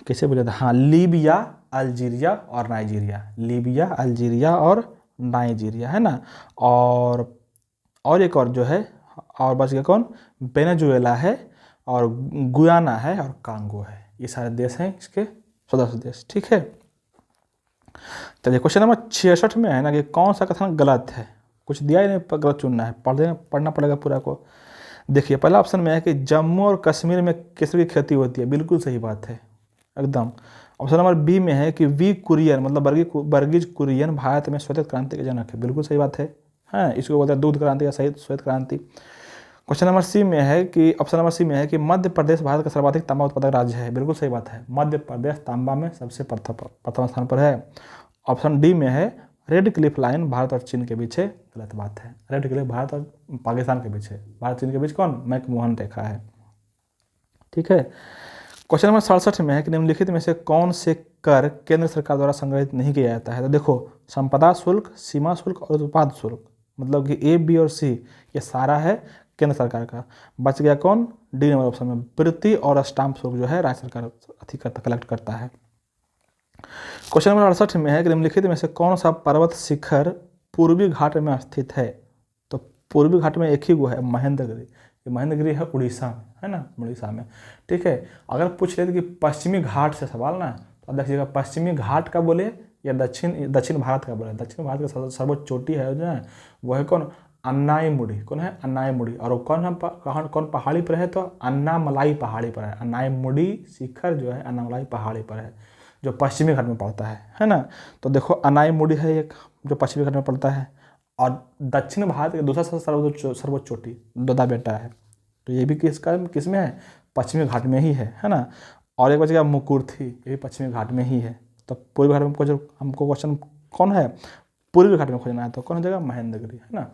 कैसे बोला था, हाँ लीबिया, अल्जीरिया और नाइजीरिया, लीबिया, अल्जीरिया और नाइजीरिया, है ना। और एक और जो है, और बच गया कौन, वेनेजुएला है, और गुयाना है, और कांगो है। ये सारे देश हैं इसके सदस्य देश, ठीक है। चलिए क्वेश्चन नंबर 66 में है ना कि कौन सा कथन गलत है, कुछ दिया ही नहीं, गलत चुनना है, पढ़ना पड़ेगा पूरा को। देखिए पहला ऑप्शन में है कि जम्मू और कश्मीर में केसर की खेती होती है, बिल्कुल सही बात है एकदम। ऑप्शन नंबर बी में है कि वी कुरियन मतलब वर्गीज कुरियन भारत में श्वेत क्रांति के जनक है, बिल्कुल सही बात है। हाँ, इसको बोलते हैं दूध क्रांति या सही श्वेत क्रांति। क्वेश्चन नंबर सी में है कि ऑप्शन नंबर सी में है कि मध्य प्रदेश भारत का सर्वाधिक तांबा उत्पादक राज्य है, बिल्कुल सही बात है, मध्य प्रदेश तांबा में सबसे प्रथम स्थान पर है। ऑप्शन डी में है रेड क्लिफ लाइन भारत और चीन के बीच है, गलत बात है, रेड क्लिफ भारत और पाकिस्तान के बीच है, भारत चीन के बीच कौन, मैकमोहन रेखा है, ठीक है। क्वेश्चन नंबर 67 में है कि निम्नलिखित में से कौन से कर केंद्र सरकार द्वारा संग्रहित नहीं किया जाता है। तो देखो, संपदा शुल्क, सीमा शुल्क और उत्पाद शुल्क, मतलब कि ए बी और सी ये सारा है केंद्र सरकार का। बच गया कौन, डी नंबर ऑप्शन में, प्रति और स्टाम्प शुल्क जो है राज्य सरकार कलेक्ट करता है। क्वेश्चन नंबर 68 में है कि निम्नलिखित में से कौन सा पर्वत शिखर पूर्वी घाट में स्थित है। तो पूर्वी घाट में एक ही वो है, महेंद्रगिरी। ये महेंद्रगिरी है उड़ीसा में, है ना, उड़ीसा में, ठीक है। अगर पूछ लेते कि पश्चिमी घाट से सवाल ना, तो देखिएगा पश्चिमी घाट का बोले या दक्षिण भारत का बोले। दक्षिण भारत का सर्वोच्च चोटी है जो है वो है कौन, अन्नाईमुड़ी। कौन है, अन्नाईमुड़ी। और कौन पहाड़ी पर है, तो अन्नामलाई पहाड़ी पर है। अन्नाईमुड़ी शिखर जो है अन्नामलाई पहाड़ी पर है, जो पश्चिमी घाट में पड़ता है ना। तो देखो अन्नाईमुड़ी है एक जो पश्चिमी घाट में पड़ता है, और दक्षिण भारत का दूसरा सर्वोच्च चोटी दोदा बेटा है, तो ये भी किस में है, पश्चिमी घाट में ही है ना। और एक बच गया मुकुर्थी, ये भी पश्चिमी घाट में ही है। तो पूर्वी घाट में हमको क्वेश्चन कौन है, पूर्वी घाट में खोजना है, तो कौन हो जाएगा, महेंद्रगिरी, है ना।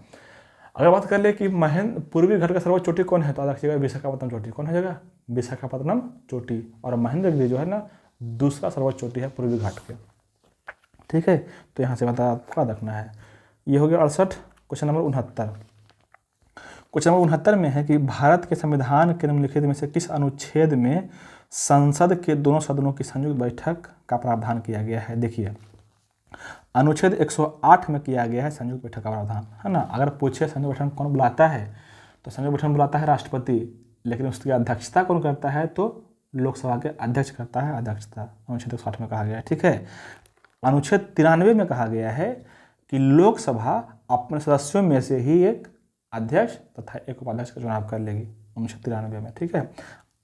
अगर बात कर ले कि पूर्वी घाट का सर्वोच्च चोटी कौन है, तो रखिएगा विशाखापट्टनम चोटी। कौन हो जाएगा, विशाखापट्टनम चोटी। और महेंद्रगिरी जो है ना दूसरा सर्वोच्च चोटी है पूर्वी घाट के, ठीक है। तो यहाँ से बता आपका रखना है। ये हो गया 68। क्वेश्चन नंबर 69, क्वेश्चन नंबर 69 में है कि भारत के संविधान के निम्नलिखित में से किस अनुच्छेद में संसद के दोनों सदनों की संयुक्त बैठक का प्रावधान किया गया है। देखिए अनुच्छेद 108 में किया गया है संयुक्त बैठक का प्रावधान, है ना। अगर पूछे संयुक्त बैठक कौन बुलाता है, तो संयुक्त बैठक बुलाता है राष्ट्रपति, लेकिन उसकी अध्यक्षता कौन करता है, तो लोकसभा के अध्यक्ष करता है अध्यक्षता। अनुच्छेद 160 में कहा गया है, ठीक है। अनुच्छेद 93 में कहा गया है कि लोकसभा अपने सदस्यों में से ही एक अध्यक्ष तथा एक उपाध्यक्ष का चुनाव कर लेगी, अनुच्छेद 93 में, ठीक है।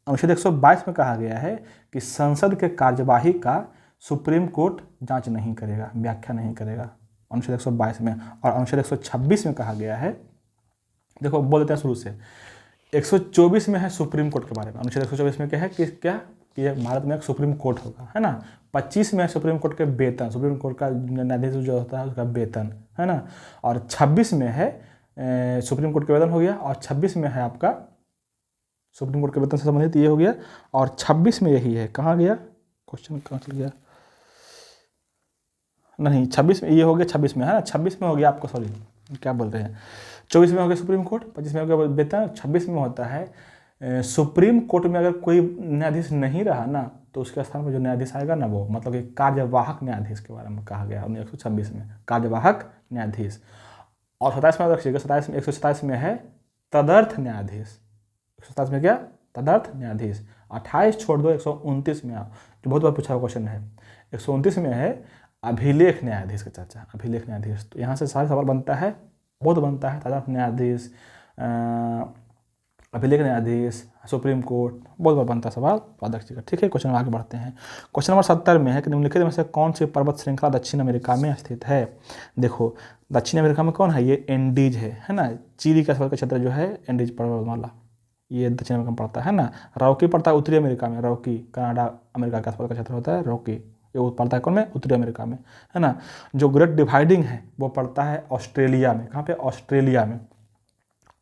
अनुच्छेद 122 में कहा गया है कि संसद के कार्यवाही का सुप्रीम कोर्ट जांच नहीं करेगा, व्याख्या नहीं करेगा, अनुच्छेद 122 में। और अनुच्छेद 126 में कहा गया है, देखो बोल देते हैं शुरू से, 124 में है सुप्रीम कोर्ट के बारे में। अनुच्छेद 124 में क्या है कि भारत में एक सुप्रीम कोर्ट होगा, है ना। 25 में है सुप्रीम कोर्ट के वेतन, सुप्रीम कोर्ट का न्यायाधीश जो होता है उसका वेतन, है ना। और 26 में है सुप्रीम कोर्ट के वेतन हो गया, और 26 में है आपका सुप्रीम कोर्ट के वेतन से संबंधित ये हो गया, और 26 में यही है। कहाँ गया क्वेश्चन, कहाँ चल गया, नहीं 26 में ये हो गया, 26 में है ना, 26 में हो गया आपको, सॉरी क्या बोल रहे हैं, 24 में हो गया सुप्रीम कोर्ट, 25 में हो गया वेतन, 26 में होता है सुप्रीम कोर्ट में अगर कोई न्यायाधीश नहीं रहा ना, तो उसके स्थान पर जो न्यायाधीश आएगा ना, वो मतलब कि कार्यवाहक न्यायाधीश के बारे में कहा गया 126 में, कार्यवाहक न्यायाधीश। और 27 में रखिएगा, 127 में है तदर्थ न्यायाधीश। 127 में क्या, तदर्थ न्यायाधीश। 28 छोड़ दो, 129 में आप, जो बहुत बार पूछा हुआ क्वेश्चन है, 129 में है अभिलेख न्यायाधीश का चर्चा, अभिलेख न्यायाधीश। तो यहाँ से सारे सवाल बनता है, बहुत बनता है, तदर्थ न्यायाधीश, अभिलेख न्यायाधीश, सुप्रीम कोर्ट, बहुत बार बनता है सवाल अध्यक्ष का, ठीक है। क्वेश्चन आगे बढ़ते हैं। क्वेश्चन नंबर 70 में है कि निम्नलिखित में से कौन सी पर्वत श्रृंखला दक्षिण अमेरिका में स्थित है। देखो दक्षिण अमेरिका में कौन है, ये एंडीज है ना, चिली का क्षेत्र जो है एंडीज पर्वतमाला, ये दक्षिण अमेरिका में पड़ता है ना। रॉकी पड़ता है उत्तरी अमेरिका में, रॉकी कनाडा अमेरिका के आसपास का क्षेत्र होता है रॉकी, ये पड़ता है कौन में, उत्तरी अमेरिका में, है ना। जो ग्रेट डिवाइडिंग है वो पड़ता है ऑस्ट्रेलिया में, कहाँ पे, ऑस्ट्रेलिया में।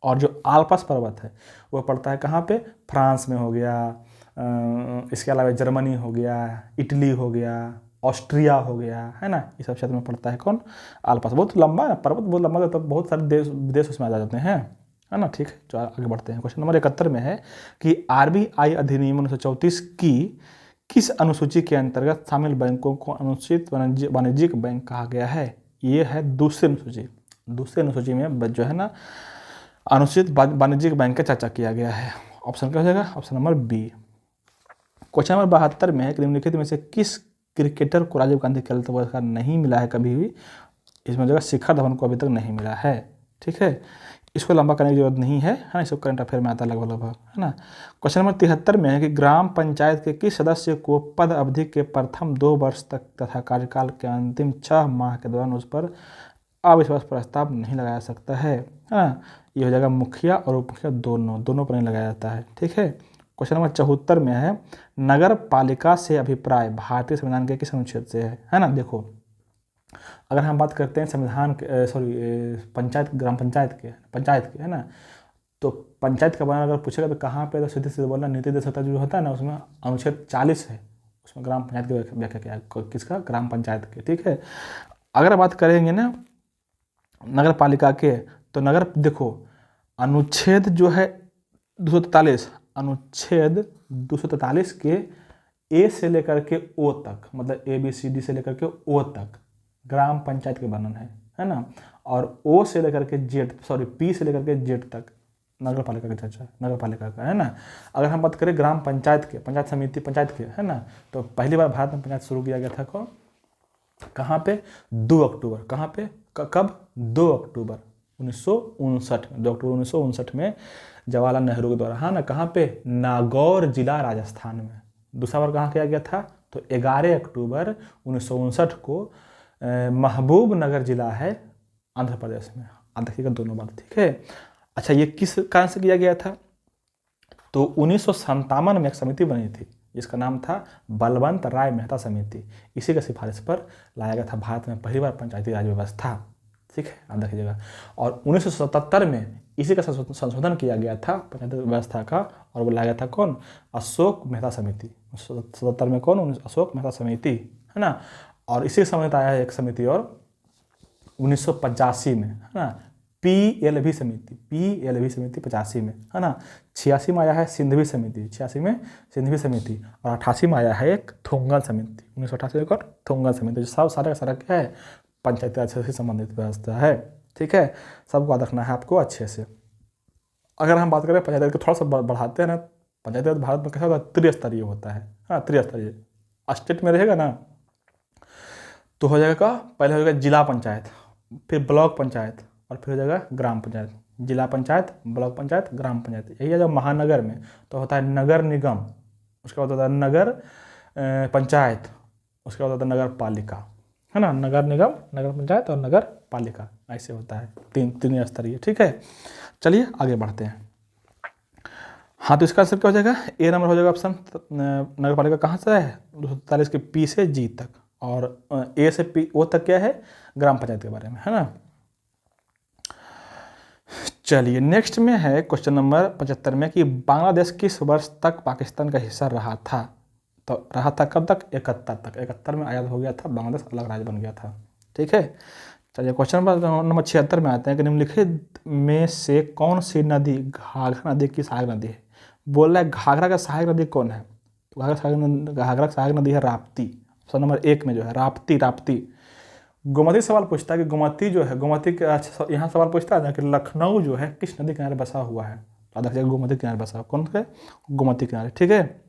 और जो आल्प्स पर्वत है वो पड़ता है कहाँ पे, फ्रांस में हो गया, इसके अलावा जर्मनी हो गया, इटली हो गया, ऑस्ट्रिया हो गया, है ना। ये सब क्षेत्र में पड़ता है कौन, आल्प्स। बहुत लंबा है पर्वत, बहुत लंबा, तो बहुत सारे देश विदेश उसमें आ जाते हैं, है ना। ठीक है, जो आगे बढ़ते हैं। क्वेश्चन नंबर 71 में है कि RBI अधिनियम 1934 की किस अनुसूची के अंतर्गत शामिल बैंकों को अनुसूचित वाणिज्यिक बैंक कहा गया है। ये है दूसरी अनुसूची। दूसरी अनुसूची में जो है ना अनुसूचित वाणिज्यिक बैंक का चर्चा किया गया है। ऑप्शन क्या हो जाएगा, option number B. Question number 72 में है कि निम्नलिखित में से किस क्रिकेटर को राजीव गांधी खेल रत्न पुरस्कार नहीं मिला है कभी भी। इसमें जगह शिखर धवन को अभी तक नहीं मिला है। ठीक है, इसको लंबा करने की जरूरत नहीं है ना, इसको करंट अफेयर में आता है लगभग, है ना। क्वेश्चन नंबर 73 में है कि ग्राम पंचायत के किस सदस्य को पद अवधि के प्रथम 2 वर्ष तक तथा कार्यकाल के अंतिम 6 माह के दौरान उस पर अविश्वास प्रस्ताव नहीं लगाया सकता है ना। ये हो जाएगा मुखिया और उप मुखिया, दोनों पर नहीं लगाया जाता है। ठीक है, क्वेश्चन नंबर 74 में है नगर पालिका से अभिप्राय भारतीय संविधान के किस अनुच्छेद से है ना। देखो, अगर हम बात करते हैं संविधान के पंचायत, ग्राम पंचायत के है ना, तो पंचायत का बयान अगर पूछेगा तो कहाँ पे, तो सीधे सीधे बोलना नीति आयोग सत्ता जो होता है ना, उसमें अनुच्छेद 40 है, उसमें ग्राम पंचायत की व्याख्या किया है, किसका, ग्राम पंचायत के। ठीक है, अगर बात करेंगे ना नगर पालिका के, तो नगर, देखो अनुच्छेद जो है 243, अनुच्छेद 243 के ए से लेकर के ओ तक, मतलब ABCD से लेकर के ओ तक ग्राम पंचायत के वर्णन है ना। और ओ से लेकर के पी से लेकर के जेड तक नगर पालिका की चर्चा, नगर पालिका का, है ना। अगर हम बात करें ग्राम पंचायत के, पंचायत समिति पंचायत के, है ना, तो पहली बार भारत में पंचायत शुरू किया गया था कहाँ पे, 2 अक्टूबर, कहाँ पे, कब, 2 अक्टूबर 1959 में, 2 अक्टूबर 1959 में जवाहरलाल नेहरू के द्वारा, हाँ ना, कहाँ पे, नागौर जिला राजस्थान में। दूसरा बार कहाँ किया गया था, तो 11 अक्टूबर 1959 को महबूब नगर जिला है आंध्र प्रदेश में। आप देखिएगा दोनों बार। ठीक है, अच्छा ये किस कारण से किया गया था, तो 1957 में एक समिति बनी थी जिसका नाम था बलवंत राय मेहता समिति। इसी के सिफारिश पर लाया गया था भारत में पहली बार पंचायती राज व्यवस्था। ठीक है, आप देखिएगा। और 1977 में इसी का संशोधन किया गया था पंचायती व्यवस्था का, और वो लाया गया था कौन, अशोक मेहता समिति। 1977 में कौन, अशोक मेहता समिति, है ना। और इसी समय आया है एक समिति और 1985 में, है ना, PLV समिति 85 में, है ना। 86 में आया है सिंधवी समिति, 86 में सिंधवी समिति, और 88 में आया है एक थोंगल समिति, 1988 में एक थोंगल समिति। जो सब सारा का सारा क्या है, पंचायती राज से संबंधित व्यवस्था है। ठीक है, सबको याद रखना है आपको अच्छे से। अगर हम बात करें पंचायती राज को थोड़ा सा बढ़ाते हैं ना, पंचायती राज भारत में कैसा होता है, त्रिस्तरीय होता है, हाँ, त्रिस्तरीय। स्टेट में रहेगा ना तो हो जाएगा, पहले हो जाएगा जिला पंचायत, फिर ब्लॉक पंचायत, और फिर हो जाएगा ग्राम पंचायत। जिला पंचायत, ब्लॉक पंचायत, ग्राम पंचायत। यही है जब महानगर में तो होता है नगर निगम, उसके बाद होता है नगर पंचायत, उसके बाद होता है नगर पालिका, है ना। नगर निगम, नगर पंचायत और नगर पालिका, ऐसे होता है तीन स्तरीय। ठीक है, चलिए आगे बढ़ते हैं। हाँ, तो इसका आंसर क्या हो जाएगा, ए नंबर हो जाएगा ऑप्शन। नगर पालिका कहाँ से है, 243 के पी से जी तक, और ए से पी ओ तक क्या है, ग्राम पंचायत के बारे में, है ना। चलिए नेक्स्ट में है क्वेश्चन नंबर 75 में कि बांग्लादेश किस वर्ष तक पाकिस्तान का हिस्सा रहा था। तो रहा था कब तक, 71 तक। 71 में आज़ाद हो गया था, बांग्लादेश अलग राज्य बन गया था। ठीक है, चलिए क्वेश्चन नंबर 76 में आते हैं कि निम्नलिखित में से कौन सी नदी घाघरा नदी की सहायक नदी है। बोल रहा है घाघरा का सहायक नदी कौन है, तो घाघरा की सहायक नदी है राप्ती। ऑप्शन नंबर 1 में जो है राप्ती। गोमती सवाल पूछता है कि गोमती जो है, गोमती के अच्छा यहाँ सवाल पूछता है ना कि लखनऊ जो है किस नदी किनारे बसा हुआ है, तो देखिए गोमती किनारे बसा हुआ, कौन से, गोमती किनारे। ठीक है,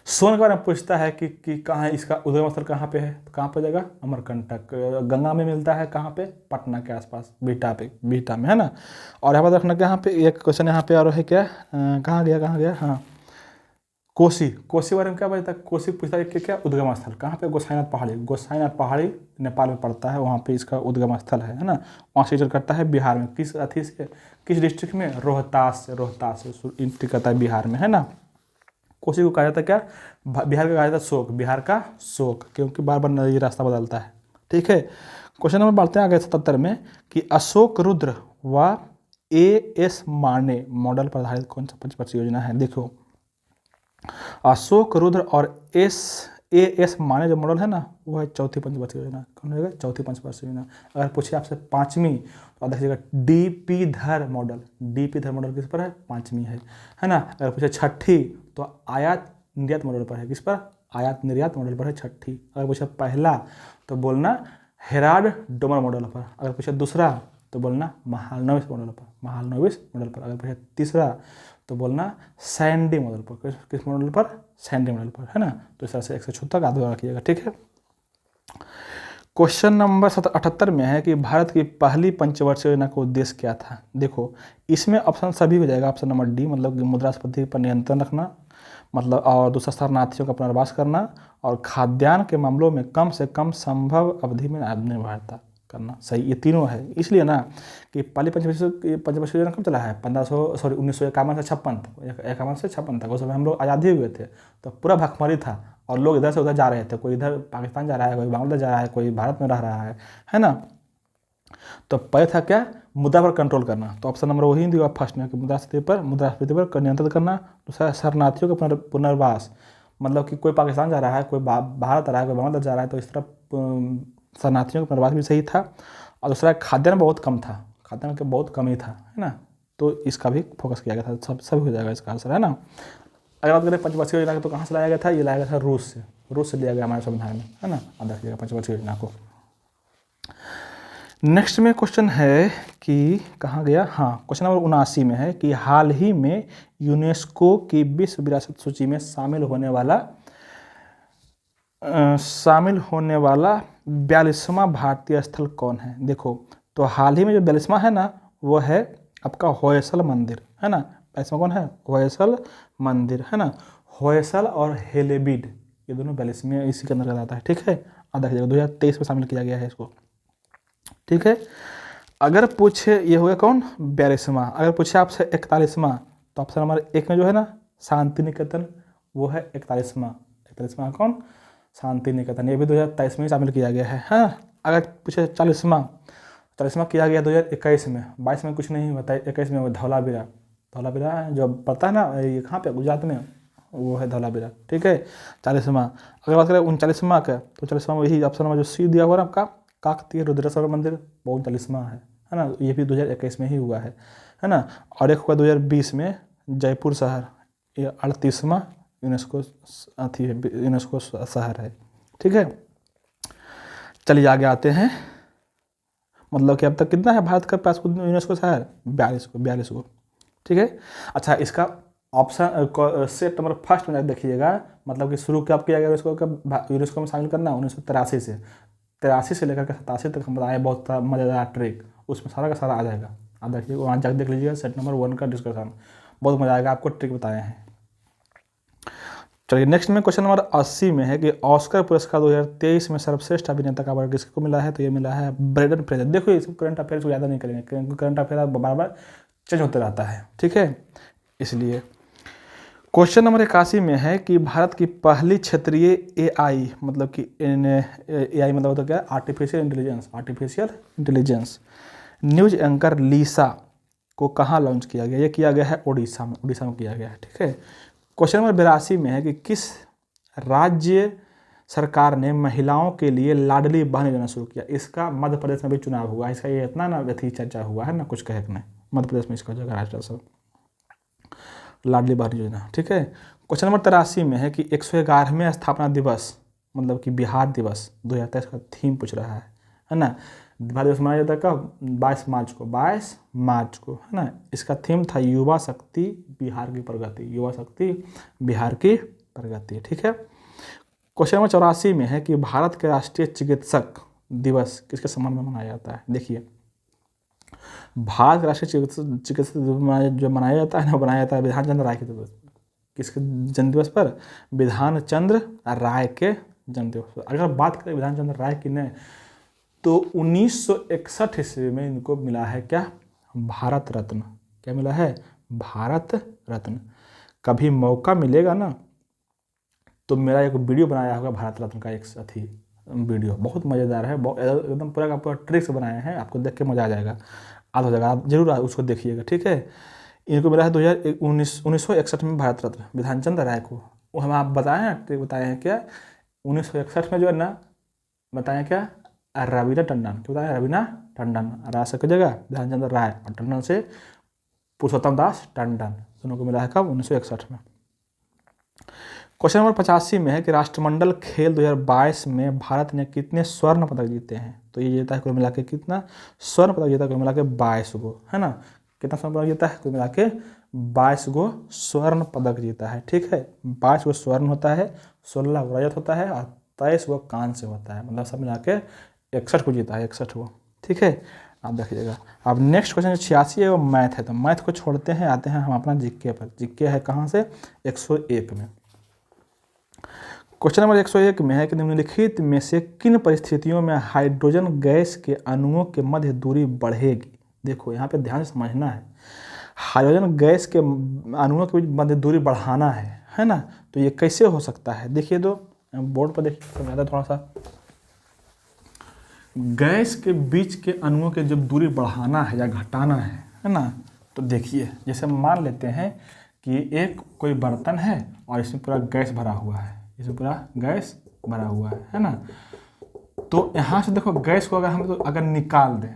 सोन के बारे में पूछता है कि कहाँ इसका उद्गम स्थल कहाँ पे है, तो कहाँ पे जाएगा, अमरकंटक। गंगा में मिलता है कहाँ पे, पटना के आसपास, बीटा में, है ना। और यहाँ पर रखना कि यहाँ पे एक क्वेश्चन यहाँ पे और है क्या, कहाँ गया, हाँ, कोसी, कोसी बारे में क्या बताता है, कोसी पूछता है कि क्या उद्गम स्थल कहाँ पे, गोसाईनाथ पहाड़ी, गोसाईनाथ पहाड़ी नेपाल में पड़ता है, वहाँ पे इसका उद्गम स्थल है ना। वहाँ से करता है बिहार में, किस अथी से, किस डिस्ट्रिक्ट में, रोहतास से, रोहतास से एंट्री करता है बिहार में, है ना। कोसी को कहा जाता है क्या, बिहार का कहा जाता है शोक, बिहार का शोक, क्योंकि बार बार नदी रास्ता बदलता है। ठीक है, क्वेश्चन नंबर बढ़ते हैं आगे 77 में कि अशोक रुद्र व AS माने मॉडल पर आधारित कौन सा पंचवर्षीय योजना है। देखो, अशोक रुद्र और AS माने जो मॉडल है ना, वो है चौथी पंचवर्षीय योजना। कौन होगा, चौथी पंचवर्षीय योजना। अगर पूछे आपसे पाँचवीं, तो आप देखिएगा DP धर मॉडल, DP धर मॉडल किस पर है, पाँचवीं है ना। अगर पूछे छठी, तो आयात निर्यात मॉडल पर है, किस पर, आयात निर्यात मॉडल पर है छठी। अगर पूछे पहला, तो बोलना हेराल्ड डोमर मॉडल पर। अगर पूछे दूसरा, तो बोलना महालनोबिस मॉडल पर, महालनोबिस मॉडल पर। अगर पूछे तीसरा, तो बोलना सैंडी मॉडल पर, किस मॉडल पर, सैंडी मॉडल पर, है ना। तो इस तरह से 176 का आधा रखिएगा। ठीक है, क्वेश्चन नंबर 78 में है कि भारत की पहली पंचवर्षीय योजना का उद्देश्य क्या था। देखो, इसमें ऑप्शन सभी हो जाएगा। ऑप्शन नंबर डी, मतलब कि मुद्रास्फीति पर नियंत्रण रखना, मतलब, और दूसरा शरणार्थियों का पुनर्वास करना, और खाद्यान्न के मामलों में कम से कम संभव अवधि में आत्मनिर्भरता करना। सही, ये तीनों है। इसलिए ना कि पहली पंचवर्षीय योजना कब चला है, 1951 से 56 तक। उस समय हम लोग आज़ादी हुए थे, तो पूरा भखमरी था, और लोग इधर से उधर जा रहे थे, कोई इधर पाकिस्तान जा रहा है, कोई बांग्लादेश जा रहा है, कोई भारत में रह रहा है ना। तो पहले था क्या, मुद्रा पर कंट्रोल करना। तो ऑप्शन नंबर वही दिया फर्स्ट में कि मुद्रास्फीति पर नियंत्रण करना। दूसरा शरणार्थियों का पुनर्वास, मतलब कि कोई पाकिस्तान जा रहा है, कोई भारत आ रहा है, कोई बांग्लादेश जा रहा है, तो इस तरह शरणार्थियों का पुनर्वास भी सही था। और दूसरा खाद्यान्न बहुत कम था, खाद्यान्न के बहुत कम ही था, है ना। तो इसका भी फोकस किया गया था। सब हो जाएगा इसका आंसर, है ना। अगर बात करें पंचवर्षीय योजना की, तो कहाँ से लाया गया था, ये लाया गया था रूस से लिया गया हमारे संविधान में, है ना। याद रखिएगा पंचवर्षीय योजना को। नेक्स्ट में क्वेश्चन है कि कहाँ गया, हाँ, क्वेश्चन नंबर 79 में है कि हाल ही में यूनेस्को की विश्व विरासत सूची में शामिल होने वाला 42वां भारतीय स्थल कौन है। देखो, तो हाल ही में जो 42वां है ना, वो है आपका होयसल मंदिर, है ना। 42वां कौन है, होयसल मंदिर, है ना। होयसल और हेलेबीड, ये दोनों 42वें इसी के अंदर आता है। ठीक है, याद रखिएगा, 2023 में शामिल किया गया है इसको। ठीक है, अगर पूछे, ये हो गया कौन, 42वां। अगर पूछे आपसे 41वां, तो ऑप्शन नंबर 1 में जो है ना शांति निकेतन, वो है 41वां कौन, शांति निकेतन। ये भी 2023 में शामिल किया गया है। हाँ, अगर पूछे 40वां किया गया 2021 में, 22 में कुछ नहीं हुआ था, 21 में धौलावीरा जो पता है ना, ये कहाँ पे, गुजरात में, वो है धौलावीरा। ठीक है, 40वां। अगर बात करें 39वां का, तो 40वां में यही ऑप्शन नंबर जो सी दिया हुआ ना आपका, काकतीय रुद्रेश्वर मंदिर, वो 39वां है ना। ये भी 2021 में ही हुआ है ना। और एक हुआ 2020 में जयपुर शहर, ये 38वां यूनेस्को शहर है। ठीक है, चलिए आगे आते हैं। मतलब कि अब तक कितना है भारत का पास यूनेस्को शहर, 42 को। ठीक है, अच्छा, इसका ऑप्शन सेट नंबर फर्स्ट में देखिएगा, मतलब कि शुरू कब किया गया यूनेस्को में शामिल करना, 1983 से। 83 से लेकर के 87 तक हम बताए, बहुत मज़ेदार ट्रिक, उसमें सारा का सारा आ जाएगा। आप देखिए, वहाँ जाकर देख लीजिएगा, सेट नंबर 1 का डिस्कशन, बहुत मजा आएगा, आपको ट्रिक बताए हैं। चलिए नेक्स्ट में क्वेश्चन नंबर 80 में है कि ऑस्कर पुरस्कार 2023 में सर्वश्रेष्ठ अभिनेता का अवार्ड किसको मिला है। तो ये मिला है ब्रेंडन फ्रेजर। देखो, इस करंट अफेयर्स को ज़्यादा नहीं करेंगे, क्योंकि करंट अफेयर बार बार चेंज होते रहता है। ठीक है, इसलिए क्वेश्चन नंबर 81 में है कि भारत की पहली क्षेत्रीय AI, मतलब कि AI मतलब होता क्या, आर्टिफिशियल इंटेलिजेंस न्यूज एंकर लीसा को कहाँ लॉन्च किया गया। ये किया गया है उड़ीसा में किया गया है। ठीक है, क्वेश्चन नंबर 82 में है कि किस राज्य सरकार ने महिलाओं के लिए लाडली बहन योजना शुरू किया। इसका मध्य प्रदेश में भी चुनाव हुआ, इसका ये इतना ना व्यथी चर्चा हुआ है ना, कुछ कहे नहीं, मध्य प्रदेश में इसका जगह राष्ट्र सब लाडली बहन योजना। ठीक है, क्वेश्चन नंबर 83 में है कि 111वें स्थापना दिवस, मतलब कि बिहार दिवस 2023 का थीम पूछ रहा है ना। बिहार दिवस मनाया जाता है कब, 22 मार्च को, है ना। इसका थीम था युवा शक्ति बिहार की प्रगति, युवा शक्ति बिहार की प्रगति। ठीक है, क्वेश्चन नंबर 84 में है कि भारत के राष्ट्रीय चिकित्सक दिवस किसके सम्मान में मनाया जाता है। देखिए, भारत राष्ट्रीय चिकित्सक दिवस जो मनाया जाता है ना, बनाया जाता है विधान चंद्र राय के किसके जन्म दिवस पर? विधान चंद्र राय के जन्म दिवस पर। अगर बात करें विधान चंद्र राय की ने, तो 1961 ईस्वी में इनको मिला है क्या? भारत रत्न। क्या मिला है? भारत रत्न। कभी मौका मिलेगा ना तो मेरा एक वीडियो बनाया होगा भारत रत्न का, एक साथी वीडियो बहुत मज़ेदार है, एकदम पूरा का पूरा ट्रिक्स बनाए हैं, आपको देख के मज़ा आ जाएगा, याद हो जाएगा, आप जरूर उसको देखिएगा, ठीक है। इनको मिला है 1961 में भारत रत्न विधान चंद्र राय को। वो हम आप बताएं हैं, ट्रिक बताए हैं क्या? 1961 में जो है ना, बताएं क्या? रवीना टंडन। क्या बताया? रवीना टंडन। राय से की जगह विधान चंद्र राय, और टंडन से पुरुषोत्तम दास टंडन। दोनों को मिला है कब? 1961 में। क्वेश्चन नंबर 85 में है कि राष्ट्रमंडल खेल 2022 में भारत ने कितने स्वर्ण पदक जीते हैं? तो ये जीता है कुल मिला के कितना? स्वर्ण पदक जीता है कुल मिला के 22 गो, है ना। कितना स्वर्ण पदक जीता है? कुल मिला के 22 गो स्वर्ण पदक जीता है, ठीक है। 22 गो स्वर्ण होता है, 16 गो रजत होता है, और 23 गो कांस्य होता है, मतलब सब मिला के 61 को जीता है, 61 गो, ठीक है। आप देखिएगा। अब नेक्स्ट क्वेश्चन 86 है, वो मैथ है, तो मैथ को छोड़ते हैं, आते हैं हम अपना जीके पर। जीके है कहाँ से? 101 में। क्वेश्चन नंबर 101 में है कि निम्नलिखित में से किन परिस्थितियों में हाइड्रोजन गैस के अणुओं के मध्य दूरी बढ़ेगी? देखो यहाँ पे ध्यान से समझना है, हाइड्रोजन गैस के अणुओं के बीच मध्य दूरी बढ़ाना है ना। तो ये कैसे हो सकता है? देखिए, तो बोर्ड पर देखिए, समझाता थोड़ा सा। गैस के बीच के अणुओं के जब दूरी बढ़ाना है या घटाना है ना, तो देखिए, जैसे मान लेते हैं कि एक कोई बर्तन है और इसमें पूरा गैस भरा हुआ है, इसमें पूरा गैस भरा हुआ है ना। तो यहाँ से देखो, गैस को अगर हम तो अगर निकाल दें,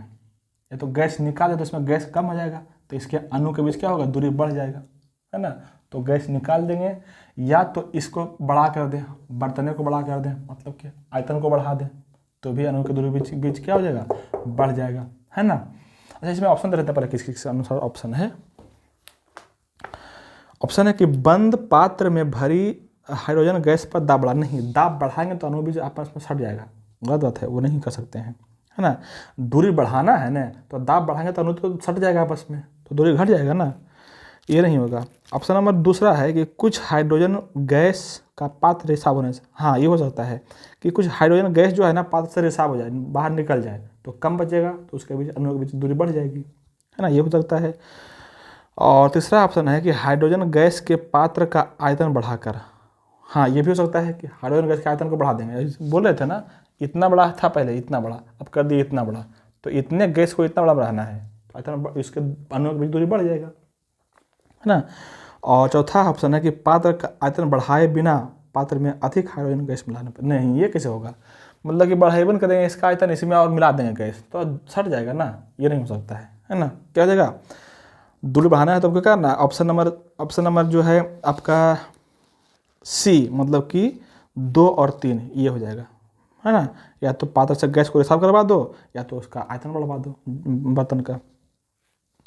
या तो गैस निकाल दें तो इसमें गैस कम हो जाएगा, तो इसके अणु के बीच क्या होगा? दूरी बढ़ जाएगा, है ना। तो गैस निकाल देंगे, या तो इसको बढ़ा कर दें, बर्तन को बढ़ा कर दें, मतलब कि आयतन को बढ़ा दें, तो भी अणु की दूरी बीच क्या हो जाएगा? बढ़ जाएगा, है ना। अच्छा, इसमें ऑप्शन दे रहता है, पहले किस किस अनुसार ऑप्शन है। ऑप्शन है कि बंद पात्र में भरी हाइड्रोजन गैस पर दाब बढ़ा। नहीं, दाब बढ़ाएंगे तो अणु बीच आपस में सट जाएगा, गलत बात है, वो नहीं कर सकते हैं, है ना। दूरी बढ़ाना है ना, तो दाब बढ़ाएंगे तो अणु तो सट जाएगा आपस में, तो दूरी घट जाएगा ना, ये नहीं होगा। ऑप्शन नंबर दूसरा है कि कुछ हाइड्रोजन गैस का पात्र रिसाव होने से, हाँ ये हो सकता है कि कुछ हाइड्रोजन गैस जो है ना पात्र से रिसाव हो जाए, बाहर निकल जाए, तो कम बचेगा, तो उसके बीच अणुओं के बीच दूरी बढ़ जाएगी, है ना, ये हो सकता है। और तीसरा ऑप्शन है कि हाइड्रोजन गैस के पात्र का आयतन बढ़ाकर, हाँ ये भी हो सकता है कि हाइड्रोजन गैस के आयतन को बढ़ा देंगे। बोल रहे थे ना, इतना बड़ा था पहले, इतना बड़ा, अब कर दिए इतना बड़ा, तो इतने गैस को इतना बड़ा बढ़ाना है, तो आयतन इसके अणुओं के बीच दूरी बढ़ जाएगा, है ना। और चौथा ऑप्शन है कि पात्र का आयतन बढ़ाए बिना पात्र में अधिक हाइड्रोजन गैस मिलाने पर। नहीं, ये कैसे होगा? मतलब कि बढ़ाएबन करेंगे इसका आयतन, इसमें और मिला देंगे गैस, तो सट जाएगा ना, ये नहीं हो सकता है ना। क्या हो जाएगा? दूरी बढ़ाना है तो क्या करना है? ऑप्शन नंबर जो है आपका सी, मतलब कि 2 और 3, ये हो जाएगा, है ना। या तो पात्र से गैस को रिसाव करवा दो, या तो उसका आयतन बढ़वा दो बर्तन का,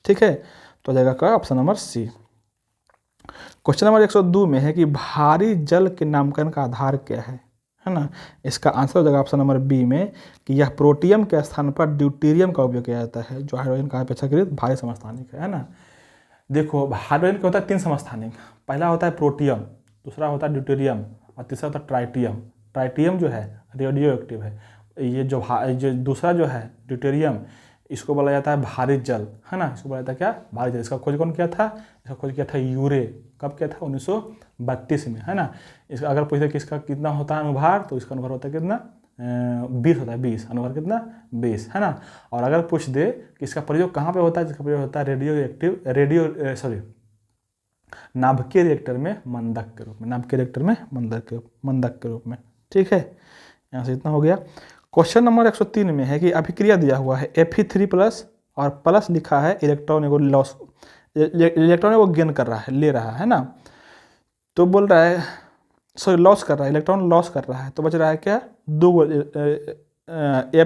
ठीक है। तो हो जाएगा क्या? Option number C. Question number 102 में है कि भारी जल के नामकरण का आधार क्या है ना। इसका आंसर हो जाएगा ऑप्शन नंबर बी में कि यह प्रोटियम के स्थान पर ड्यूटेरियम का उपयोग किया जाता है, जो हाइड्रोजन का अपेक्षाकृत भारी समस्थानिक है ना। देखो, हाइड्रोजन का होता है 3 समस्थानिक, पहला होता है प्रोटियम, दूसरा होता है ड्यूटेरियम, और तीसरा होता है ट्राइटियम। ट्राइटियम जो है रेडियो एक्टिव है, ये जो दूसरा जो है ड्यूटेरियम, इसको बोला जाता है भारी जल, है ना। इसको बोला जाता है क्या? भारी जल। इसका खोज कौन किया था? इसका खोज किया था यूरे। कब किया था? 1932 में, है ना। इसका अगर पूछते कि इसका कितना होता है अनुभार, तो इसका अनुभार होता है कितना? 20 होता है, 20 अनुभार कितना? 20, है ना। और अगर पूछ दे कि इसका प्रयोग कहाँ पे होता है, इसका प्रयोग होता है नाभिकीय रिएक्टर में मंदक के रूप में, नाभिकीय रिएक्टर में मंदक के रूप में, ठीक है। यहाँ से इतना हो गया। क्वेश्चन नंबर 103 में है कि अभिक्रिया दिया हुआ है Fe3+ और प्लस लिखा है इलेक्ट्रॉन को लॉस, इलेक्ट्रॉन को गेन कर रहा है, ले रहा है ना। तो बोल रहा है, सॉरी लॉस कर रहा है, इलेक्ट्रॉन लॉस कर रहा है, तो बच रहा है क्या? 2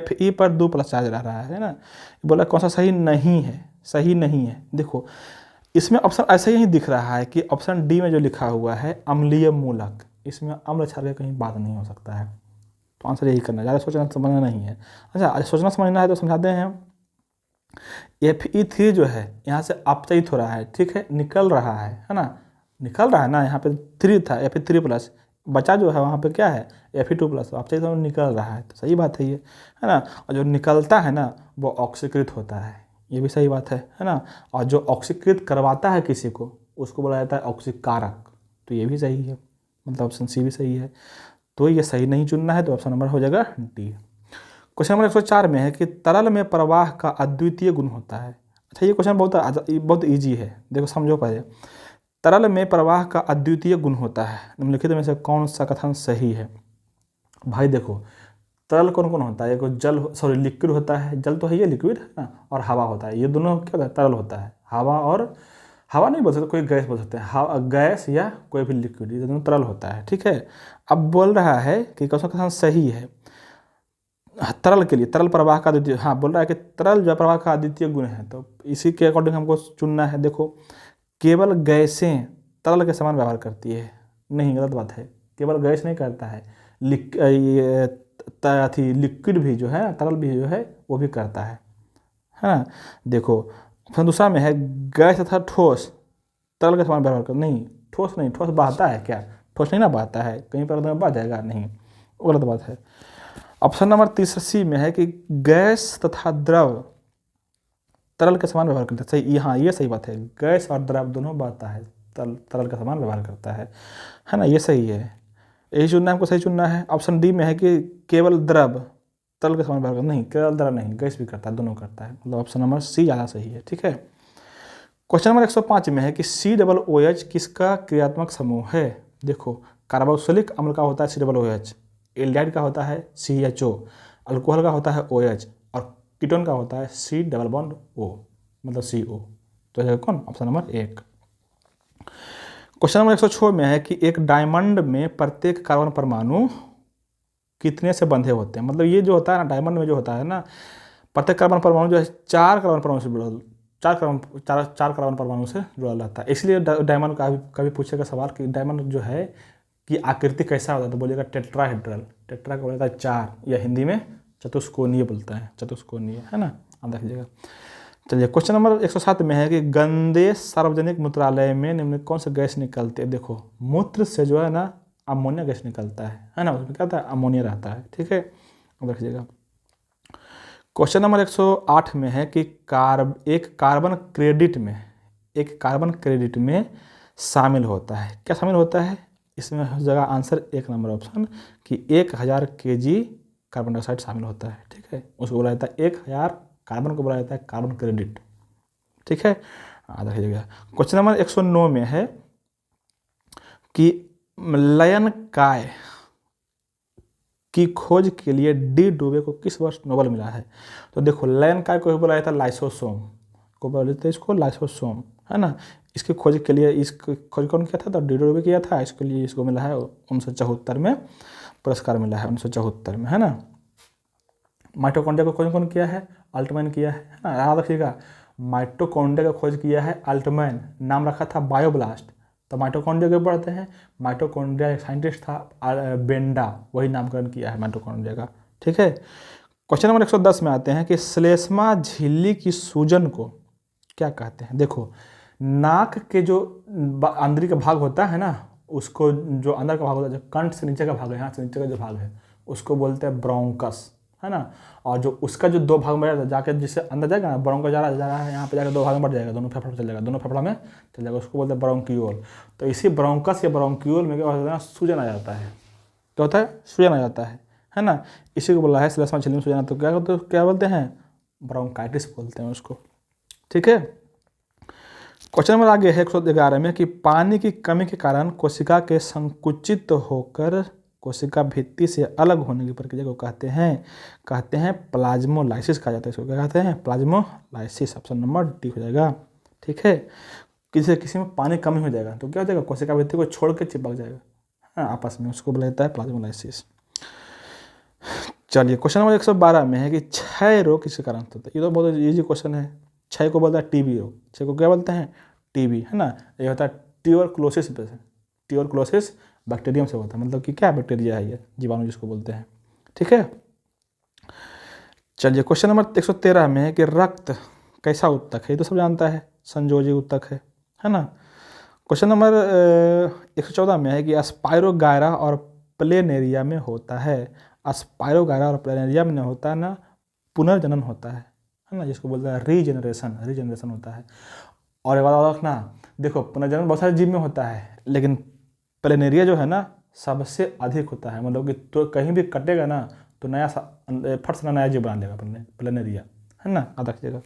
Fe पर 2+ चार्ज रह रहा है ना। बोला कौन सा सही नहीं है? सही नहीं है। देखो, इसमें ऑप्शन ऐसे ही दिख रहा है कि ऑप्शन डी में जो लिखा हुआ है अम्लीय मूलक, इसमें अम्ल क्षार का कहीं बात नहीं हो सकता है, तो आंसर यही करना है, ज़्यादा सोचना समझना नहीं है। अच्छा, सोचना समझना है तो समझाते हैं। Fe3 जो है यहाँ से अपचयित हो रहा है, ठीक है, निकल रहा है ना, निकल रहा है ना, यहाँ पे 3 था Fe3+, बचा जो है वहाँ पे क्या है Fe2+, तो आप चाहिए तो निकल रहा है, तो सही बात है ये, है ना। और जो निकलता है ना वो ऑक्सीकृत होता है, ये भी सही बात है ना। और जो ऑक्सीकृत करवाता है किसी को उसको बोला जाता है ऑक्सीकारक, तो ये भी सही है, मतलब ऑप्शन सी भी सही है। तो ये सही नहीं चुनना है, तो ऑप्शन नंबर हो जाएगा डी। क्वेश्चन नंबर 104 में है कि तरल में प्रवाह का अद्वितीय गुण होता है। अच्छा, ये क्वेश्चन बहुत ईजी है, देखो समझो पहले। तरल में प्रवाह का अद्वितीय गुण होता है, निम्नलिखित में से कौन सा कथन सही है। भाई देखो, तरल कौन कौन होता है, एक जल सॉरी लिक्विड होता है, जल तो है ये लिक्विड है ना, और हवा होता है, ये दोनों क्या होता है तरल होता है। हवा और हवा नहीं बोल सकते, कोई गैस बोल सकते हैं, गैस या कोई भी लिक्विड, ये दोनों तरल होता है, ठीक है। अब बोल रहा है कि कौन सा कथन सही है तरल के लिए, तरल प्रवाह का अद्वितीय, हाँ बोल रहा है कि तरल जो प्रवाह का अद्वितीय गुण है, तो इसी के अकॉर्डिंग हमको चुनना है। देखो, केवल गैसें तरल के समान व्यवहार करती है, नहीं, गलत बात है, केवल गैस नहीं करता है, लिक्विड भी जो है, तरल भी जो है वो भी करता है ना। देखो फिर दूसरा में है गैस तथा ठोस तरल के समान व्यवहार कर, नहीं ठोस नहीं, ठोस बहता है क्या, ठोस नहीं ना बहता है, कहीं पर बह जाएगा, नहीं, वो गलत बात है। ऑप्शन नंबर 3C में है कि गैस तथा द्रव तरल के समान व्यवहार करता है, सही, हाँ ये सही बात है, गैस और द्रव दोनों बहता है, तरल का समान व्यवहार करता है ना, ये सही है, यही चुनना है हमको, सही चुनना है। ऑप्शन डी में है कि केवल द्रव तरल के समान व्यवहार करता, नहीं केवल द्रव नहीं, गैस भी करता है, दोनों करता है, मतलब ऑप्शन नंबर सी ज़्यादा सही है, ठीक है। क्वेश्चन नंबर 105 में है कि COOH किसका क्रियात्मक समूह है। देखो, कार्बोक्सिलिक अम्ल का होता है COOH, एल्डिहाइड का होता है CHO, अल्कोहल का होता है OH, और कीटोन का होता है C+O, मतलब CO, तो है कौन, ऑप्शन नंबर 1। क्वेश्चन नंबर 106 में है कि एक डायमंड में प्रत्येक कार्बन परमाणु कितने से बंधे होते हैं, मतलब ये जो होता है ना डायमंड में जो होता है ना, प्रत्येक कार्बन परमाणु जो है 4 कार्बन परमाणु से जुड़ा, चार कार्बन परमाणु से जुड़ा रहता है, इसलिए डायमंड का कभी पूछेगा सवाल कि डायमंड जो है कि आकृति कैसा होता है, तो बोलेगा टेट्राहेड्रल, टेट्रा का बोलेगा 4, या हिंदी में चतुष्कोणीय बोलता है, चतुष्कोणीय, है ना, आप रखिएगा। चलिए क्वेश्चन नंबर 107 में है कि गंदे सार्वजनिक मूत्रालय में निम्न कौन सा गैस निकलती है। देखो, मूत्र से जो है ना अमोनिया गैस निकलता है ना, उसमें क्या होता है, अमोनिया रहता है, ठीक है, अब रखिएगा। क्वेश्चन नंबर 108 में है कि एक कार्बन क्रेडिट में शामिल होता है, क्या शामिल होता है, इसमें हो जाएगा आंसर 1 नंबर ऑप्शन कि 1000 kg कार्बन डाइऑक्साइड शामिल होता है, ठीक है, उसको बोला जाता है 1000 कार्बन को बोला जाता है कार्बन क्रेडिट, ठीक है, याद रखिएगा। क्वेश्चन नंबर 109 में है कि लयन काय की खोज के लिए डी डुबे को किस वर्ष नोबेल मिला है। तो देखो, लयन काय को बोला जाता है लाइसोसोम को बोला जाता है, इसको लाइसोसोम, है ना, इसकी खोज के लिए, इसकी खोज कौन किया था, तो डी डुबे किया था, इसके लिए इसको मिला है 1974 में पुरस्कार मिला है, 1974 में, है ना। माइटोकॉन्ड्रिया को कौन कौन किया है, अल्टमैन किया है ना, याद रखिएगा, माइटोकॉन्ड्रिया का खोज किया है अल्टमैन, नाम रखा था बायोब्लास्ट, तो माइटोकॉन्ड्रिया के पढ़ते हैं, माइटोकॉन्ड्रिया एक साइंटिस्ट था बेंडा, वही नामकरण किया है माइटोकॉन्ड्रिया का, ठीक है। क्वेश्चन नंबर 110 में आते हैं कि श्लेष्मा झिल्ली की सूजन को क्या कहते हैं। देखो, नाक के जो अंदरी का भाग होता है ना, उसको जो अंदर का भाग होता है, जो कंठ से नीचे का भाग है, यहाँ से नीचे का जो भाग है, उसको बोलते हैं ब्रोंकस, है ना। और जो उसका जो 2 भाग में जाता है, जाके जिससे अंदर जाएगा ना, ब्रोंको जा रहा है यहाँ पे जाकर 2 भाग में बढ़ जाएगा, दोनों फेफड़ा चल जाएगा, दोनों फेफड़ा में चल जाएगा, उसको बोलते हैं ब्रोंक्यूल। तो इसी ब्रोंकस या ब्रोंक्यूल में क्या होता है, सूजन आ जाता है, क्या होता है, सूजन आ जाता है ना, इसी को बोला है श्लेष्मा झिल्ली में सूजन, तो क्या बोलते हैं, ब्रोंकाइटिस बोलते हैं उसको, ठीक है। क्वेश्चन नंबर आगे है 111 में कि पानी की कमी के कारण कोशिका के संकुचित होकर कोशिका भित्ति से अलग होने की प्रक्रिया को कहते हैं प्लाज्मोलाइसिस कहा जाता है, इसको क्या कहते हैं, प्लाज्मोलाइसिस, ऑप्शन नंबर डी हो जाएगा, ठीक है। किसी में पानी कमी हो जाएगा तो क्या हो जाएगा, कोशिका भित्ति को छोड़ के चिपक जाएगा, हाँ, आपस में, उसको बोला जाता है प्लाज्मोलाइसिस। चलिए क्वेश्चन नंबर 112 में है कि क्षय रोग किसके कारण होता है। ये तो बहुत ईजी क्वेश्चन है, क्षय को बोलता है टीबी रोग, क्षय को क्या बोलते हैं, टीबी, है ना। ये होता है ट्यूबरकुलोसिस पे से, ट्यूबरकुलोसिस बैक्टीरियम से होता है, मतलब कि क्या बैक्टीरिया है ये, जीवाणु जिसको बोलते हैं, ठीक है। चलिए क्वेश्चन नंबर 113 में है कि रक्त कैसा उत्तक है, ये तो सब जानता है, संयोजी उत्तक है ना। क्वेश्चन नंबर 114 में है कि स्पाइरोगायरा और प्लेनेरिया में होता है, स्पाइरोगायरा और प्लेनेरिया में होता है ना पुनर्जनन होता है ना, जिसको बोलते हैं रीजनरेशन होता है। और एक बात और रखना, देखो पुनर्जनन बहुत सारे जीव में होता है, लेकिन प्लेनेरिया जो है ना सबसे अधिक होता है, मतलब कि तो कहीं भी कटेगा ना तो नया फट से नया जीव बना लेगा प्लेनेरिया, है ना, याद रखिएगा।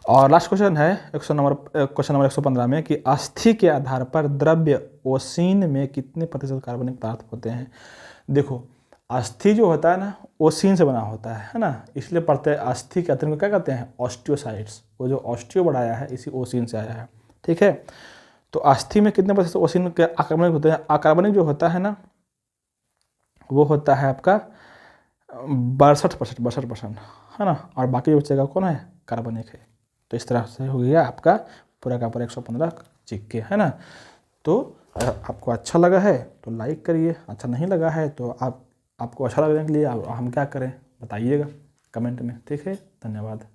और लास्ट क्वेश्चन है क्वेश्चन नंबर 115 में कि अस्थि के आधार पर द्रव्य ओसीन में कितने प्रतिशत कार्बनिक पदार्थ होते हैं। देखो अस्थि जो होता है ना ओसीन से बना होता है ना, इसलिए पढ़ते हैं अस्थि के अध्ययन को क्या कहते हैं, ऑस्टियोसाइट्स। वो जो ऑस्टियो बढ़ाया है इसी ओसीन से आया है, ठीक है। तो अस्थि में कितने प्रतिशत ओसीन के अकार्बनिक होते हैं, अकार्बनिक जो होता है ना वो होता है आपका 62% है ना, और बाकी जो बचेगा कौन है, कार्बनिक है। तो इस तरह से हो गया आपका पूरा का पूरा 115 जीके, है ना। तो अगर आपको अच्छा लगा है तो लाइक करिए, अच्छा नहीं लगा है तो आपको अच्छा लगने के लिए हम क्या करें बताइएगा कमेंट में, ठीक है। धन्यवाद।